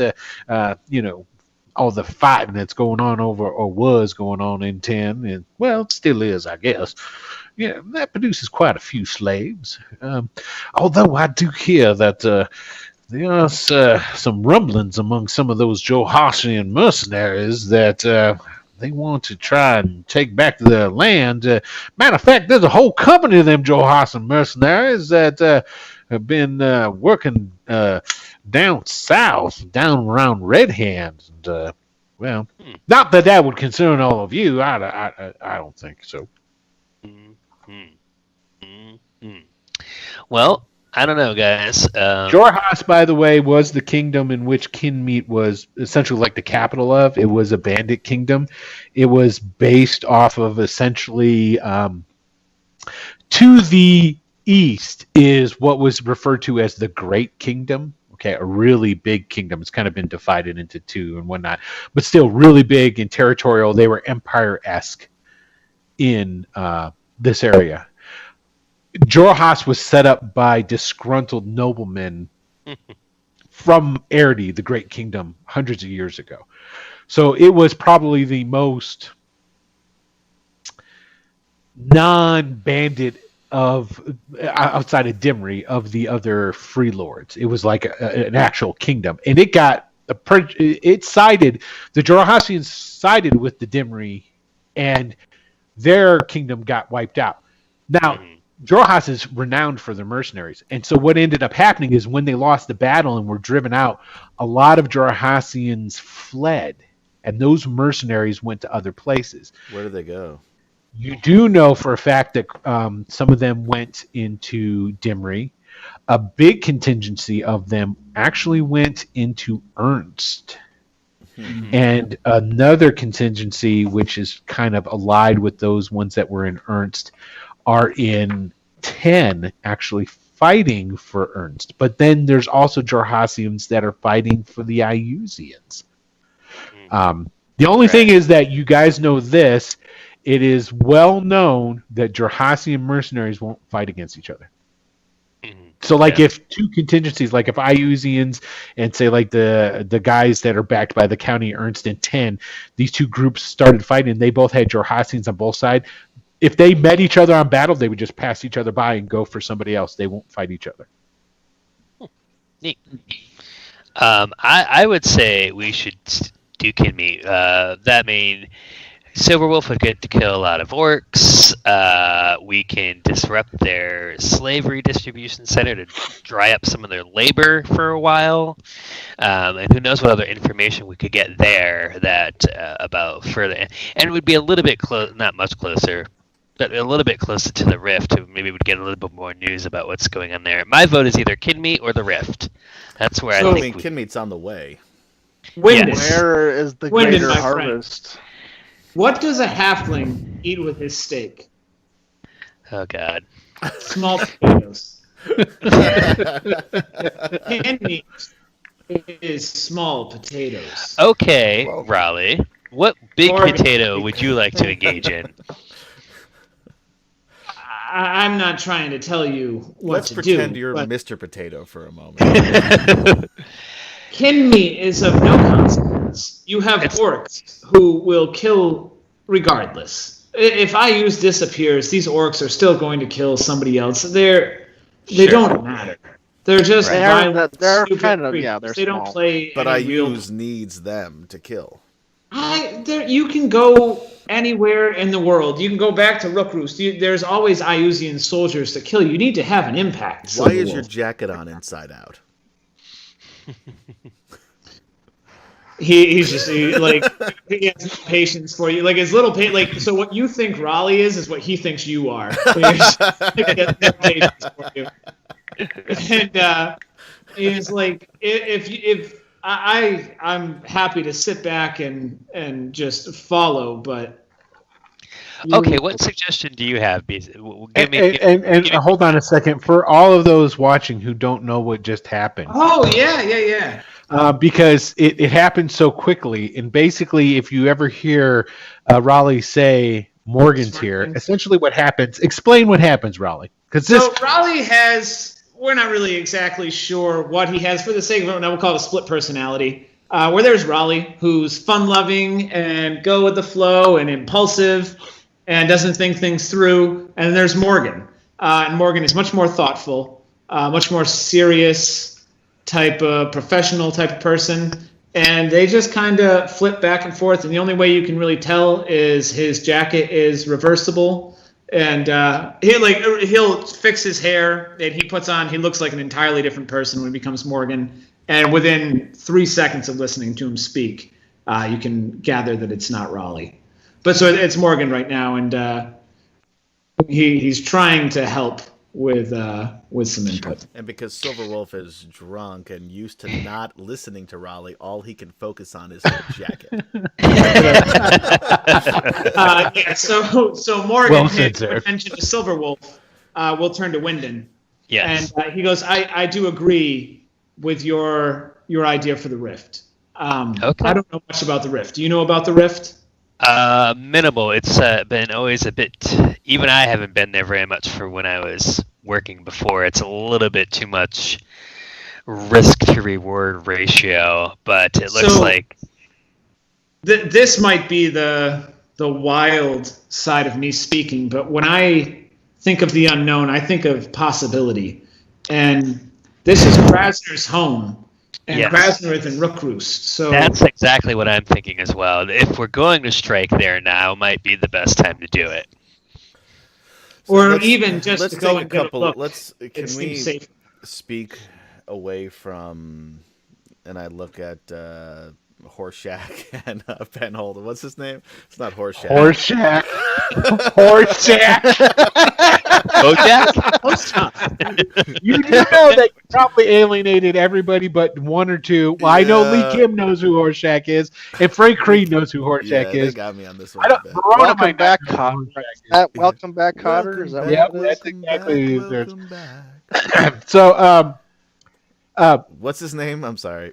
all the fighting that's going on over, or was going on in 10, and well, it still is, I guess. Yeah, that produces quite a few slaves. Although I do hear that there are some rumblings among some of those Johasian mercenaries that they want to try and take back their land. Matter of fact, there's a whole company of them Johasian mercenaries that have been working down south, down around Red Hand. And, well, not that that would concern all of you. I don't think so. Well, I don't know, guys. Jorhas, by the way, was the kingdom in which Kinmeat was essentially like the capital of. It was a bandit kingdom. It was based off of essentially to the east is what was referred to as the Great Kingdom. Okay, a really big kingdom. It's kind of been divided into two and whatnot, but still really big and territorial. They were empire-esque in this area. Jorhas was set up by disgruntled noblemen from Erdi, the Great Kingdom, hundreds of years ago. So it was probably the most non-bandit of outside of Dimri of the other free lords. It was like an actual kingdom, and it got it sided. The Jorohasians sided with the Dimri, and their kingdom got wiped out. Now, Jorohas is renowned for their mercenaries, and so what ended up happening is when they lost the battle and were driven out, a lot of Jorohasians fled, and those mercenaries went to other places. Where did they go? You do know for a fact that some of them went into Dimri. A big contingency of them actually went into Ernst. And another contingency, which is kind of allied with those ones that were in Ernst, are in 10 actually fighting for Ernst. But then there's also Jorohasians that are fighting for the Iusians. The only thing is that you guys know this. It is well known that Jorohasian mercenaries won't fight against each other. So, like, if two contingencies, like if Iusians and say like the guys that are backed by the county Ernst and 10, these two groups started fighting. They both had Jorohasians on both sides. If they met each other on battle, they would just pass each other by and go for somebody else. They won't fight each other. Neat. I would say we should do Kinme. That mean Silverwolf would get to kill a lot of orcs. We can disrupt their slavery distribution center to dry up some of their labor for a while. And who knows what other information we could get there that about further. And it would be a little bit close, not much closer, but a little bit closer to the Rift. Maybe we'd get a little bit more news about what's going on there. My vote is either Kinme or the Rift. That's where I think. Kinmeat's on the way. Where is the Wyndon, greater my harvest? friend. What does a halfling eat with his steak? Oh God. Small potatoes. Canned meat is small potatoes. Okay, Raleigh. What big potato would you like to engage in? I'm not trying to tell you what Let's to pretend do. you're but Mr. Potato for a moment. Kin meat is of no consequence. You have orcs who will kill regardless. If Ius disappears, these orcs are still going to kill somebody else. They don't matter. They're just violent, they're stupid kind of creatures. they're They small. don't play. But any real. Ius needs them to kill. You can go anywhere in the world. You can go back to Rookroost. There's always Iusian soldiers to kill. You need to have an impact. Why is your jacket on inside out? He's just he has patience for you. Like his little so what you think Raleigh is what he thinks you are. He has no patience for you. And he's like, if I'm happy to sit back and just follow, but okay, what suggestion do you have? Hold on a second. For all of those watching who don't know what just happened. Oh yeah. Because it happened so quickly, and basically, if you ever hear Raleigh say Morgan's here, essentially what happens. Explain what happens, Raleigh. So Raleigh has. We're not really exactly sure what he has for the sake of it. We'll call it a split personality. Where there's Raleigh, who's fun-loving and go with the flow and impulsive and doesn't think things through. And there's Morgan. And Morgan is much more thoughtful, much more serious type of professional type of person. And they just kind of flip back and forth. And the only way you can really tell is his jacket is reversible. And he'll fix his hair and he looks like an entirely different person when he becomes Morgan. And within 3 seconds of listening to him speak, you can gather that it's not Raleigh. But so it's Morgan right now, and he's trying to help with some input. And because Silverwolf is drunk and used to not listening to Raleigh, all he can focus on is his jacket. So Morgan pays attention to Silverwolf. We'll turn to Wyndon. Yes. And he goes, I do agree with your idea for the Rift. Okay. I don't know much about the Rift. Do you know about the Rift? Minimal. It's been always a bit. Even I haven't been there very much for when I was working before. It's a little bit too much risk to reward ratio, but it looks like this might be the wild side of me speaking. But when I think of the unknown. I think of possibility. And this is Krasner's home. And Yes. Krasner is in Rookroost. So That's exactly what I'm thinking as well. If we're going to strike there now, might be the best time to do it. or let's- even just let's to go take and get a look. Can It we seems safe. speak away from? And I look at Horseshack and Penhold. What's his name? It's not Horseshack. Horseshack. Horseshack. Bojack? You do know that you probably alienated everybody but one or two. Well, I know Lee Yeah. Kim knows who Horseshack is, and Frank Creed knows who Horseshack Yeah, they is. got me on this I one. don't, a bit. Verona Welcome might back, not know Cotter. who Horseshack is. Welcome back, Cotter. Is that what Yeah, it is? that's exactly what it is. Welcome back. So, What's his name? I'm sorry.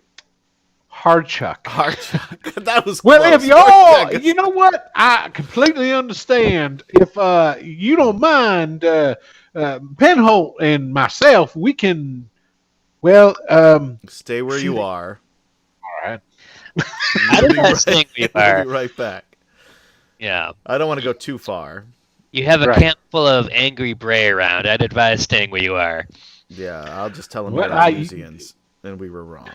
Hardchuck. Harchuck. That was Well, close. if y'all, you know what, I completely understand. If you don't mind, Penholt and myself, we can. Well, Stay where you are. all right. I don't know staying where you We'll are. be right back. Yeah. I don't want to go too far. You have a Right. camp full of angry Bray around. I'd advise staying where you are. Yeah, I'll just tell them What we're I- Illusians, and we were wrong.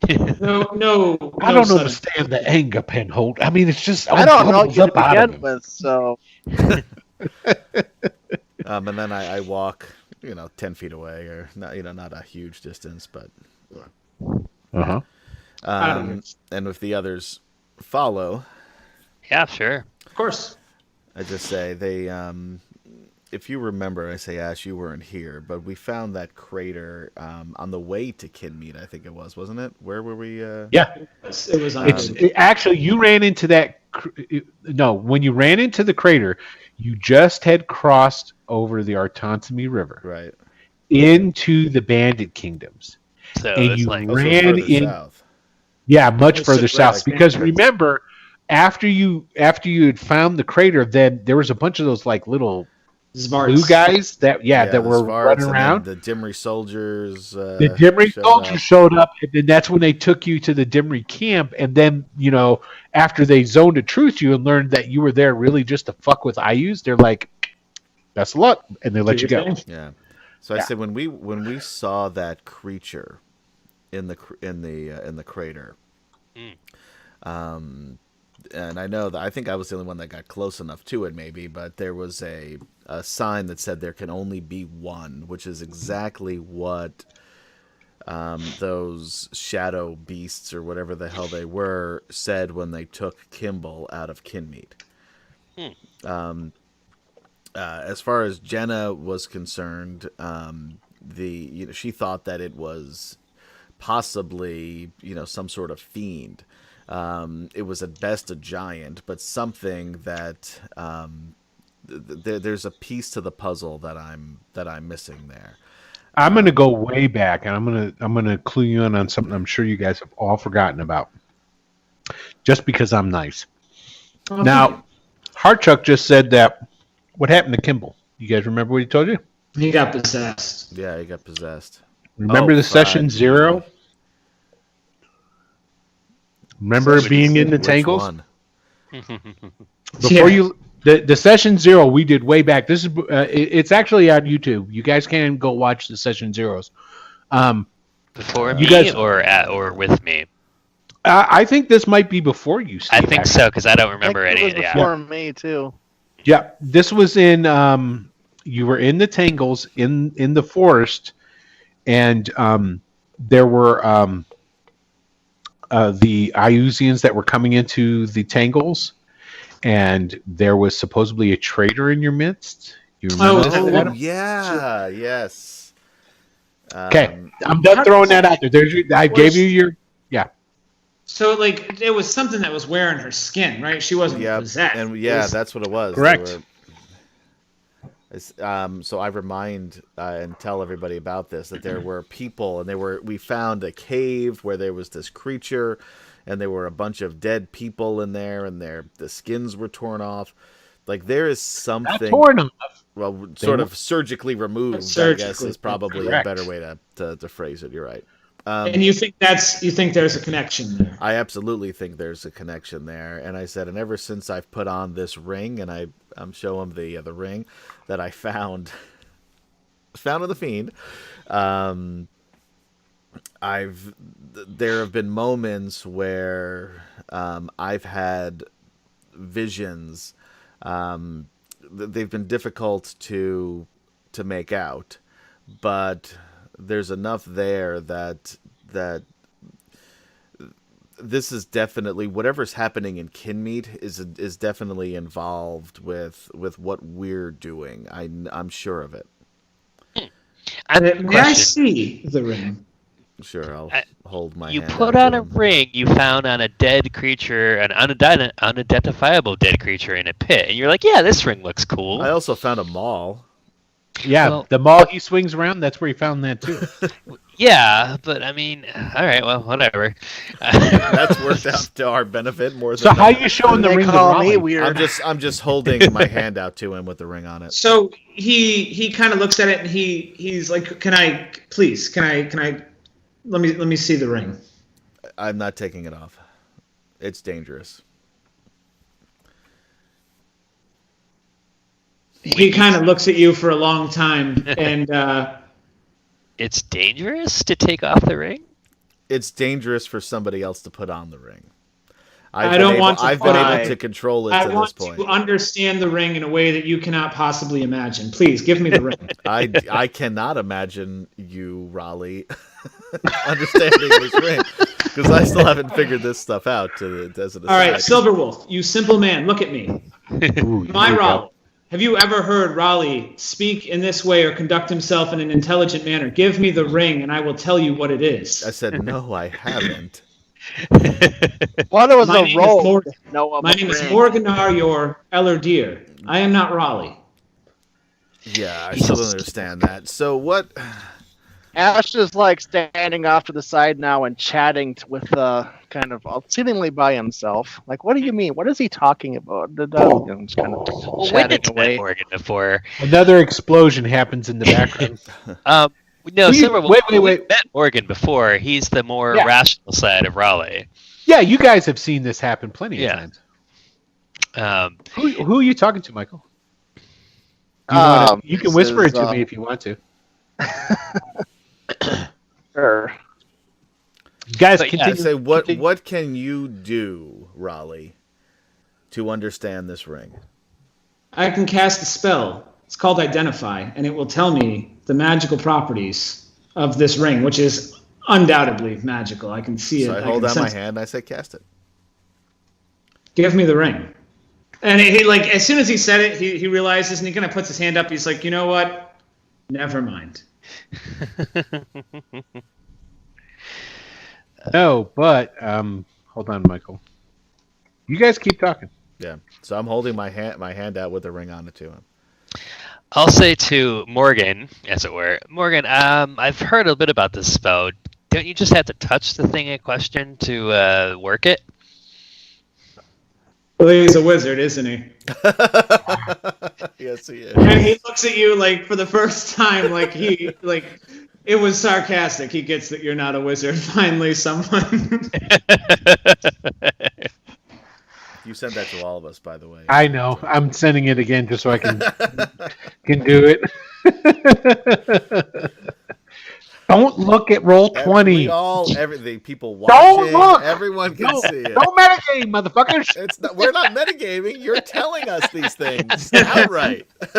No. I don't sudden- understand the anger, Penholt. I mean, it's just I don't know bubbles you to up out of begin him. with, so And then I walk, 10 feet away, or not, not a huge distance, but. Uh-huh. And if the others follow, Yeah, sure. Of course. I just say they. If you remember, I say, Ash, you weren't here, but we found that crater on the way to Kinmead. I think it was, wasn't it? Where were we? Yeah, It was on. actually, you ran into that. No, when you ran into the crater, you just had crossed over the Artantami River Right. into the Bandit Kingdoms. So And it's you like Oh, so ran further in. south. Yeah, much It's further right, south. like Because Bandit. remember, after you had found the crater, then there was a bunch of those like little Zvarts. blue guys that the were Svarts, running and around. then the Dimri soldiers. The Dimri showed soldiers up. showed up, and then that's when they took you to the Dimri camp. And then, after they zoned a truth you and learned that you were there really just to fuck with IUs, they're like, "Best of luck," and they let you go. Yeah. So I said when we saw that creature in the crater, and I think I was the only one that got close enough to it, maybe, but there was a sign that said there can only be one, which is exactly what those shadow beasts or whatever the hell they were said when they took Kimball out of Kinmead. As far as Jenna was concerned, she thought that it was possibly some sort of fiend. It was at best a giant, but something that there's a piece to the puzzle that I'm missing there. I'm going to go way back, and I'm gonna clue you in on something I'm sure you guys have all forgotten about, just because I'm nice. Now, Hartchuck just said that. What happened to Kimball? You guys remember what he told you? He got possessed. Yeah, he got possessed. Remember the session 0? Remember being in the Which Tangles? one? Before the session 0 we did way back. This is it's actually on YouTube. You guys can go watch the session 0s. Before You me guys- or with me? I think this might be before you, Steve. I think actually. so, because I don't I remember think any it of was the before me too. Yeah, this was in you were in the Tangles in the forest, and there were the Iusians that were coming into the Tangles, and there was supposedly a traitor in your midst. You remember that, Oh Adam? yeah, yes. Okay, I'm done throwing that out there. I gave you your So it was something that was wearing her skin, right? She wasn't Yeah, possessed. and It was- that's what it was. Correct. So I remind and tell everybody about this, that there were people, and we found a cave where there was this creature, and there were a bunch of dead people in there, and the skins were torn off. Like there is not something, torn off. well, sort of surgically removed. I guess Surgically, is probably correct. a better way to phrase it. You're right. And you think there's a connection there? I absolutely think there's a connection there. And I said, and ever since I've put on this ring, and I'm showing the ring that I found in the Fiend, there have been moments where I've had visions. They've been difficult to make out, but there's enough there that this is definitely, whatever's happening in Kinmead is definitely involved with what we're doing. I'm sure of it. May I see the ring? Sure, I'll hold my You hand put out on to a him. ring you found on a dead creature, an unidentifiable dead creature in a pit, and you're like, yeah, this ring looks cool. I also found a maul. Yeah, Well- the mall he swings around, that's where he found that too. Yeah, but I mean, all right, well, whatever. That's worked out to our benefit more than So how that. you showing the They ring to call me Raleigh? weird. I'm just holding my hand out to him with the ring on it. So he kind of looks at it and he's like, can I let me see the ring. I'm not taking it off. It's dangerous. He kind of looks at you for a long time and It's dangerous to take off the ring? It's dangerous for somebody else to put on the ring. I I've don't been want to I've been buy- able to control it I to this want point. to understand the ring in a way that you cannot possibly imagine. Please give me the ring. I cannot imagine you, Raleigh, understanding this ring because I still haven't figured this stuff out. As an All right, aside. Silverwolf, you simple man, look at me. Ooh, My here we go. Raleigh. Have you ever heard Raleigh speak in this way or conduct himself in an intelligent manner? Give me the ring and I will tell you what it is. I said no, I haven't. Well, it was My a name is roll. Morgan. No, My name is Morganar, your Ellerdeer. I am not Raleigh. Yeah, I still don't understand that. So what? Ash is like standing off to the side now and chatting with kind of seemingly by himself. Like, what do you mean? What is he talking about? I'm just kind of Well, when chatting did away. Morgan before? Another explosion happens in the background. No, Who you- Silverwolf, wait. we've met Morgan before. He's the more Yeah. rational side of Raleigh. Yeah, you guys have seen this happen plenty of Yeah. times. Who are you talking to, Michael? You can this whisper is, it to me if you want to. Sure. Guys, But yeah, I continue. say what? continue. What can you do, Raleigh, to understand this ring? I can cast a spell. It's called Identify, and it will tell me the magical properties of this ring, which is undoubtedly magical. I can see it. So I hold can out my sense it. hand and I say, "Cast it." Give me the ring. And he like as soon as he said it, he realizes and he kind of puts his hand up. He's like, you know what? Never mind. No, but hold on, Michael. You guys keep talking. Yeah. So I'm holding my hand out with the ring on it to him. I'll say to Morgan, as it were, Morgan, I've heard a bit about this spell. Don't you just have to touch the thing in question to work it? Well, he's a wizard, isn't he? Yes, he is. And he looks at you like for the first time, like it was sarcastic. He gets that you're not a wizard. Finally, someone. You sent that to all of us, by the way. I know. I'm sending it again just so I can do it. Don't look at roll 20. The people watching, look! everyone can see it. Don't metagame, motherfuckers. We're not metagaming. You're telling us these things outright. We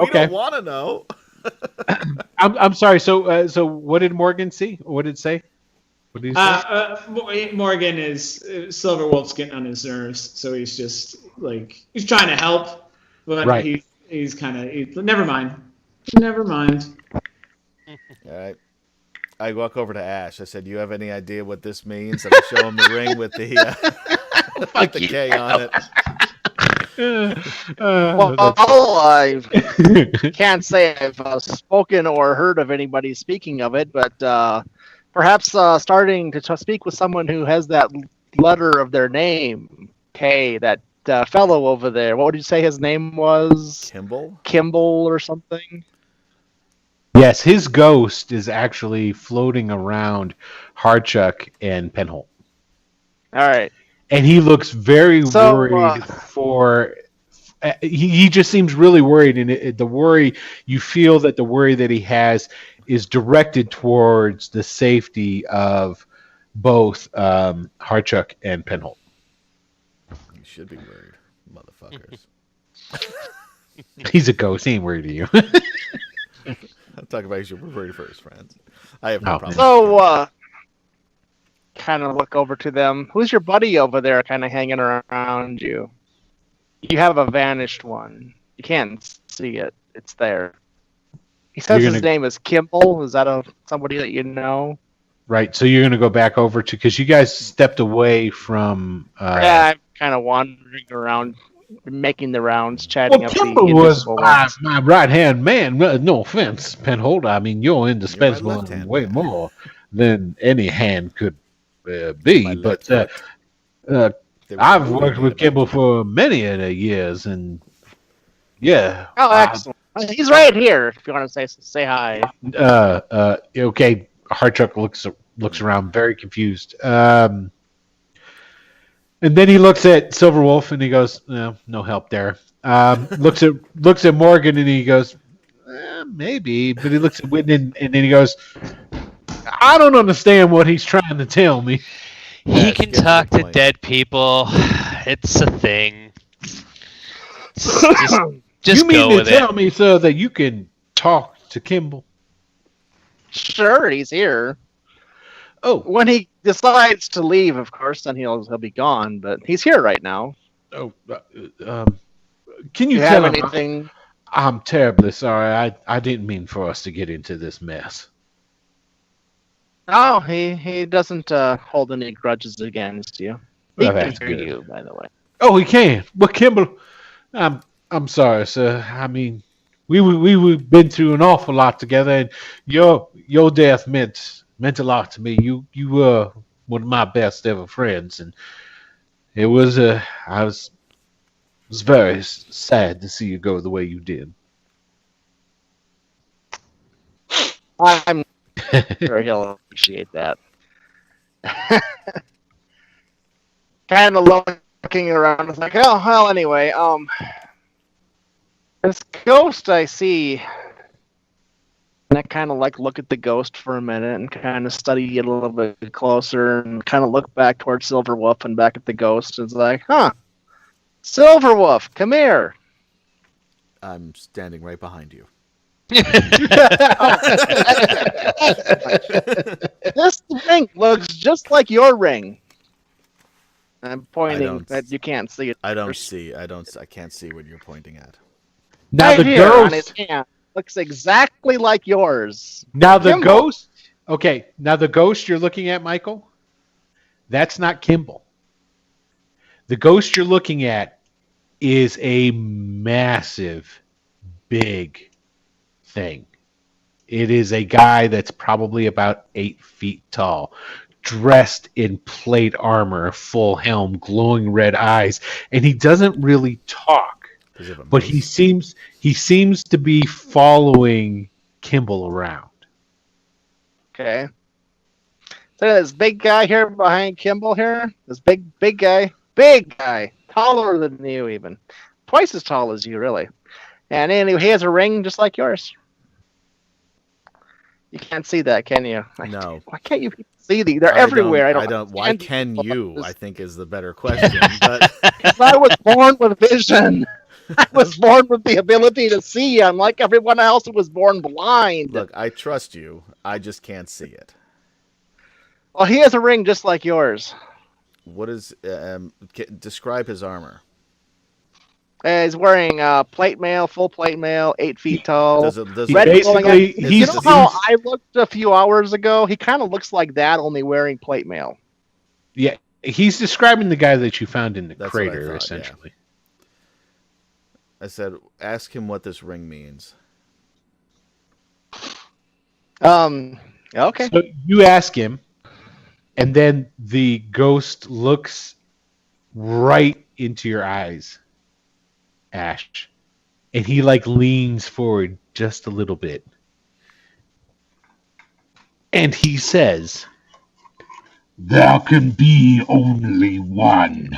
Okay. don't want to know. I'm sorry. So what did Morgan see? What did it say? What did he say? Morgan is Silverwolf's getting on his nerves, so he's just like he's trying to help, but Right. he's kind of never mind. Never mind. All right. I walk over to Ashe. I said, "You have any idea what this means?" And I show him the ring with the with the K on it. Well, I can't say I've spoken or heard of anybody speaking of it, but perhaps starting to speak with someone who has that letter of their name, K, that fellow over there. What would you say his name was? Kimball? Kimball or something? Yes, his ghost is actually floating around Harchuck and Penholt. All right. And he looks very So, worried for. He just seems really worried, and the worry, you feel that the worry that he has is directed towards the safety of both Harchuck and Penholt. You should be worried, motherfuckers. He's a ghost. He ain't worried of you. I'm talking about you should be worried first, friends. I have no Oh. problem. So, kind of look over to them. Who's your buddy over there kind of hanging around you? You have a vanished one. You can't see it. It's there. He says his name is Kimball. Is that somebody that you know? Right. So you're going to go back over to, because you guys stepped away from. Yeah, I'm kind of wandering around, making the rounds, chatting Well, up Kimball the was invisible ones. my right hand man. No offense, Penholt. I mean, you're indispensable in left-hand way man. more than any hand could be. My But left foot. They were I've moving worked me with about. Kimball for many years, and yeah. Oh, excellent. He's right here. If you want to say hi. Okay. Harchuck looks around, very confused. And then he looks at Silverwolf and he goes, "No help there." Looks at Morgan and he goes, "Maybe," but he looks at Whitney and then he goes, "I don't understand what he's trying to tell me." He Yeah, can get to the talk to point. dead people. It's a thing. Just You mean go to with tell it. me, sir, that you can talk to Kimball? Sure, he's here. Oh, When he decides to leave, of course, then he'll be gone. But he's here right now. Can Do you you tell have him anything? I'm terribly sorry. I didn't mean for us to get into this mess. No, he doesn't hold any grudges against you. He Well, can that's hear good. you, by the way. Oh, he can. But Kimball, I'm sorry, sir. I mean, we've been through an awful lot together, and your death meant a lot to me. You were one of my best ever friends, and it was I was very sad to see you go the way you did. I'm sure he'll appreciate that. Kind of looking around, it's like, oh well. Anyway, this ghost I see, and I kind of look at the ghost for a minute and kind of study it a little bit closer, and kind of look back towards Silverwolf and back at the ghost. It's like, huh, Silverwolf, come here. I'm standing right behind you. This ring looks just like your ring. I'm pointing that you can't see it. I can't see what you're pointing at. Now Right the here on his ghost. hand looks exactly like yours. Now the Kimball. ghost. Okay. Now the ghost you're looking at, Michael. That's not Kimball. The ghost you're looking at is a massive, big thing. It is a guy that's probably about 8 feet tall, dressed in plate armor, full helm, glowing red eyes, and he doesn't really talk, but he seems to be following Kimball around. Okay. So this big guy here behind Kimball here, this big guy, taller than you even, twice as tall as you really, and anyway, he has a ring just like yours. You can't see that, can you? No. Why can't you see these? They're everywhere. I don't. Why can you? I think is the better question. But I was born with vision. I was born with the ability to see, unlike everyone else who was born blind. look, I trust you. I just can't see it. Well, he has a ring just like yours. What is? Describe his armor. He's wearing plate mail, full plate mail, 8 feet tall. Does Red basically- glowing eyes. You he's- know how I looked a few hours ago? He kind of looks like that, only wearing plate mail. Yeah, he's describing the guy that you found in the That's what I crater, thought, yeah. essentially. I said, ask him what this ring means. Okay. So you ask him, and then the ghost looks right into your eyes, Ashe, and he leans forward just a little bit, and he says, There can be only one.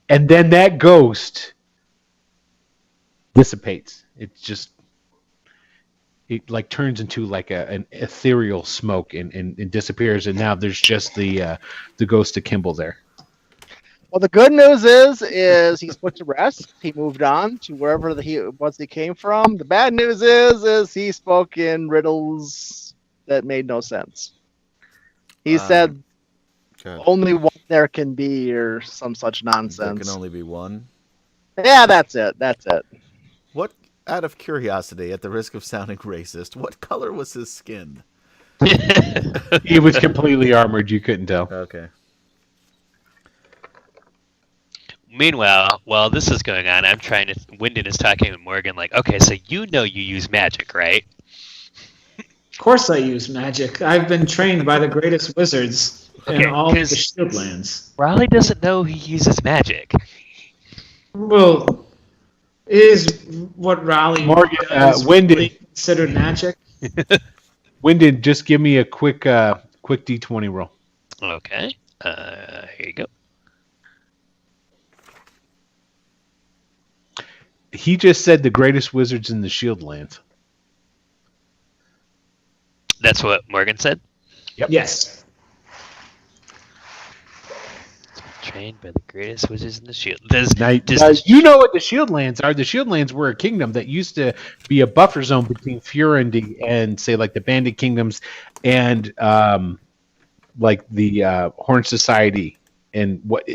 and then that ghost dissipates. It like turns into like an ethereal smoke and disappears, and now there's just the ghost of Kimball there. Well, the good news is he's put to rest. He moved on to wherever he came from. The bad news is he spoke in riddles that made no sense. He said Good. only one there can be, or some such There nonsense. can only be one. Yeah, that's it. What, out of curiosity, at the risk of sounding racist, what color was his skin? He was completely armored. You couldn't tell. Okay. Meanwhile, while this is going on, Wyndon is talking with Morgan like, okay, so you use magic, right? Of course I use magic. I've been trained by the greatest wizards in Okay, all of the 'cause- Shieldlands. Raleigh doesn't know he uses magic. Well, is what Raleigh Morgan, does Wyndon. really considered magic? Wyndon, just give me a quick D20 roll. Okay, here you go. He just said the greatest wizards in the Shieldlands. That's what Morgan said? Yep. Yes. Trained by the greatest wizards in the shield. Now, you know what the Shieldlands are. The Shieldlands were a kingdom that used to be a buffer zone between Furindy and, say, like the Bandit kingdoms and like the Horn Society. And what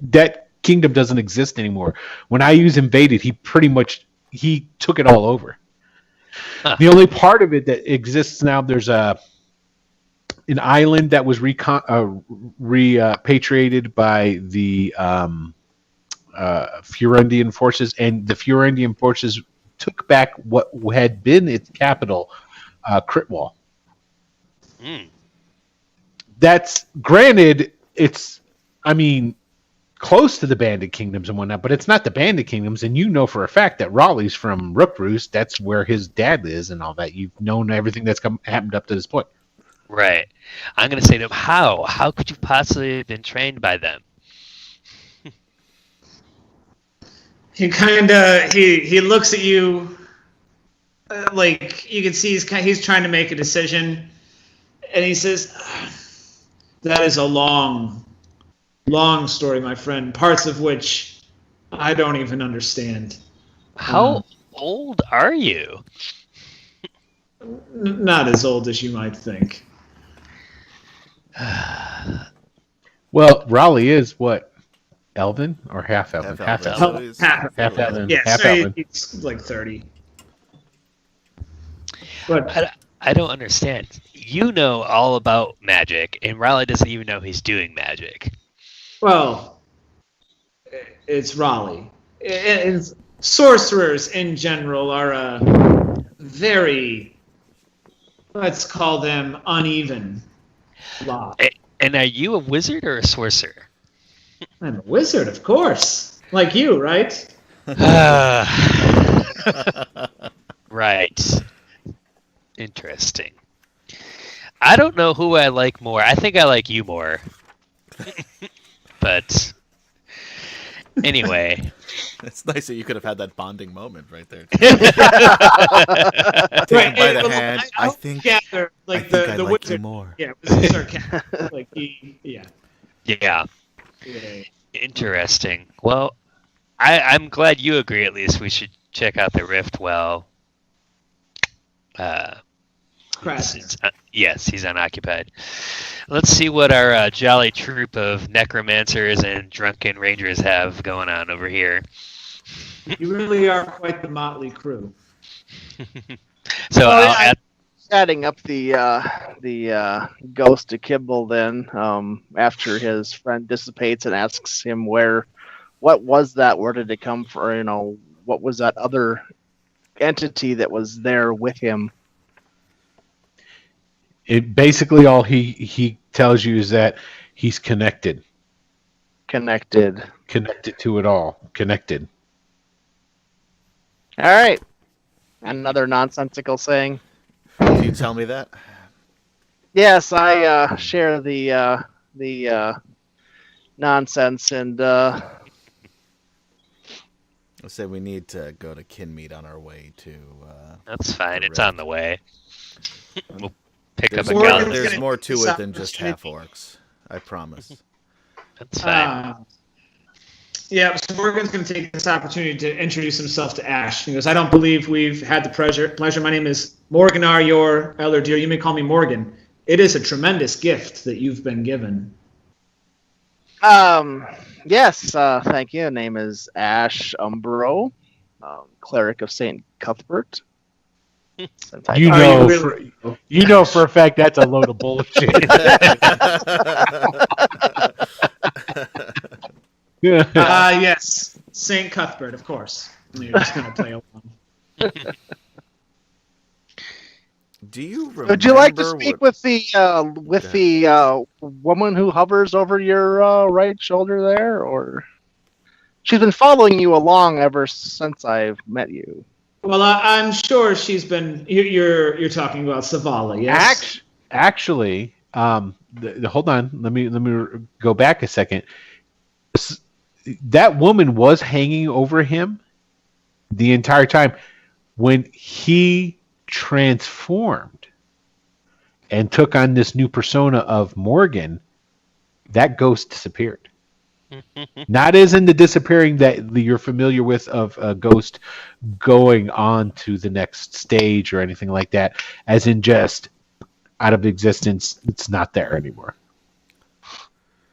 that kingdom doesn't exist anymore. When IU's invaded, he took it all over. Huh. The only part of it that exists now, there's an island that was repatriated by the Furindian forces, and the Furindian forces took back what had been its capital, Critwall. Mm. That's granted, it's, close to the Bandit kingdoms and whatnot, but it's not the Bandit kingdoms, and you know for a fact that Raleigh's from Rookroost. That's where his dad is and all that. You've known everything that's happened up to this point. Right. I'm going to say to him, how? How could you possibly have been trained by them? He kind of he looks at you like you can see he's trying to make a decision, and he says, "That is a long story, my friend. Parts of which I don't even understand." How old are you? Not as old as you might think. Well, Raleigh is what? Elven or half Elven? Half Half elven. Elven. Half Elven. Yeah, Half so Elven. he's like 30. But I don't understand. You know all about magic, and Raleigh doesn't even know he's doing magic. well, it's Raleigh. Sorcerers in general are a very, let's call them, uneven lot. And are you a wizard or a sorcerer? I'm a wizard, of course. Like you, right? Right. Interesting. I don't know who I like more. I think I like you more. But anyway. It's nice that you could have had that bonding moment right there. Take him by the hand. I think gather, like I the like wizard. you more. Yeah, wizards are cat. Like yeah. Yeah. Interesting. Well, I'm glad you agree. At least we should check out the Rift. Well, yes, he's unoccupied. Let's see what our jolly troop of necromancers and drunken rangers have going on over here. You really are quite the motley crew. So Setting up the ghost to Kimball then, after his friend dissipates and asks him what was that? Where did it come from? What was that other entity that was there with him? It basically all he tells you is that he's connected to it all. Connected. All right. Another nonsensical saying. Can you tell me that? Yes, I share the nonsense, and I say we need to go to Kinmead on our way to. That's fine. the It's Rift. on the way. We'll pick There's, up a more, gun. there's more to it than just half orcs. I promise. That's fine. Yeah, so Morgan's going to take this opportunity to introduce himself to Ashe. He goes, I don't believe we've had the pleasure. My name is Morganar, your elder dear. You may call me Morgan. It is a tremendous gift that you've been given. Yes, thank you. Name is Ashe Umbro, cleric of Saint Cuthbert. You know, you know for a fact that's a load of bullshit. Yes, Saint Cuthbert, of course. You're just going to play along. Do you remember? Would you like to speak with the woman who hovers over your right shoulder there, or she's been following you along ever since I've met you? Well, I'm sure she's been. You're talking about Savala, yes? Actually, hold on. Let me go back a second. That woman was hanging over him the entire time. When he transformed and took on this new persona of Morgan, that ghost disappeared. Not as in the disappearing that you're familiar with of a ghost going on to the next stage or anything like that, as in just out of existence. It's not there anymore.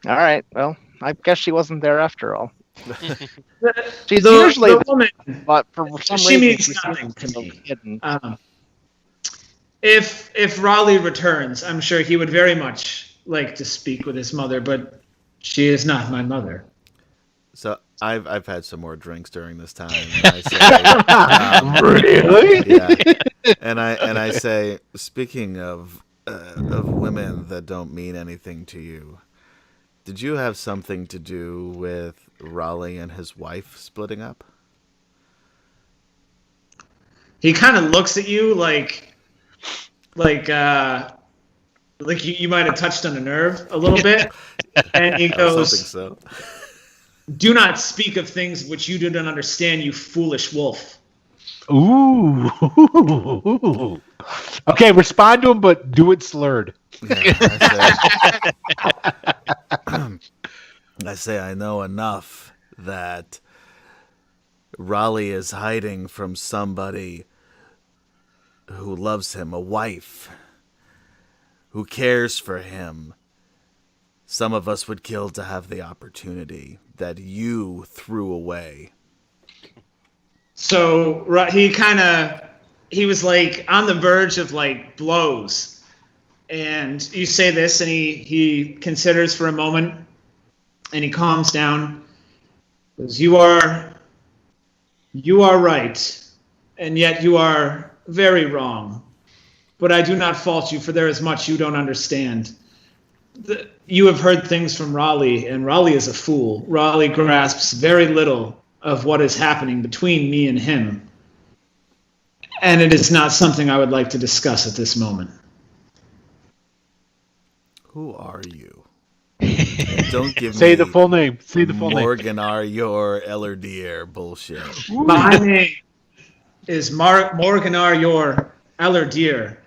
All right. Well, I guess she wasn't there after all. She's The usually, woman, but for some she reason, means she nothing seems to me. hidden. If Raleigh returns, I'm sure he would very much like to speak with his mother, but she is not my mother. So I've had some more drinks during this time. And I say, Really? Yeah. And I say, speaking of women that don't mean anything to you, did you have something to do with Raleigh and his wife splitting up? He kind of looks at you like you might have touched on a nerve a little bit, and he I was goes, hoping so. "Do not speak of things which you do not understand, you foolish wolf." Ooh. Okay, respond to him, but do it slurred. Yeah, I say I know enough that Raleigh is hiding from somebody who loves him, a wife who cares for him. Some of us would kill to have the opportunity that you threw away. So he was like on the verge of like blows, and you say this, and he considers for a moment, and he calms down. Because you are right, and yet you are very wrong. But I do not fault you, for there is much you don't understand. You have heard things from Raleigh, and Raleigh is a fool. Raleigh grasps very little of what is happening between me and him. And it is not something I would like to discuss at this moment. Who are you? And don't give Say me the full name. Say the full name. Morgan are your Ellerdeer bullshit. My name is Morganar your Ellerdeer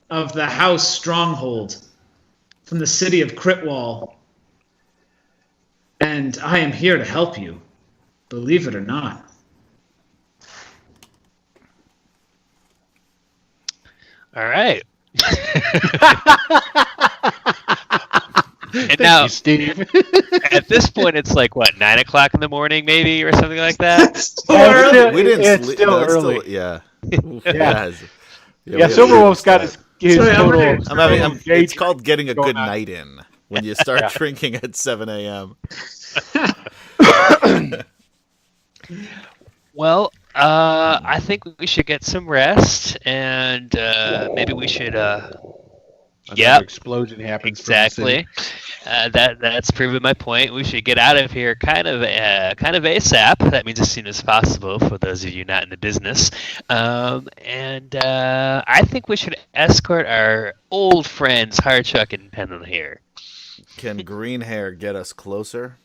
of the House Stronghold from the city of Critwall. And I am here to help you, believe it or not. All right. And Thank now, you, Steve. at this point, it's like what, 9 o'clock in the morning, maybe, or something like that. We didn't It's sleep. still No, it's early. still, yeah. Yeah, We Silverwolf's got his Sorry, total. it's called getting a going good on. night in when you start drinking at 7 a.m. Well, I think we should get some rest, and maybe we should. Another Yep, explosion happens. from the city. exactly. That's proven my point. We should get out of here kind of ASAP. That means as soon as possible for those of you not in the business. And I think we should escort our old friends Harchuck and Pendle here. Can green hair get us closer?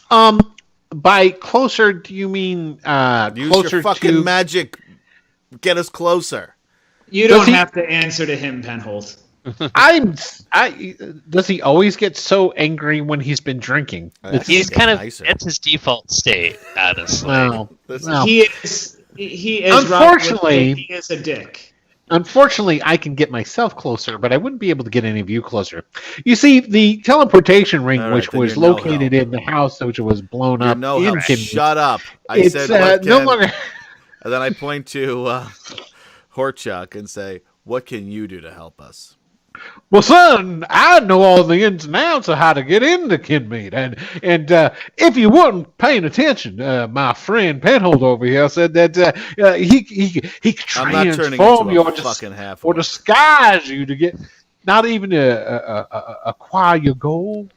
By closer, do you mean Use closer your fucking to magic. Get us closer. You don't have to answer to him, Penhold. Does he always get so angry when he's been drinking? He's kind of that's his default state, honestly. Well, He is unfortunately, he is a dick. Unfortunately, I can get myself closer, but I wouldn't be able to get any of you closer. You see, the teleportation ring, which was located in the house, which was blown up. Shut up! I said no longer. And then I point to Horchuk and say, "What can you do to help us?" Well, son, I know all the ins and outs of how to get into Kinmead, and if you weren't paying attention, my friend Penhold over here said that he could transform you or disguise you to get not even to acquire your gold.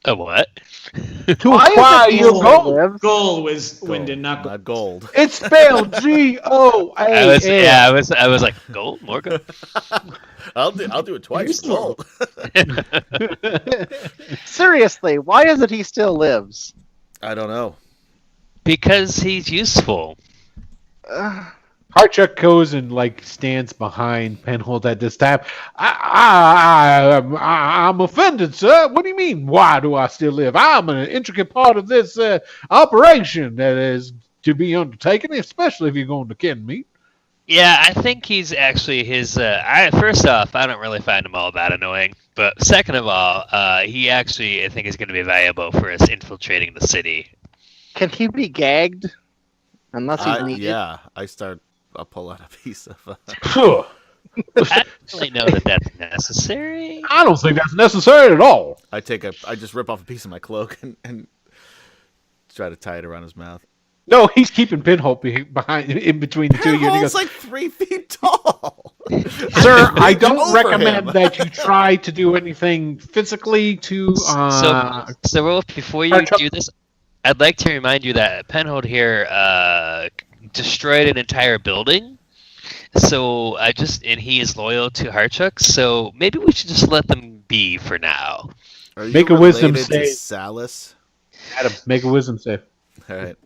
A what? To acquire your gold. Gold was Wyndon, not gold. It's spelled G-O-A-L. I was like, gold? More gold? I'll do it twice. Gold. Seriously, why is it he still lives? I don't know. Because he's useful. Harchuck goes and stands behind Penhold at this time. I'm offended, sir. What do you mean? Why do I still live? I'm an intricate part of this operation that is to be undertaken, especially if you're going to Kinmead. Yeah, I think he's actually his. First off, I don't really find him all that annoying. But second of all, he actually I think is going to be valuable for us infiltrating the city. Can he be gagged? Unless he's needed. Yeah, I'll pull out a piece of. I don't really know that that's necessary. I don't think that's necessary at all. I just rip off a piece of my cloak and try to tie it around his mouth. No, he's keeping Pinhole behind, in between the two of you. He's like 3 feet tall. Sir, I don't recommend that you try to do anything physically to. So Rolf, before you do this, I'd like to remind you that Penhold here destroyed an entire building. So and he is loyal to Harchuck. So maybe we should just let them be for now. Make a wisdom save. Salus? Adam, make a wisdom save. All right.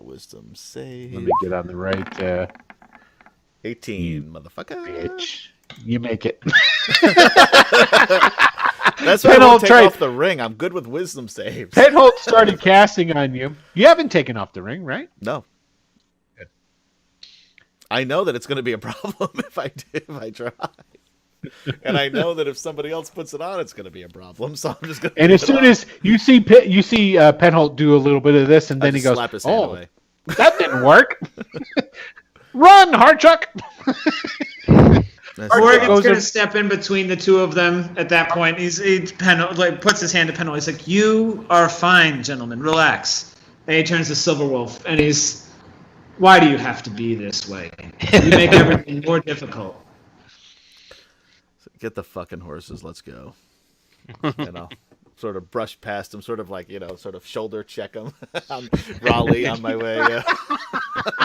Wisdom save. Let me get on the right. 18, motherfucker. Bitch. You make it. That's why I won't take off the ring. I'm good with wisdom saves. Penhold started casting on you. You haven't taken off the ring, right? No. Good. I know that it's going to be a problem if I try. And I know that if somebody else puts it on, it's going to be a problem. So I'm just going to. And as soon as you see Penhold do a little bit of this, and then he goes, slap his hand away. That didn't work. Run, Harchuck! Morgan's going to step in between the two of them at that point. Puts his hand to Penhold. He's like, "You are fine, gentlemen. Relax." And he turns to Silverwolf, and "Why do you have to be this way? You make everything more difficult." Get the fucking horses. Let's go. And I'll sort of brush past him, sort of shoulder check him. I'm Raleigh on my way.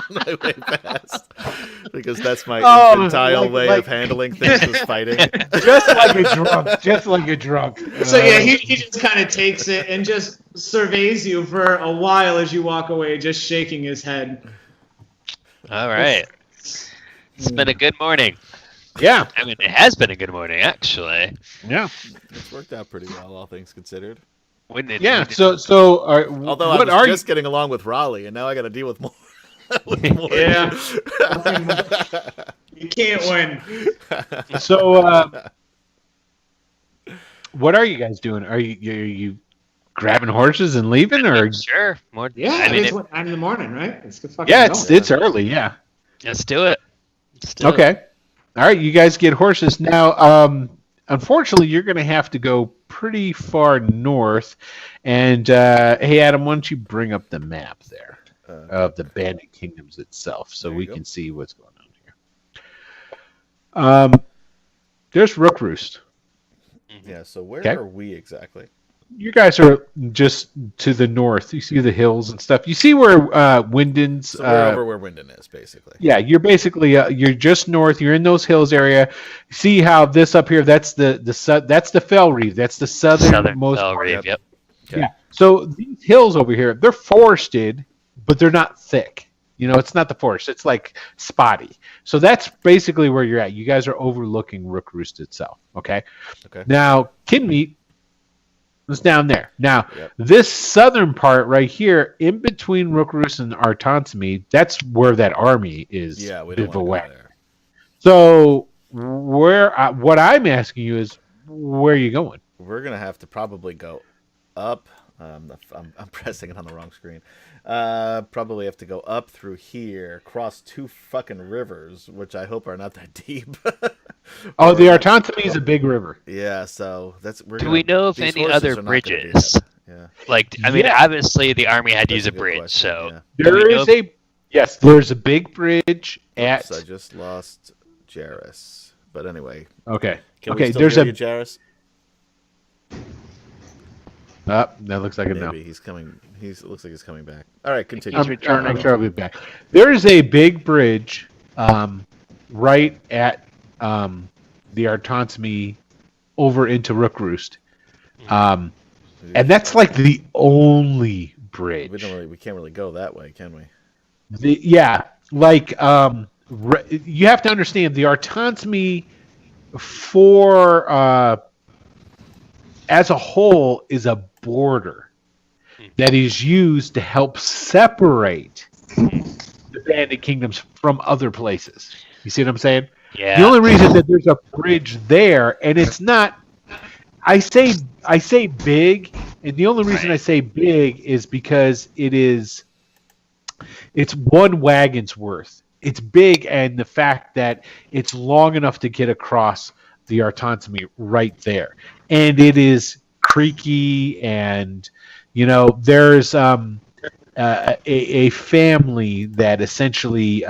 My way past, because that's my infantile way of handling things is fighting. Just like a drunk. So yeah, he just kind of takes it and just surveys you for a while as you walk away, just shaking his head. All right. It's been a good morning. Yeah. I mean, it has been a good morning, actually. Yeah. It's worked out pretty well, all things considered. Although I was just getting along with Raleigh, and now I got to deal with more. Yeah. You can't win. So, what are you guys doing? Are you grabbing horses and leaving, or sure? Yeah, it's what time in the morning, right? It's early. Yeah. Let's do it. Okay. All right, you guys get horses now. Unfortunately, you're going to have to go pretty far north. And hey, Adam, why don't you bring up the map there of the Bandit Kingdoms itself, so we can see what's going on here. There's Rook Roost. Yeah. So where Okay. are we exactly? You guys are just to the north. You see the hills and stuff. You see where Wyndon's. So we're over where Wyndon is, basically. Yeah, you're basically you're just north. You're in those hills area. See how this up here? That's that's the Fell Reef. That's the southernmost Fell part. Reef, yep. Okay. Yeah. So these hills over here, they're forested, but they're not thick. You know, it's not the forest. It's like spotty. So that's basically where you're at. You guys are overlooking Rook Roost itself. Okay. Okay. Now, Kinmeat is down there. Now, Yep. this southern part right here, in between Rook Roost and Artansme, that's where that army is. Yeah, we don't want to go bivouacked. there. So, what I'm asking you is, where are you going? We're gonna have to probably go up. I'm pressing it on the wrong screen. Probably have to go up through here, cross 2 fucking rivers, which I hope are not that deep. Oh, the Artansme is a big river. Yeah, so that's. Do we know of these any horses other are not gonna be bridges? heavy. Yeah. Like, I mean, Yeah. obviously the army had to That's use a a good bridge, question, so yeah. do we There know is yes, there's a big bridge at. Oops, I just lost Jairus. But anyway, Okay. can Okay. we still There's hear a. you, Jairus? That looks like it now. Maybe he's coming. Looks like he's coming back. All right, continue. He's returning. I'm sure I'll be back. There is a big bridge right at the Artansme over into Rook Roost. And that's like the only bridge. We can't really go that way, can we? You have to understand the Artansme for as a whole is a border that is used to help separate the Bandit Kingdoms from other places. You see what I'm saying? Yeah. The only reason that there's a bridge there, and it's not, I say big, and the only reason I say big is because it's one wagon's worth. It's big, and the fact that it's long enough to get across the Artansme right there, and it is creaky, and there's a family that essentially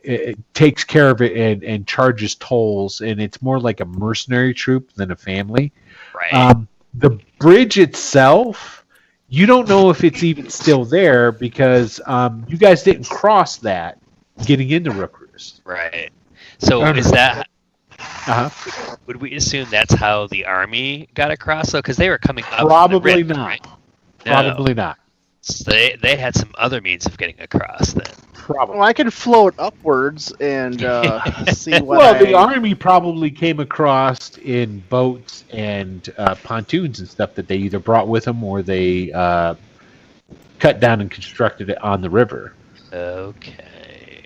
it takes care of it and charges tolls, and it's more like a mercenary troop than a family. Right. The bridge itself, you don't know if it's even still there because you guys didn't cross that getting into Rook Roost. Right. So is that? Would we assume that's how the army got across though? Because they were coming up. Probably from the rift, not. Right? Probably not. So they had some other means of getting across then. Probably. Well, I can float upwards and see what. Well, the army probably came across in boats and pontoons and stuff that they either brought with them or they cut down and constructed it on the river. Okay.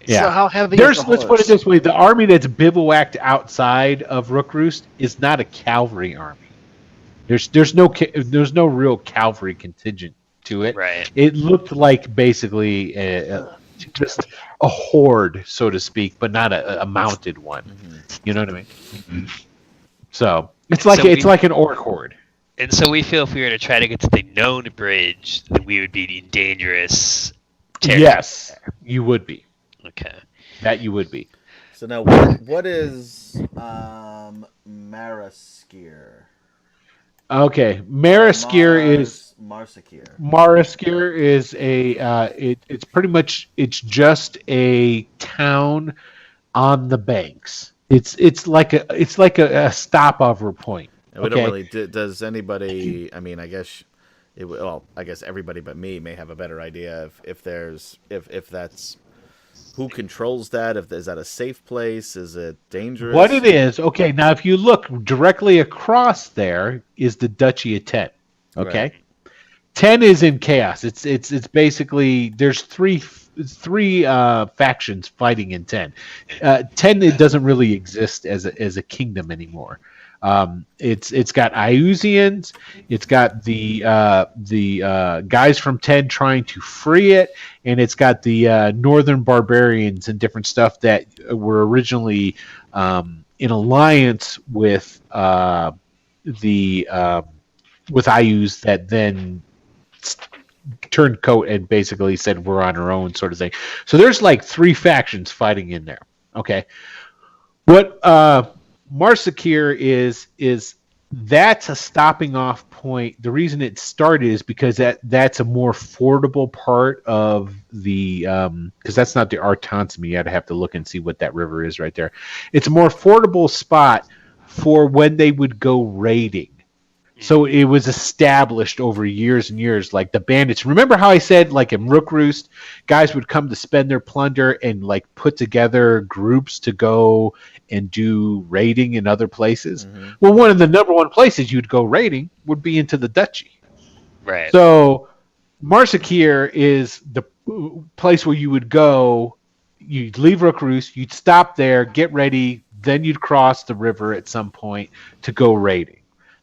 Yeah. So how heavy? Let's is the put it horse? this way: the army that's bivouacked outside of Rook Roost is not a cavalry army. There's no real cavalry contingent to it. Right. It looked like basically just a horde, so to speak, but not a mounted one. Mm-hmm. You know what I mean? So it's like an orc horde. And so we feel if we were to try to get to the known bridge, then we would be in dangerous territory. Yes, you would be. Okay. That you would be. So now, what is Maraskir? Okay, Maraskir is Marskir. is it's pretty much just a town on the banks. It's like a stopover point. And we don't really. Does anybody? I mean, I guess I guess everybody but me may have a better idea if that's who controls that. Is that a safe place? Is it dangerous? What it is? Okay, now if you look directly across, there is the Duchy of Ten. Okay, Right. 10 is in chaos. It's basically there's three factions fighting in 10. 10 it doesn't really exist as a kingdom anymore. It's got Iusians, it's got the guys from 10 trying to free it, and it's got the northern barbarians and different stuff that were originally in alliance with Ius that then turned coat and basically said we're on our own, sort of thing. So there's like three factions fighting in there. Okay. What Marsakir is that's a stopping off point. The reason it started is because that's a more fordable part of the because that's not the Artansme. I'd have to look and see what that river is right there. It's a more fordable spot for when they would go raiding. So it was established over years and years, like the bandits. Remember how I said, like in Rook Roost, guys would come to spend their plunder and like put together groups to go and do raiding in other places? Mm-hmm. Well, one of the number one places you'd go raiding would be into the duchy. Right. So Marsakir is the place where you would go. You'd leave Rook Roost, you'd stop there, get ready, then you'd cross the river at some point to go raiding.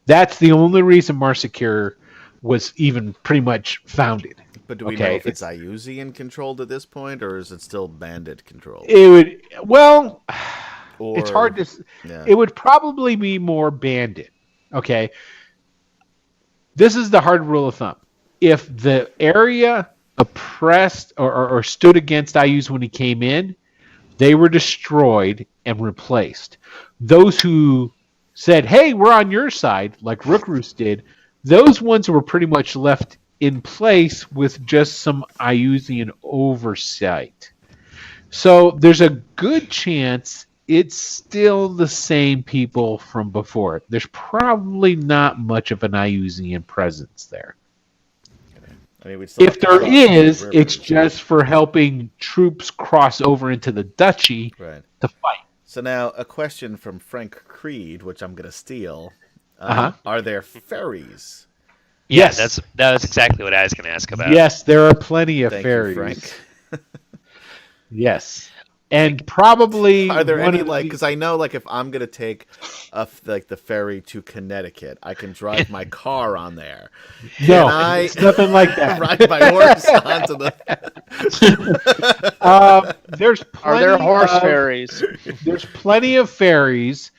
That's the only reason Marsakir was even pretty much founded. But do we know if it's Iusian controlled at this point, or is it still Bandit controlled? It would, well, it's hard to. Yeah. It would probably be more Bandit. Okay. This is the hard rule of thumb. If the area oppressed or stood against Ius when he came in, they were destroyed and replaced. Those who said, hey, we're on your side, like Rook Roost did, those ones were pretty much left in place with just some Iusian oversight. So there's a good chance it's still the same people from before. There's probably not much of an Iusian presence there. I mean, if there is, it's just for helping troops cross over into the duchy to fight. So now, a question from Frank Creed, which I'm going to steal. Are there ferries? Yes. That was exactly what I was going to ask about. Yes, there are plenty of Thank ferries. You, Frank. Yes. And probably... Are there any, like... Because I know, like, if I'm going to take, the ferry to Connecticut, I can drive my car on there. No, it's nothing like that. Ride my horse onto the... There's plenty Are there horse ferries? There's plenty of ferries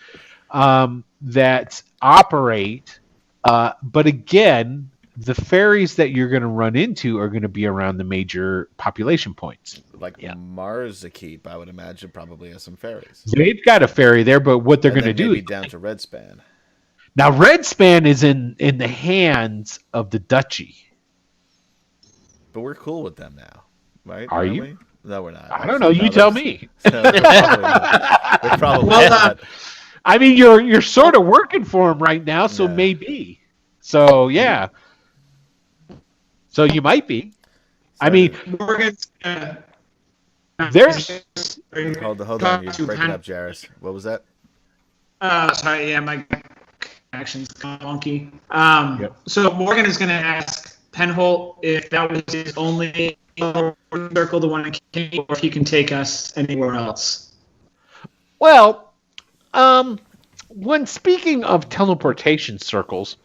that operate, but again, the ferries that you're going to run into are going to be around the major population points. Like Marzakeep, I would imagine, probably has some ferries. They've got a ferry there, but what they're going to do... Maybe down to Redspan. Now, Redspan is in the hands of the duchy. But we're cool with them now, right? Are you? We? No, we're not. I don't know. You tell me. No, we're probably not. I mean, you're sort of working for them right now, so maybe. So, yeah. So you might be. I mean, there's... Hold on. You're breaking up, Jairus. What was that? Sorry, yeah, my connection's kind of wonky. So Morgan is going to ask Penholt if that was his only circle, the one in King, or if he can take us anywhere else. Well, when speaking of teleportation circles,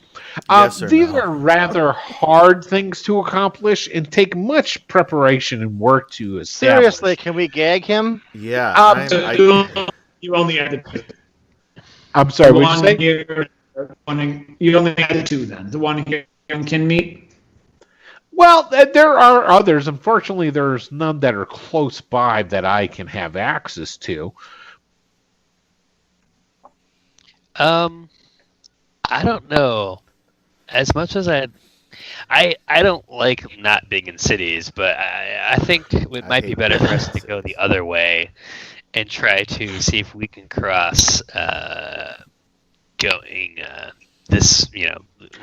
these are rather hard things to accomplish and take much preparation and work to establish. Seriously, can we gag him? Yeah. You only had the two. I'm sorry, what did you say? You only had the two then. The one here in Kinmeet? Well, there are others. Unfortunately, there's none that are close by that I can have access to. I don't know. As much as I don't like not being in cities, but I think it might be better for us to go the other way and try to see if we can cross going this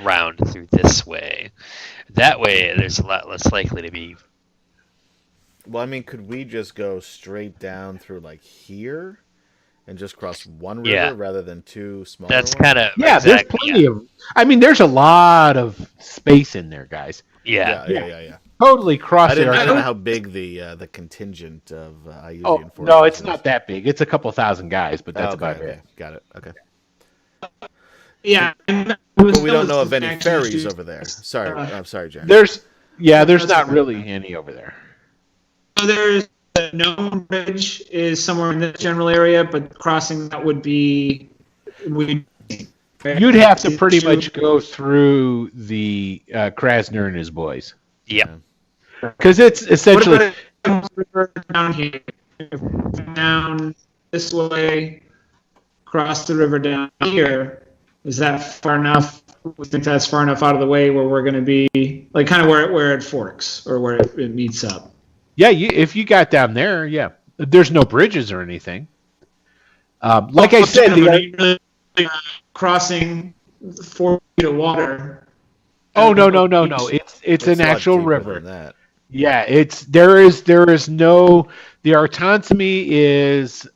round through this way. That way, there's a lot less likely to be. Well, I mean, could we just go straight down through like here? And just cross one river rather than two smaller ones? That's kind of... Yeah, there's plenty of... I mean, there's a lot of space in there, guys. Yeah. Totally cross I don't know how big the contingent of Iusian forces no, it's not that big. It's a couple thousand guys, but that's about it. Got it. Okay. Yeah. But we don't know of any ferries over there. Sorry. I'm sorry, Jack. There's not really any over there. So there's... The Gnome Bridge is somewhere in this general area, but crossing that would be... You'd have to pretty much go through the Krasner and his boys. Yeah. Because it's essentially... Down here. Down this way, cross the river down here. Is that far enough? We think that's far enough out of the way where we're going to be, like, kind of where it forks or where it meets up. Yeah, if you got down there, yeah. There's no bridges or anything. Like I said, crossing 4 feet of water. Oh no! It's an actual river. Yeah, there is no. The Artonsamy is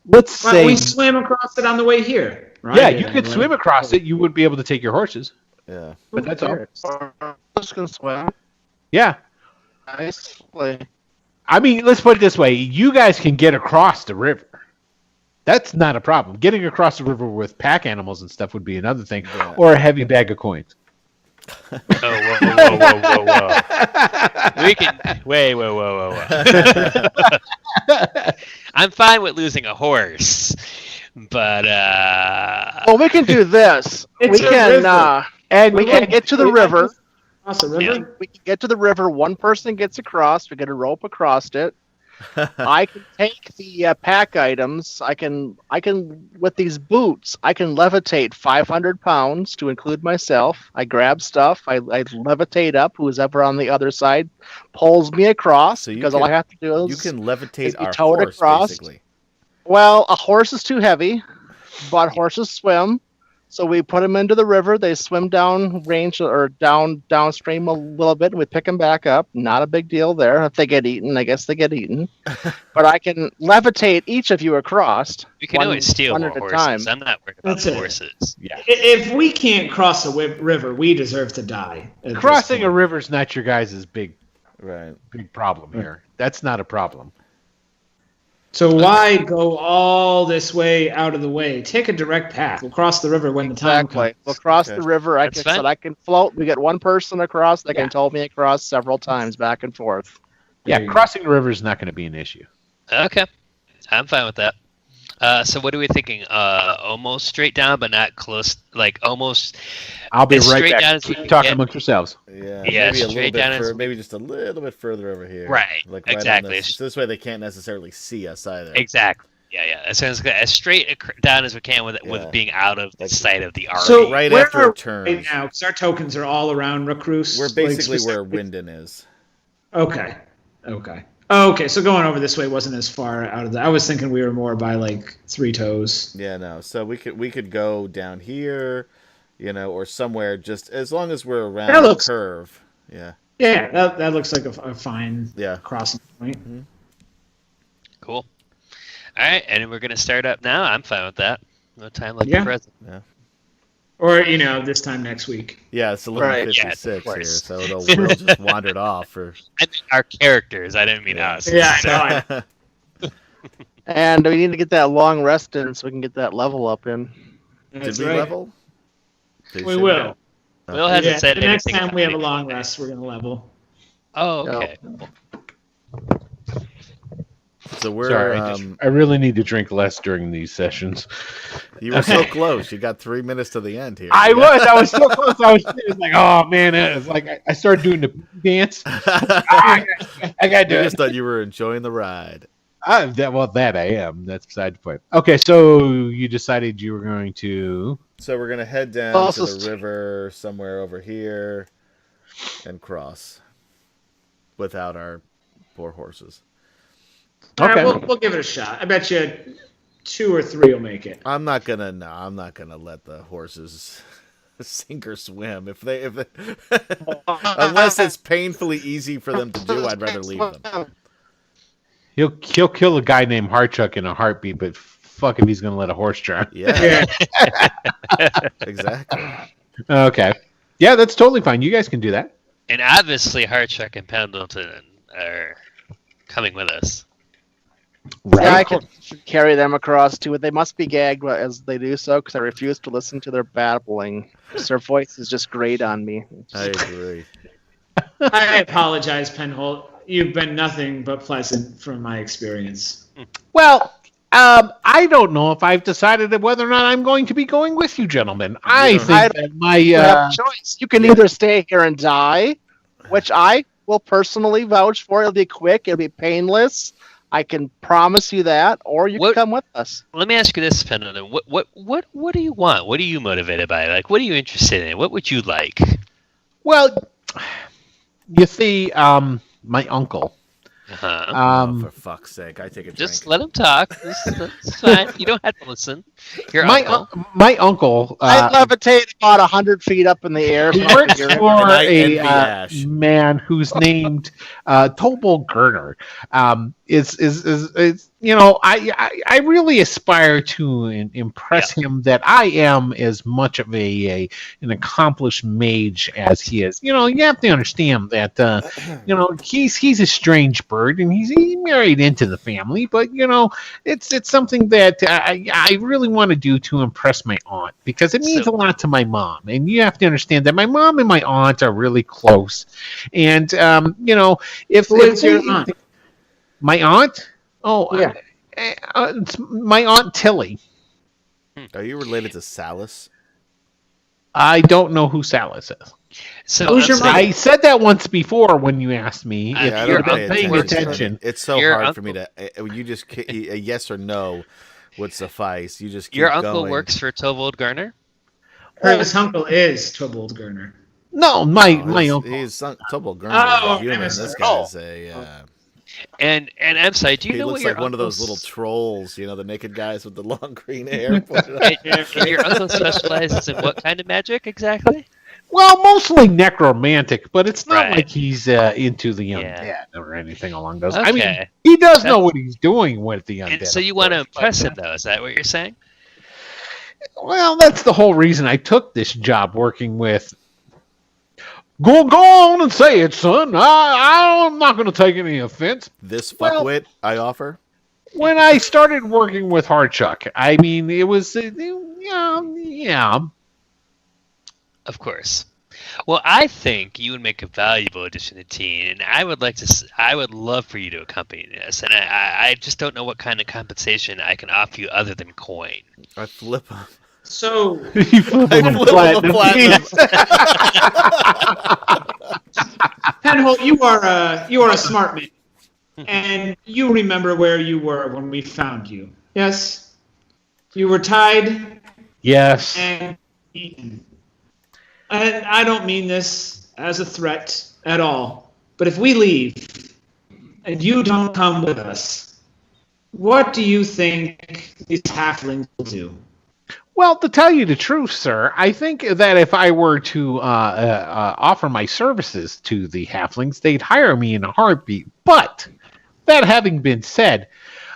let's say we swam across it on the way here. Right? Yeah, you could swim across it. You wouldn't be able to take your horses. Yeah, but that's all. Just gonna swim. Yeah. Nicely. I mean, let's put it this way: you guys can get across the river. That's not a problem. Getting across the river with pack animals and stuff would be another thing, or a heavy bag of coins. Oh, whoa. We can whoa. I'm fine with losing a horse, but well, we can do this. We can get to the river. Across the river? Yeah. We can get to the river. One person gets across. We get a rope across it. I can take the pack items. I can with these boots. I can levitate 500 pounds to include myself. I grab stuff. I levitate up. Who's ever on the other side pulls me across because all I have to do is you can levitate our horse across. Basically. Well, a horse is too heavy, but horses swim. So we put them into the river. They swim down range or downstream a little bit, and we pick them back up. Not a big deal there. If they get eaten, I guess they get eaten. But I can levitate each of you across. We can always steal more horses. I'm not worried about the horses. Yeah. If we can't cross a river, we deserve to die. Crossing a river is not your guys' big problem here. Right. That's not a problem. So why go all this way out of the way? Take a direct path. We'll cross the river when the time comes. We'll cross the river. I can float. We get one person across. They can tow me across several times back and forth. Yeah, crossing the river is not going to be an issue. Okay. I'm fine with that. So what are we thinking? Almost straight down, but not close. Like almost. I'll be right straight back. Down Keep talking amongst yourselves. Yeah, maybe a little bit maybe just a little bit further over here. Right. Like exactly. So this way they can't necessarily see us either. Exactly. Yeah. As straight down as we can with being out of the sight of the army. So right after a turn. Right now, because our tokens are all around Recluse. We're basically where Winden is. Okay. Okay, so going over this way wasn't as far out of that. I was thinking we were more by like Three Toes. Yeah, no. So we could go down here, or somewhere. Just as long as we're around the curve. Yeah. Yeah, that looks like a fine crossing point. Mm-hmm. Cool. All right, and we're gonna start up now. I'm fine with that. No time like the present. Yeah. Or this time next week. Yeah, it's 11:56 here, so we'll just wandered off. I mean our characters. I didn't mean us. Yeah, I know. And we need to get that long rest in so we can get that level up in. Did we level? We will. Will hasn't said the anything. Next time we have a long rest, we're gonna level. Oh, okay. So we're. Sorry, I really need to drink less during these sessions. You were so close. You got 3 minutes to the end here. I was so close. It was like, oh man, it was like I started doing the dance. I got to do it. I just thought you were enjoying the ride. That I am. That's beside the point. Okay, so you decided you were going to. So we're gonna head down to the river somewhere over here, and cross, without our poor horses. Okay, we'll give it a shot. I bet you 2 or 3 will make it. I'm not gonna let the horses sink or swim if they unless it's painfully easy for them to do. I'd rather leave them. He'll kill a guy named Harchuck in a heartbeat, but fuck if he's gonna let a horse drown. Yeah. Exactly. Okay. Yeah, that's totally fine. You guys can do that. And obviously Harchuck and Pendleton are coming with us. Right. Yeah, I can carry them across too. They must be gagged as they do so because I refuse to listen to their babbling. Their voice is just great on me. I agree. I apologize, Penholt. You've been nothing but pleasant from my experience. Well, I don't know if I've decided whether or not I'm going to be going with you, gentlemen. I think that you have a choice. You can either stay here and die, which I will personally vouch for. It'll be quick. It'll be painless. I can promise you that, or you can come with us. Let me ask you this, Pendleton. What do you want? What are you motivated by? Like, what are you interested in? What would you like? Well, you see, my uncle. Oh, for fuck's sake, I take a drink. Just let him talk. It's fine. You don't have to listen. Your uncle. My uncle. I levitate about 100 feet up in the air. He works for a man who's named Tobal Gerner. Is you know, I really aspire to impress him that I am as much of an accomplished mage as he is. You know, you have to understand that you know, he's a strange bird and he's married into the family, but you know, it's something that I really want to do to impress my aunt because it means a lot to my mom, and you have to understand that my mom and my aunt are really close, and you know, if your aunt? My aunt? Oh, yeah. It's my Aunt Tilly. Are you related to Salus? I don't know who Salus is. So who's your mom? I said that once before when you asked me if you're paying attention. It's so hard for me to. You just a yes or no would suffice. You just keep your uncle going. Works for Tobold Garner. His uncle is Tobold Garner. No, my uncle. He's Tobold Garner. Is a human. This guy's a. And I'm sorry, do you know what your looks like one of those little trolls, you know, the naked guys with the long green hair. And your uncle specializes in what kind of magic exactly? Well, mostly necromantic, but it's not like he's into the undead or anything along those. I mean, he does know what he's doing with the undead. And so you want to impress him, though? Is that what you're saying? Well, that's the whole reason I took this job, working with. Go on and say it, son. I'm not going to take any offense. This fuckwit I offer? When I started working with Hardchuck, I mean, it was, yeah. Of course. Well, I think you would make a valuable addition to the team, and I would love for you to accompany this. And I just don't know what kind of compensation I can offer you other than coin. I flip them. So you flip them platinum. Penholt, you are a smart man, and you remember where you were when we found you. Yes, you were tied. Yes. And eaten. And I don't mean this as a threat at all, but if we leave and you don't come with us, what do you think these halflings will do? Well, to tell you the truth, sir, I think that if I were to offer my services to the halflings, they'd hire me in a heartbeat. But that having been said,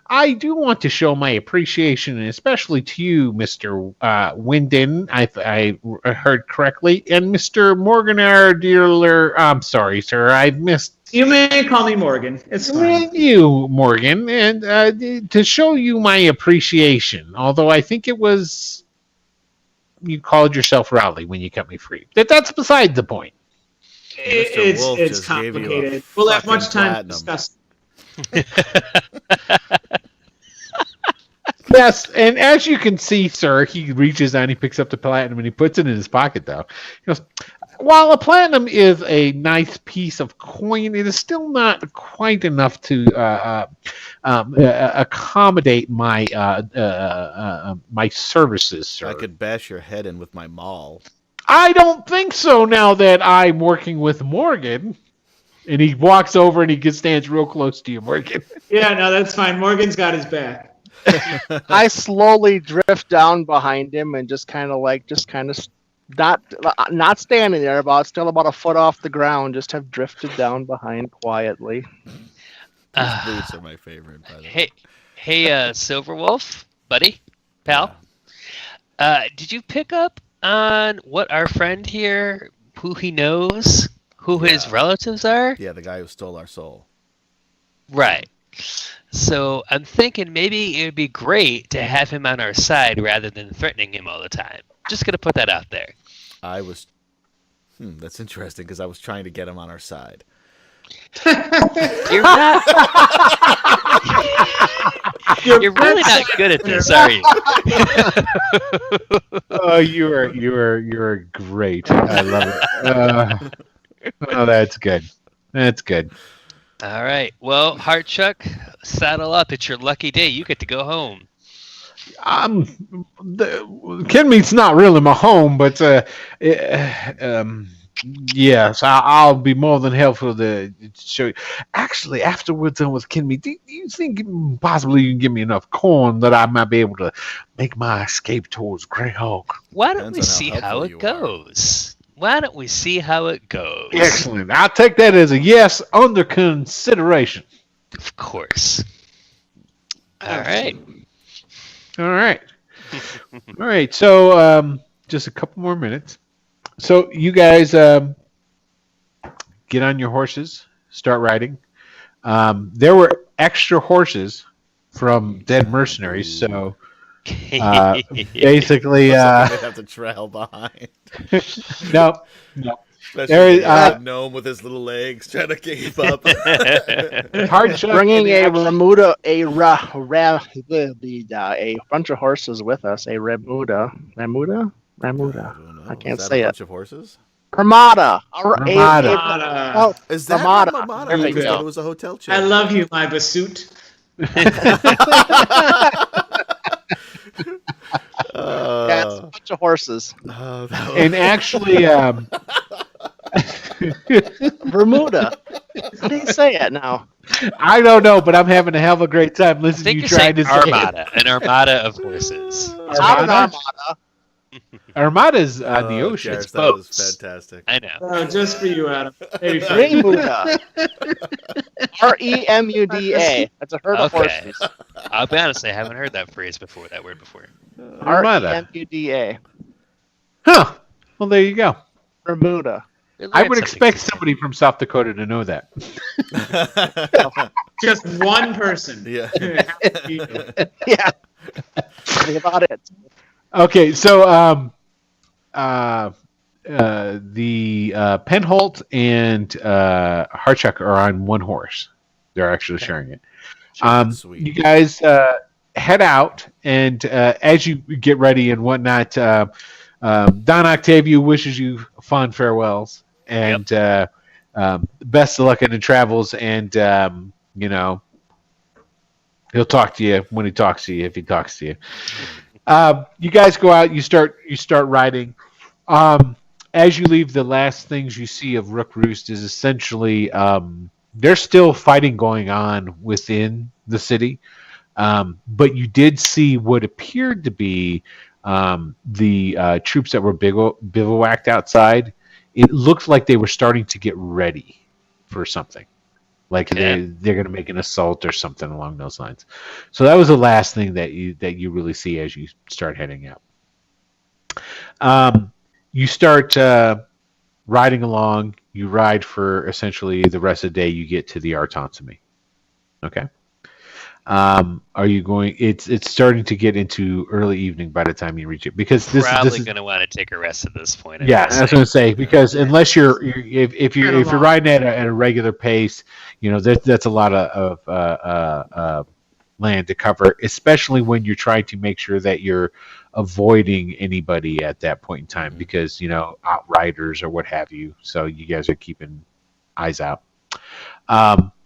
I do want to show my appreciation, and especially to you, Mr. Winden, I heard correctly, and Mr. Morganar Dealer. I'm sorry, sir, I missed. You may call me Morgan. It's fine. You, Morgan, and to show you my appreciation, although I think it was. You called yourself Rowley when you cut me free. That's beside the point. It's complicated. We'll have much time to discuss. Yes, and as you can see, sir, he reaches out and he picks up the platinum and he puts it in his pocket, though. He goes, while a platinum is a nice piece of coin, it is still not quite enough to accommodate my my services, sir. I could bash your head in with my maul. I don't think so now that I'm working with Morgan. And he walks over and he stands real close to you, Morgan. Yeah, no, that's fine. Morgan's got his back. I slowly drift down behind him and just kind of not standing there, still about a foot off the ground, just have drifted down behind quietly. These boots are my favorite, by the way. Hey, Silverwolf, buddy, pal. Did you pick up on what our friend here, who he knows, who his relatives are? Yeah, the guy who stole our soul. Right. So I'm thinking maybe it would be great to have him on our side rather than threatening him all the time. Just gonna put that out there. I was. That's interesting because I was trying to get him on our side. You're not. You're really not good at this, are you? Oh, you are great. I love it. Oh, that's good. That's good. All right. Well, Heartchuck, saddle up. It's your lucky day. You get to go home. Kenmead's not really my home, but yes, I'll be more than helpful to show you. Actually, after we're done with Kenmead, do you think possibly you can give me enough corn that I might be able to make my escape towards Greyhawk? Why don't Depends we on how see how helpful it you are. goes? Why don't we see how it goes? Excellent. I'll take that as a yes under consideration. Of course. All right. All right. All right. So just a couple more minutes. So you guys get on your horses, start riding. There were extra horses from dead mercenaries, so basically, They have to trail behind. no. Especially the gnome with his little legs trying to keep up. Hardchuck Bringing a and Remuda, a bunch of horses with us. A Remuda. I can't Is that say a it. bunch of horses? Armada. Armada. Oh, Is that Armada. Armada? There I we just thought go. it was a hotel chain. I love you, my bassoot. Yeah, it's a bunch of horses. And actually, Bermuda. How do you say it now? I don't know, but I'm having a hell of a great time I listening to think you you're trying saying to say it. armada. An armada of horses. Not an armada. Armada's on the ocean. Jairus, that was boats. fantastic. I know. Oh, just for you, Adam. Maybe for Remuda. Remuda. That's a herd of Okay. horses. I'll be honest, I haven't heard that phrase before, that word before. Armada. Remuda. Huh. Well, there you go. Bermuda. We I learned would something expect today. somebody from South Dakota to know that. just one person. Yeah. Yeah. That's about it. Okay, so the Penholt and Harchuck are on one horse. They're actually sharing it. Sweet. You guys head out, and as you get ready and whatnot, Don Octavio wishes you fond farewells and best of luck in the travels. And he'll talk to you when he talks to you, if he talks to you. You guys go out. You start riding. As you leave, the last things you see of Rook Roost is essentially there's still fighting going on within the city, but you did see what appeared to be the troops that were bivouacked outside. It looked like they were starting to get ready for something. Like they're going to make an assault or something along those lines. So that was the last thing that you really see as you start heading out. You start riding along. You ride for essentially the rest of the day. You get to the Artontamy. Okay. Are you going? It's starting to get into early evening by the time you reach it, because this Probably is going to want to take a rest at this point. yeah, I was going to say, because unless if you're riding at a regular pace, that's a lot of land to cover, especially when you're trying to make sure that you're avoiding anybody at that point in time, because outriders or what have you. So you guys are keeping eyes out.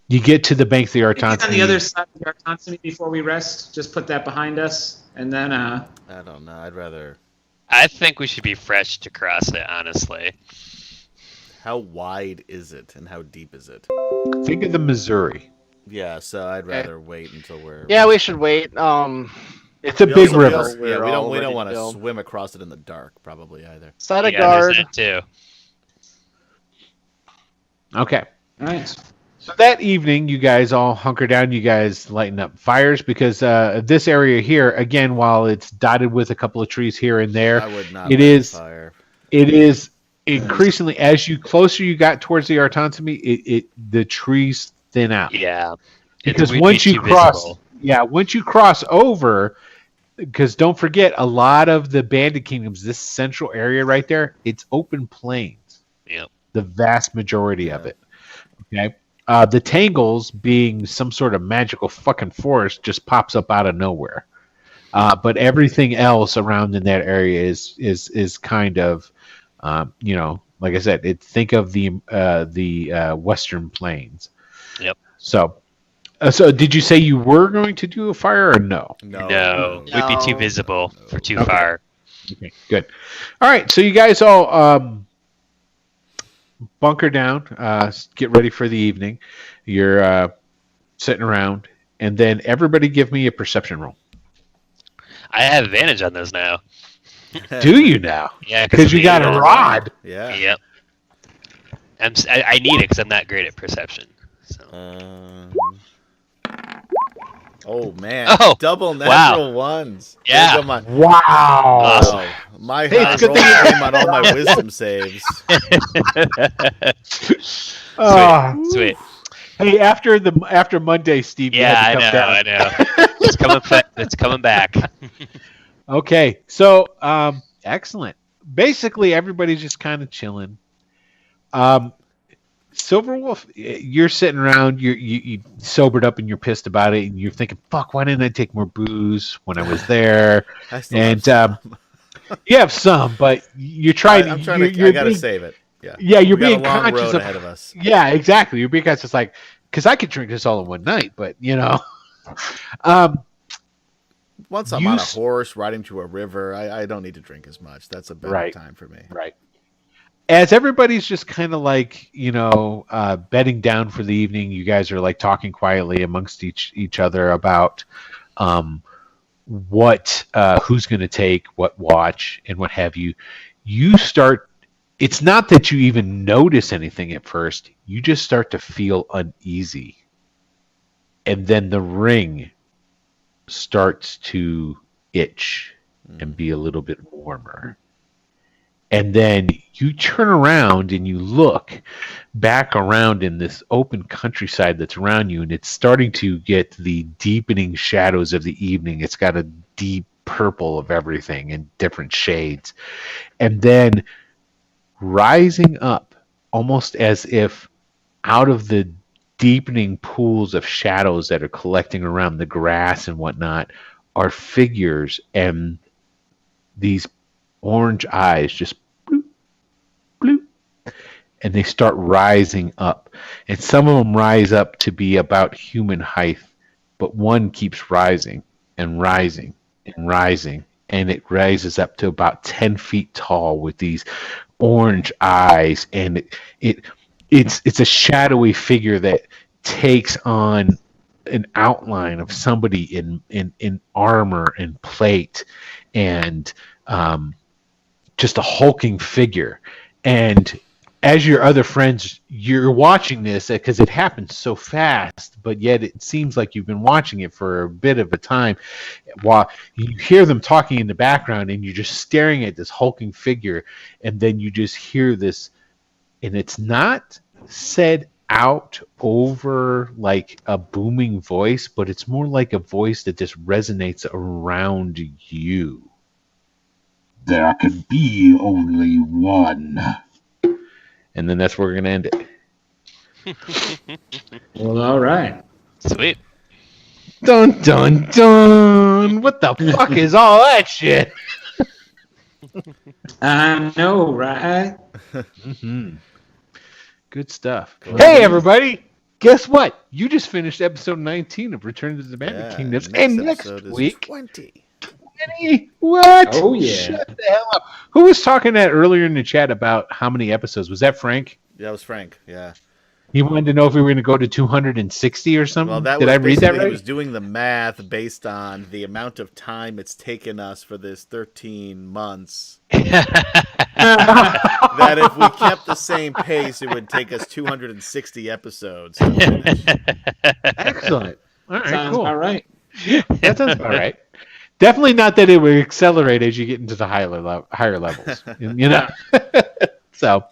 You get to the bank of the Artontamy. On the other side of the Artontamy before we rest, just put that behind us, and then I don't know. I'd rather. I think we should be fresh to cross it, honestly. How wide is it, and how deep is it? Think of the Missouri. Yeah, so I'd rather wait until we're. Yeah, we should wait. It's a big river. Yeah, we all don't ready want to to go. swim across it in the dark, probably either. Set a Yeah, guard. there's that too. Okay. nice. So that evening, you guys all hunker down. You guys lighten up fires, because this area here, again, while it's dotted with a couple of trees here and there, I would not. it light a is fire. it is increasingly, as you closer you got towards the Artontamy, the trees thin out. Yeah. Because We'd once be you too cross, visible. once you cross over, because don't forget, a lot of the Bandit Kingdoms, this central area right there, it's open plains. Yep. The vast majority of it. Okay. The Tangles, being some sort of magical fucking forest, just pops up out of nowhere. But everything else around in that area is kind of, like I said, think of the Western Plains. Yep. So did you say you were going to do a fire or no? No, we'd be too visible for too Okay. far. Okay, good. All right, so you guys all bunker down, get ready for the evening. You're sitting around, and then everybody give me a perception roll. I have advantage on those now. Do you now? Yeah, Because you got a rod. Yeah. Yep. I need it because I'm not great at perception. So. Oh man! Oh, double natural wow. ones. Yeah. There go my- Wow. Awesome. My Hey, high it's good roll thing- came on all my wisdom saves. Sweet. Hey, after Monday, Steve, you Yeah, had I to come down. know. It's coming back. Okay, so excellent. Basically, everybody's just kind of chilling. Silverwolf, you're sitting around, you sobered up and you're pissed about it, and you're thinking, "Fuck, why didn't I take more booze when I was there?" I still have some. You have some, but you're trying. I'm trying to. I gotta save it. Yeah. Yeah, you're We got being a long conscious road of. ahead of us. Yeah, exactly. You're being conscious, like, because I could drink this all in one night, but Once I'm on a horse riding to a river, I don't need to drink as much. That's a better time for me. Right. As everybody's just kind of like, bedding down for the evening, you guys are like talking quietly amongst each other about what who's going to take what watch and what have you. You start. It's not that you even notice anything at first. You just start to feel uneasy, and then the ring starts to itch and be a little bit warmer. And then you turn around and you look back around in this open countryside that's around you, and it's starting to get the deepening shadows of the evening. It's got a deep purple of everything in different shades. And then rising up, almost as if out of the deepening pools of shadows that are collecting around the grass and whatnot, are figures, and these orange eyes just bloop, bloop, and they start rising up. And some of them rise up to be about human height, but one keeps rising and rising and rising, and it rises up to about 10 feet tall with these orange eyes, and it's a shadowy figure that takes on an outline of somebody in armor and plate, and just a hulking figure. And as your other friends, you're watching this because it happens so fast, but yet it seems like you've been watching it for a bit of a time, while you hear them talking in the background, and you're just staring at this hulking figure, and then you just hear this, and it's not said out over like a booming voice, but it's more like a voice that just resonates around you. There can be only one. And then that's where we're going to end it. Well, all right. Sweet. Dun, dun, dun. What the fuck is all that shit? I know, right? Mm-hmm. Good stuff. Hey, everybody. Guess what? You just finished episode 19 of Return to the Bandit Kingdoms. And next week... 20. What? Oh, yeah. Shut the hell up. Who was talking that earlier in the chat about how many episodes? Was that Frank? Yeah, it was Frank. Yeah. He wanted to know if we were going to go to 260 or something. Well, that Did was I read that basically- right? He was doing the math based on the amount of time it's taken us for this 13 months. That if we kept the same pace, it would take us 260 episodes to finish. Excellent. All right, Sounds cool. about right. That sounds about right. Definitely not that it would accelerate as you get into the higher levels. You know. So,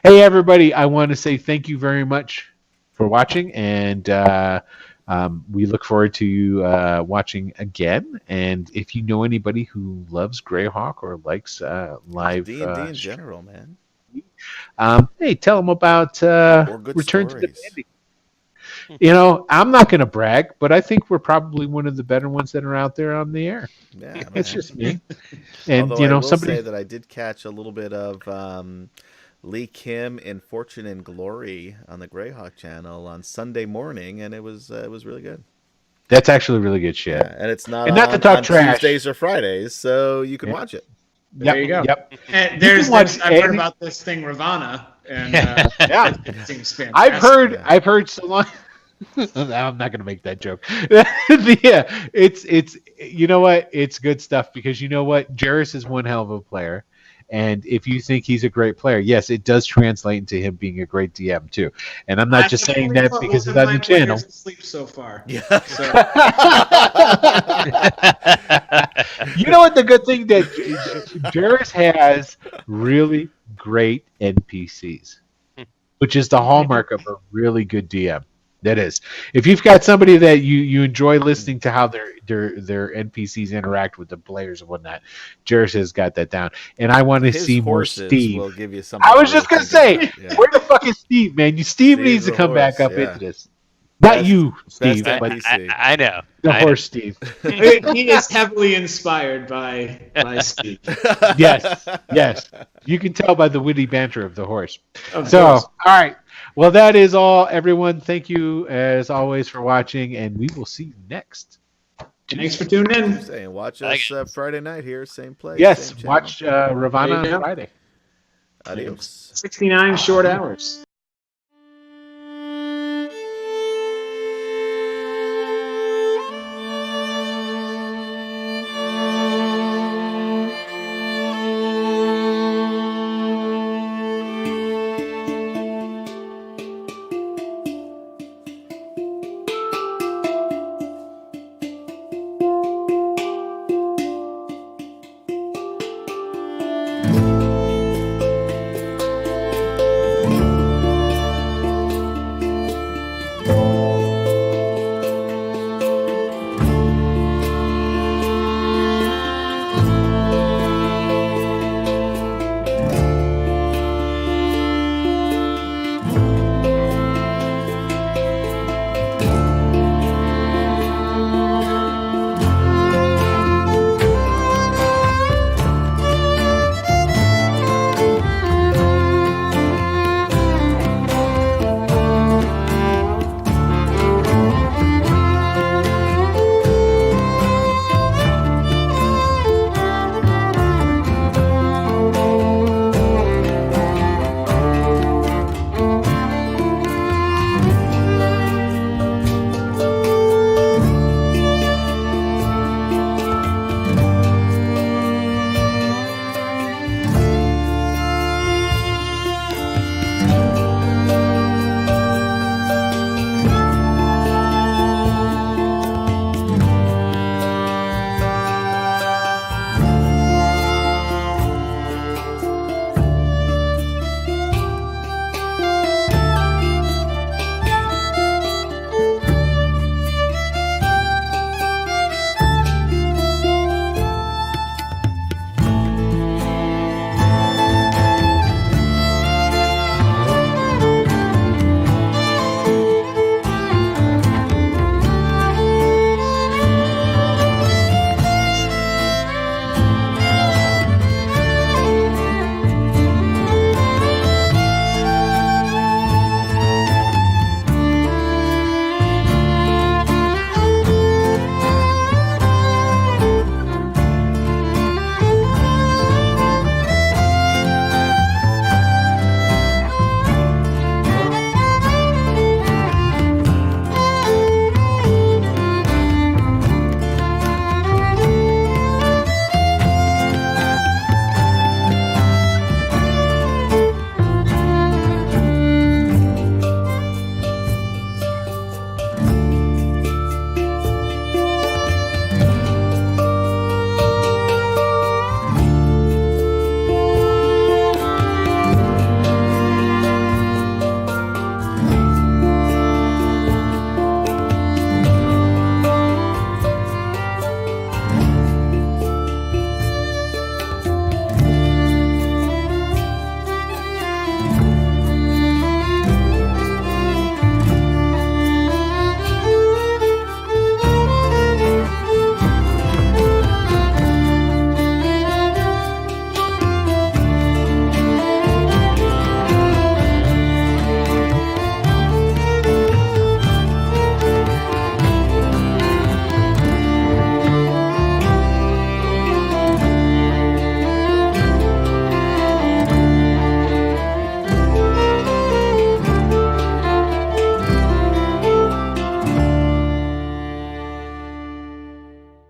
hey everybody, I want to say thank you very much for watching, and we look forward to you watching again. And if you know anybody who loves Greyhawk or likes live D&D in general, man. hey, tell them about Or good Return to the stories. Bandit. You know, I'm not going to brag, but I think we're probably one of the better ones that are out there on the air. Yeah, It's man. just me. And Although you know, I will somebody. say that I did catch a little bit of Lee Kim in Fortune and Glory on the Greyhawk channel on Sunday morning, and it was really good. That's actually really good shit. Yeah, and it's not And not to on, talk on trash. Tuesdays or Fridays, so you can Yeah. watch it. Yep, There you go. Yep. And I've heard about this thing Ravana, and Yeah. it seems fantastic. I've heard so long. I'm not going to make that joke. Yeah, it's you know what? It's good stuff because you know what? Jarrus is one hell of a player. And if you think he's a great player, yes, it does translate into him being a great DM too. And I'm not just saying that because it's on the channel. Sleep so far. Yeah. So, You know what? The good thing that Jarrus has really great NPCs, which is the hallmark of a really good DM. That is, if you've got somebody that you enjoy listening to how their NPCs interact with the players and whatnot, Jarrus has got that down. And I want to His see more horses Steve. will give you something I was to just really gonna say, think about. Yeah. where the fuck is Steve, man? Steve needs to the come back horse, up yeah. into this. Not you, Best Steve, NPC. but I know. the I know. horse, Steve. he is heavily inspired by Steve. Yes. You can tell by the witty banter of the horse. Of So, course. all right. Well, that is all, everyone. Thank you, as always, for watching, and we will see you next. Thanks for tuning in. Tuesday, and watch us Friday night here, same place. Yes, same channel. watch Ravana There you on go. Friday. Adios. 69 short hours.